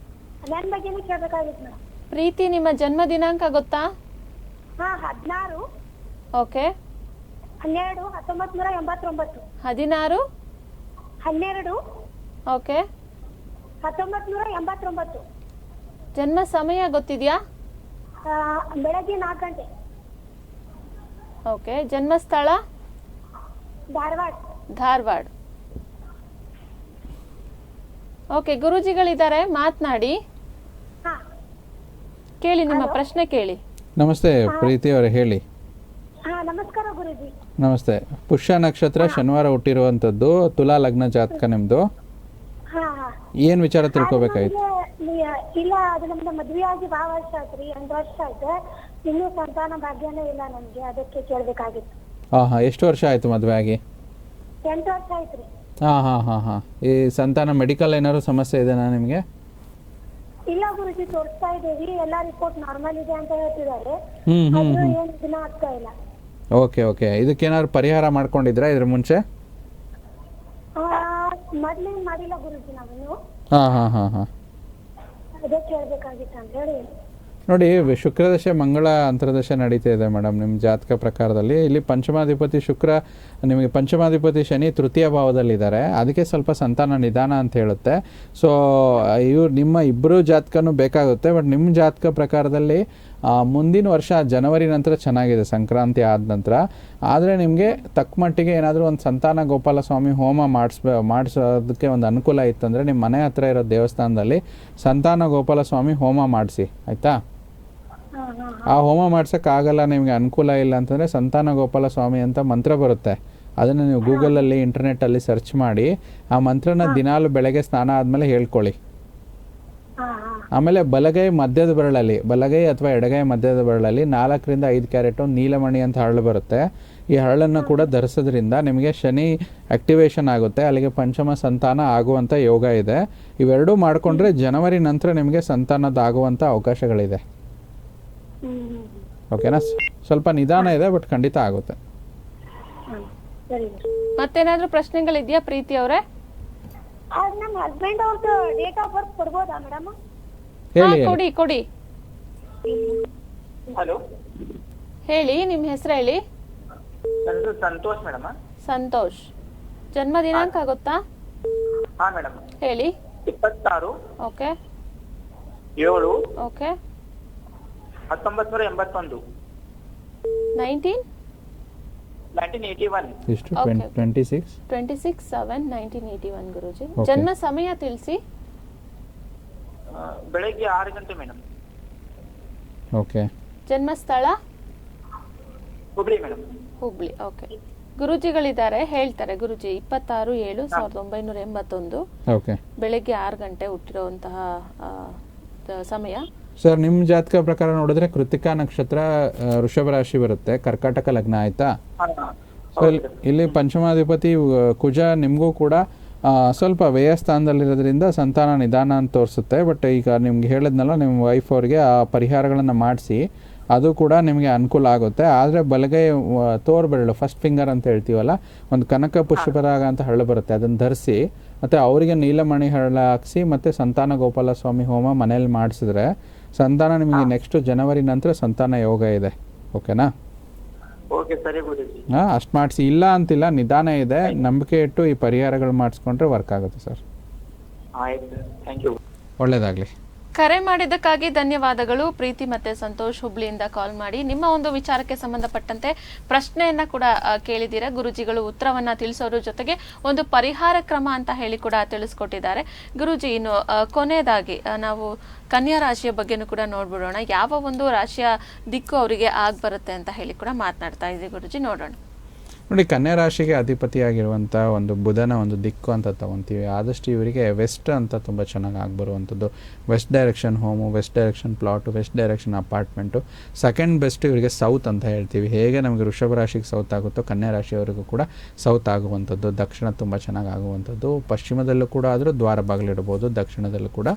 ನನ್ ಬಗ್ಗೆನೇ ಕೇಳಬೇಕಾಗಿತ್ತು ಮೇಡಮ್. ಪ್ರೀತಿ, ನಿಮ್ಮ ಜನ್ಮ ದಿನಾಂಕ ಗೊತ್ತಾ? 16 ಓಕೆ. 12 1989. 16 12 ಓಕೆ. 1989. ಜನ್ಮ ಸಮಯ ಗೊತ್ತಿದ್ಯಾ? ಬೆಳಗ್ಗೆ 4 ಗಂಟೆ. ಓಕೆ. ಜನ್ಮ ಸ್ಥಳ? ಧಾರವಾಡ. ಓಕೆ, ಗುರೂಜಿಗಳಿದ್ದಾರೆ, ಮಾತನಾಡಿ. ಕೇಳಿ, ನಿಮ್ಮ ಪ್ರಶ್ನೆ ಕೇಳಿ. ನಮಸ್ತೆ ಪ್ರೀತಿ ಅವರೇ, ಹೇಳಿ. ನಮಸ್ಕಾರ ಗುರುಜಿ. ನಮಸ್ತೆ. ಪುಷ್ಯ ನಕ್ಷತ್ರ, ಶನಿವಾರ ಹುಟ್ಟಿರುವಂಥದ್ದು, ತುಲಾ ಲಗ್ನ ಜಾತಕ ನಿಮ್ಮದು. ಏನು ವಿಚಾರ ತಿಳ್ಕೊಬೇಕಾಯ್ತು? ಇಲ್ಲ, ಅದು ನಮ್ದು ಮದ್ವೆ ಆಗಿ ಭಾಳ ವರ್ಷ ಆಯ್ತ್ರಿ, 8 ವರ್ಷ ಆಯ್ತು. ಇನ್ನೂ ಸಂತಾನ ಭಾಗ್ಯನೇ ಇಲ್ಲ ನಮ್ಗೆ, ಅದಕ್ಕೆ ಕೇಳ್ಬೇಕಾಗಿತ್ತು. ಎಷ್ಟು ವರ್ಷ ಆಯ್ತು ಮದುವೆ ಆಗಿ? 8 ವರ್ಷ ಆಯ್ತ್ರಿ. ಹಾಂ. ಈ ಸಂತಾನ ಮೆಡಿಕಲ್ ಏನಾದ್ರು ಸಮಸ್ಯೆ ಇದೆನಾ ನಿಮಗೆ? ಇಲ್ಲ ಗುರುಜಿ, ತೋರಿಸ್ತಾ ಇದ್ದೀವಿ, ಎಲ್ಲಾ ರಿಪೋರ್ಟ್ ನಾರ್ಮಲ್ ಇದೆ ಅಂತ ಹೇಳ್ತಿದ್ದಾರೆ. ಏನು ದಿನ ಆಗ್ತಾ ಇಲ್ಲ. ಓಕೆ. ಇದಕ್ಕೇನಾದ್ರು ಪರಿಹಾರ ಮಾಡ್ಕೊಂಡಿದ್ರಾ ಇದ್ರ ಮುಂಚೆ? ಮೊದ್ಲೇನ್ ಮಾಡಿಲ್ಲ ಗುರುಜಿ, ನಾವು ಹಾಂ. ಅದೇ ಕೇಳ್ಬೇಕಾಗಿತ್ತು ಅಂತ ಹೇಳಿ. ನೋಡಿ ಶುಕ್ರದಶೆ ಮಂಗಳ ಅಂತರದಶೆ ನಡೀತಾ ಇದೆ ಮೇಡಮ್ ನಿಮ್ಮ ಜಾತಕ ಪ್ರಕಾರದಲ್ಲಿ. ಇಲ್ಲಿ ಪಂಚಮಾಧಿಪತಿ ಶುಕ್ರ, ನಿಮಗೆ ಪಂಚಮಾಧಿಪತಿ ಶನಿ ತೃತೀಯ ಭಾವದಲ್ಲಿದ್ದಾರೆ, ಅದಕ್ಕೆ ಸ್ವಲ್ಪ ಸಂತಾನ ನಿಧಾನ ಅಂತ ಹೇಳುತ್ತೆ. ಸೊ ಇವ್ರು ನಿಮ್ಮ ಇಬ್ಬರು ಜಾತಕನೂ ಬೇಕಾಗುತ್ತೆ. ಬಟ್ ನಿಮ್ಮ ಜಾತಕ ಪ್ರಕಾರದಲ್ಲಿ ಮುಂದಿನ ವರ್ಷ ಜನವರಿ ನಂತರ ಚೆನ್ನಾಗಿದೆ, ಸಂಕ್ರಾಂತಿ ಆದ ನಂತರ. ಆದರೆ ನಿಮಗೆ ತಕ್ಕ ಮಟ್ಟಿಗೆ ಏನಾದರೂ ಒಂದು ಸಂತಾನ ಗೋಪಾಲ ಸ್ವಾಮಿ ಹೋಮ ಮಾಡಿಸೋದಕ್ಕೆ ಒಂದು ಅನುಕೂಲ ಇತ್ತಂದರೆ ನಿಮ್ಮ ಮನೆ ಹತ್ರ ಇರೋ ದೇವಸ್ಥಾನದಲ್ಲಿ ಸಂತಾನ ಗೋಪಾಲ ಸ್ವಾಮಿ ಹೋಮ ಮಾಡಿಸಿ, ಆಯಿತಾ. ಆ ಹೋಮ ಮಾಡ್ಸೋಕ್ಕಾಗಲ್ಲ, ನಿಮಗೆ ಅನುಕೂಲ ಇಲ್ಲ ಅಂತಂದರೆ ಸಂತಾನ ಗೋಪಾಲ ಸ್ವಾಮಿ ಅಂತ ಮಂತ್ರ ಬರುತ್ತೆ, ಅದನ್ನು ನೀವು ಗೂಗಲಲ್ಲಿ ಇಂಟರ್ನೆಟ್ಟಲ್ಲಿ ಸರ್ಚ್ ಮಾಡಿ ಆ ಮಂತ್ರನ ದಿನಾಲು ಬೆಳಗ್ಗೆ ಸ್ನಾನ ಆದಮೇಲೆ ಹೇಳ್ಕೊಳ್ಳಿ. ಆಮೇಲೆ ಬಲಗೈ ಮಧ್ಯದ ಬೆರಳಲ್ಲಿ, ಬಲಗೈ ಅಥವಾ ಎಡಗೈ ಮಧ್ಯದ ಬೆರಳಲ್ಲಿ 4 ರಿಂದ 5 ಕ್ಯಾರೆಟು ನೀಲಮಣಿ ಅಂತ ಹರಳು ಬರುತ್ತೆ. ಈ ಹರಳನ್ನು ಕೂಡ ಧರಿಸೋದ್ರಿಂದ ನಿಮಗೆ ಶನಿ ಆಕ್ಟಿವೇಶನ್ ಆಗುತ್ತೆ, ಅಲ್ಲಿಗೆ ಪಂಚಮ ಸಂತಾನ ಆಗುವಂಥ ಯೋಗ ಇದೆ. ಇವೆರಡೂ ಮಾಡಿಕೊಂಡ್ರೆ ಜನವರಿ ನಂತರ ನಿಮಗೆ ಸಂತಾನದಾಗುವಂಥ ಅವಕಾಶಗಳಿದೆ. ಓಕೆನಾ? ಸ್ವಲ್ಪ ನಿಧಾನ ಇದೆ, ಬಟ್ ಖಂಡಿತ ಆಗುತ್ತೆ. ಮತ್ತೇನಾದ್ರೂ ಪ್ರಶ್ನೆಗಳಿದೆಯಾ ಪ್ರೀತಿ ಅವರೇ? ನಮ್ಮ ಹಸ್ಬೆಂಡ್ ಅವ್ರದ್ದು ಡೇಟ್ ಆಫ್ ಬರ್ತ್ ಕೊಡ್ಬೋದಾ ಮೇಡಮ್? ಕೊಡಿ ಕೊಡಿ. ಹಲೋ, ಹೇಳಿ, ನಿಮ್ಮ ಹೆಸರು ಹೇಳಿ. ನಂದು ಸಂತೋಷ್ ಮೇಡಮ್. ಸಂತೋಷ್. ಜನ್ಮ ದಿನಾಂಕ ಗೊತ್ತಾ? ಹಾ ಮೇಡಮ್, ಹೇಳಿ. 26 ಓಕೆ 7 ಓಕೆ 1981. 1981. ಎಷ್ಟು? 26 26/7/1981 ಗುರುಜಿ. ಜನ್ಮ ಸಮಯ ತಿಳಿಸಿ. ಬೆಳಗ್ಗೆ 6 ಗಂಟೆ ಮೇಡಮ್. ಓಕೆ. ಜನ್ಮ ಸ್ಥಳ? ಹುಬ್ಳಿ ಮೇಡಮ್. ಹುಬ್ಳಿ. ಓಕೆ. ಗುರುಜಿಗಳಿದ್ದಾರೆ, ಹೇಳ್ತಾರೆ. ಗುರುಜಿ 26/7/1981 ಓಕೆ. ಬೆಳಗ್ಗೆ 6 ಗಂಟೆ ಹುಟ್ಟಿರುವಂತಹ ಸಮಯ. ಸರ್, ನಿಮ್ಮ ಜಾತಕ ಪ್ರಕಾರ ನೋಡಿದ್ರೆ ಕೃತಿಕಾ ನಕ್ಷತ್ರ, ವೃಷಭ ರಾಶಿ ಬರುತ್ತೆ, ಕರ್ಕಾಟಕ ಲಗ್ನ, ಆಯ್ತಾ. ಸೊ ಇಲ್ಲಿ ಪಂಚಮಾಧಿಪತಿ ಕುಜ ನಿಮಗೂ ಕೂಡ ಸ್ವಲ್ಪ ವ್ಯಯ ಸ್ಥಾನದಲ್ಲಿರೋದ್ರಿಂದ ಸಂತಾನ ನಿಧಾನ ಅಂತ ತೋರಿಸುತ್ತೆ. ಬಟ್ ಈಗ ನಿಮ್ಗೆ ಹೇಳಿದ್ನಲ್ಲ, ನಿಮ್ಮ ವೈಫ್ ಅವ್ರಿಗೆ ಆ ಪರಿಹಾರಗಳನ್ನು ಮಾಡಿಸಿ, ಅದು ಕೂಡ ನಿಮಗೆ ಅನುಕೂಲ ಆಗುತ್ತೆ. ಆದರೆ ಬಲಗೈ ತೋರ್ ಬೆರಳು, ಫಸ್ಟ್ ಫಿಂಗರ್ ಅಂತ ಹೇಳ್ತೀವಲ್ಲ, ಒಂದು ಕನಕ ಪುಷ್ಪರಾಗ ಅಂತ ಹರಳು ಬರುತ್ತೆ, ಅದನ್ನು ಧರಿಸಿ ಮತ್ತು ಅವರಿಗೆ ನೀಲಮಣಿ ಹರಳು ಹಾಕಿಸಿ ಮತ್ತು ಸಂತಾನ ಗೋಪಾಲ ಸ್ವಾಮಿ ಹೋಮ ಮನೇಲಿ ಮಾಡಿಸಿದ್ರೆ ಸಂತಾನ ನಿಮಗೆ ನೆಕ್ಸ್ಟ್ ಜನವರಿ ನಂತರ ಸಂತಾನ ಯೋಗ ಇದೆ. ಓಕೆನಾ? ಓಕೆ, ಸರಿ ಗುರುಜಿ. ಅಷ್ಟು ಮಾಡಿಸಿ, ಇಲ್ಲ ಅಂತಿಲ್ಲ, ನಿಧಾನ ಇದೆ, ನಂಬಿಕೆ ಇಟ್ಟು ಈ ಪರಿಹಾರಗಳು ಮಾಡಿಸ್ಕೊಂಡ್ರೆ ವರ್ಕ್ ಆಗುತ್ತೆ ಸರ್. ಆಯ್ತು, ಥ್ಯಾಂಕ್ ಯು. ಒಳ್ಳೆಯದಾಗಲಿ. ಕರೆ ಮಾಡಿದ್ದಕ್ಕಾಗಿ ಧನ್ಯವಾದಗಳು ಪ್ರೀತಿ ಮತ್ತೆ ಸಂತೋಷ್. ಹುಬ್ಳಿಯಿಂದ ಕಾಲ್ ಮಾಡಿ ನಿಮ್ಮ ಒಂದು ವಿಚಾರಕ್ಕೆ ಸಂಬಂಧಪಟ್ಟಂತೆ ಪ್ರಶ್ನೆಯನ್ನ ಕೂಡ ಕೇಳಿದ್ದೀರಾ. ಗುರುಜಿಗಳು ಉತ್ತರವನ್ನ ತಿಳಿಸೋದ್ರ ಜೊತೆಗೆ ಒಂದು ಪರಿಹಾರ ಕ್ರಮ ಅಂತ ಹೇಳಿ ಕೂಡ ತಿಳಿಸ್ಕೊಟ್ಟಿದ್ದಾರೆ. ಗುರುಜಿ, ಇನ್ನು ಕೊನೆಯದಾಗಿ ನಾವು ಕನ್ಯಾ ರಾಶಿಯ ಬಗ್ಗೆನೂ ಕೂಡ ನೋಡ್ಬಿಡೋಣ. ಯಾವ ಒಂದು ರಾಶಿಯ ದಿಕ್ಕು ಅವರಿಗೆ ಆಗ್ ಬರುತ್ತೆ ಅಂತ ಹೇಳಿ ಕೂಡ ಮಾತನಾಡ್ತಾ ಇದ್ದೀವಿ ಗುರುಜಿ, ನೋಡೋಣ. ನೋಡಿ, ಕನ್ಯಾ ರಾಶಿಗೆ ಅಧಿಪತಿಯಾಗಿರುವಂಥ ಒಂದು ಬುಧನ ಒಂದು ದಿಕ್ಕು ಅಂತ ತೊಗೊತೀವಿ. ಆದಷ್ಟು ಇವರಿಗೆ ವೆಸ್ಟ್ ಅಂತ ತುಂಬ ಚೆನ್ನಾಗಿ ಆಗಿಬರುವಂಥದ್ದು. West direction home, west direction plot, west direction apartment. Second best ಇವರಿಗೆ ಸೌತ್ ಅಂತ ಹೇಳ್ತೀವಿ. ಹೇಗೆ ನಮಗೆ ವೃಷಭ ರಾಶಿಗೆ ಸೌತ್ ಆಗುತ್ತೋ ಕನ್ಯಾ ರಾಶಿಯವರಿಗೂ ಕೂಡ ಸೌತ್ ಆಗುವಂಥದ್ದು. ದಕ್ಷಿಣ ತುಂಬ ಚೆನ್ನಾಗಿ ಆಗುವಂಥದ್ದು. ಪಶ್ಚಿಮದಲ್ಲೂ ಕೂಡ ಆದರೂ ದ್ವಾರ ಬಾಗಿಲಿಡ್ಬೋದು, ದಕ್ಷಿಣದಲ್ಲೂ ಕೂಡ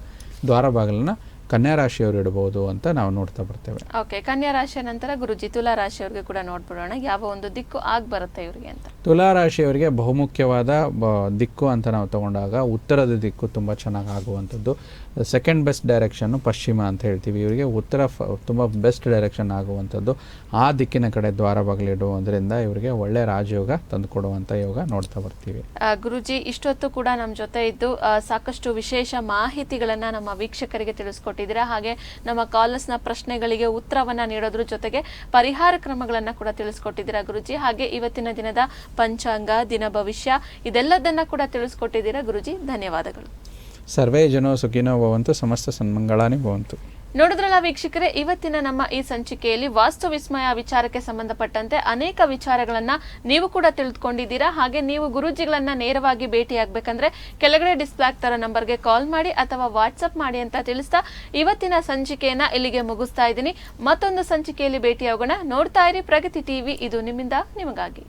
ದ್ವಾರ ಬಾಗಿಲನ್ನ ಕನ್ಯಾ ರಾಶಿಯವರು ಇಡಬಹುದು ಅಂತ ನಾವು ನೋಡ್ತಾ ಬರ್ತೇವೆ. ಓಕೆ, ಕನ್ಯಾ ರಾಶಿಯ ನಂತರ ಗುರುಜಿ ತುಲಾ ರಾಶಿಯವರಿಗೆ ಕೂಡ ನೋಡ್ಬಿಡೋಣ, ಯಾವ ಒಂದು ದಿಕ್ಕು ಆಗ್ ಬರುತ್ತೆ ಇವರಿಗೆ ಅಂತ. ತುಲಾ ರಾಶಿಯವರಿಗೆ ಬಹುಮುಖ್ಯವಾದ ದಿಕ್ಕು ಅಂತ ನಾವು ತಗೊಂಡಾಗ ಉತ್ತರದ ದಿಕ್ಕು ತುಂಬ ಚೆನ್ನಾಗಿ ಆಗುವಂಥದ್ದು. ಸೆಕೆಂಡ್ ಬೆಸ್ಟ್ ಡೈರೆಕ್ಷನ್ನು ಪಶ್ಚಿಮ ಅಂತ ಹೇಳ್ತೀವಿ. ಇವರಿಗೆ ಉತ್ತರ ತುಂಬ ಬೆಸ್ಟ್ ಡೈರೆಕ್ಷನ್ ಆಗುವಂಥದ್ದು. ಆ ದಿಕ್ಕಿನ ಕಡೆ ದ್ವಾರ ಬಾಗಿಲಿಡುವುದರಿಂದ ಇವರಿಗೆ ಒಳ್ಳೆ ರಾಜಯೋಗ ತಂದುಕೊಡುವಂಥ ಯೋಗ ನೋಡ್ತಾ ಬರ್ತೀವಿ. ಗುರುಜಿ, ಇಷ್ಟೊತ್ತು ಕೂಡ ನಮ್ಮ ಜೊತೆ ಇದ್ದು ಸಾಕಷ್ಟು ವಿಶೇಷ ಮಾಹಿತಿಗಳನ್ನ ನಮ್ಮ ವೀಕ್ಷಕರಿಗೆ ತಿಳಿಸ್ಕೊಟ್ಟಿದ್ದೀರಾ. ಹಾಗೆ ನಮ್ಮ ಕಾಲರ್ಸ್ನ ಪ್ರಶ್ನೆಗಳಿಗೆ ಉತ್ತರವನ್ನ ನೀಡೋದ್ರ ಜೊತೆಗೆ ಪರಿಹಾರ ಕ್ರಮಗಳನ್ನ ಕೂಡ ತಿಳಿಸ್ಕೊಟ್ಟಿದ್ದೀರಾ ಗುರುಜಿ. ಹಾಗೆ ಇವತ್ತಿನ ದಿನದ ಪಂಚಾಂಗ, ದಿನ ಭವಿಷ್ಯ ಇದೆಲ್ಲದನ್ನ ಕೂಡ ತಿಳಿಸ್ಕೊಟ್ಟಿದ್ದೀರಾ ಗುರುಜಿ, ಧನ್ಯವಾದಗಳು. ಸರ್ವೇ ಜನೋ ಸುಖಿನೋ ಭವಂತು, ಸಮಸ್ತ ಸನ್ಮಂಗಳಾನಿ ಭವಂತು. ನೋಡಿದ್ರಲ್ಲ ವೀಕ್ಷಕರೇ, ಇವತ್ತಿನ ನಮ್ಮ ಈ ಸಂಚಿಕೆಯಲ್ಲಿ ವಾಸ್ತು ವಿಸ್ಮಯ ವಿಚಾರಕ್ಕೆ ಸಂಬಂಧಪಟ್ಟಂತೆ ಅನೇಕ ವಿಚಾರಗಳನ್ನ ನೀವು ಕೂಡ ತಿಳಿದುಕೊಂಡಿದ್ದೀರಾ. ಹಾಗೆ ನೀವು ಗುರೂಜಿಗಳನ್ನ ನೇರವಾಗಿ ಭೇಟಿಯಾಗಬೇಕಂದ್ರೆ ಕೆಳಗಡೆ ಡಿಸ್ಪ್ಲೇ ಆಗ್ತಾರ ನಂಬರ್ಗೆ ಕಾಲ್ ಮಾಡಿ ಅಥವಾ ವಾಟ್ಸಪ್ ಮಾಡಿ ಅಂತ ತಿಳಿಸ್ತಾ ಇವತ್ತಿನ ಸಂಚಿಕೆಯನ್ನ ಇಲ್ಲಿಗೆ ಮುಗಿಸ್ತಾ ಇದ್ದೀನಿ. ಮತ್ತೊಂದು ಸಂಚಿಕೆಯಲ್ಲಿ ಭೇಟಿಯಾಗೋಣ. ನೋಡ್ತಾ ಇರಿ ಪ್ರಗತಿ ಟಿವಿ, ಇದು ನಿಮ್ಮಿಂದ ನಿಮಗಾಗಿ.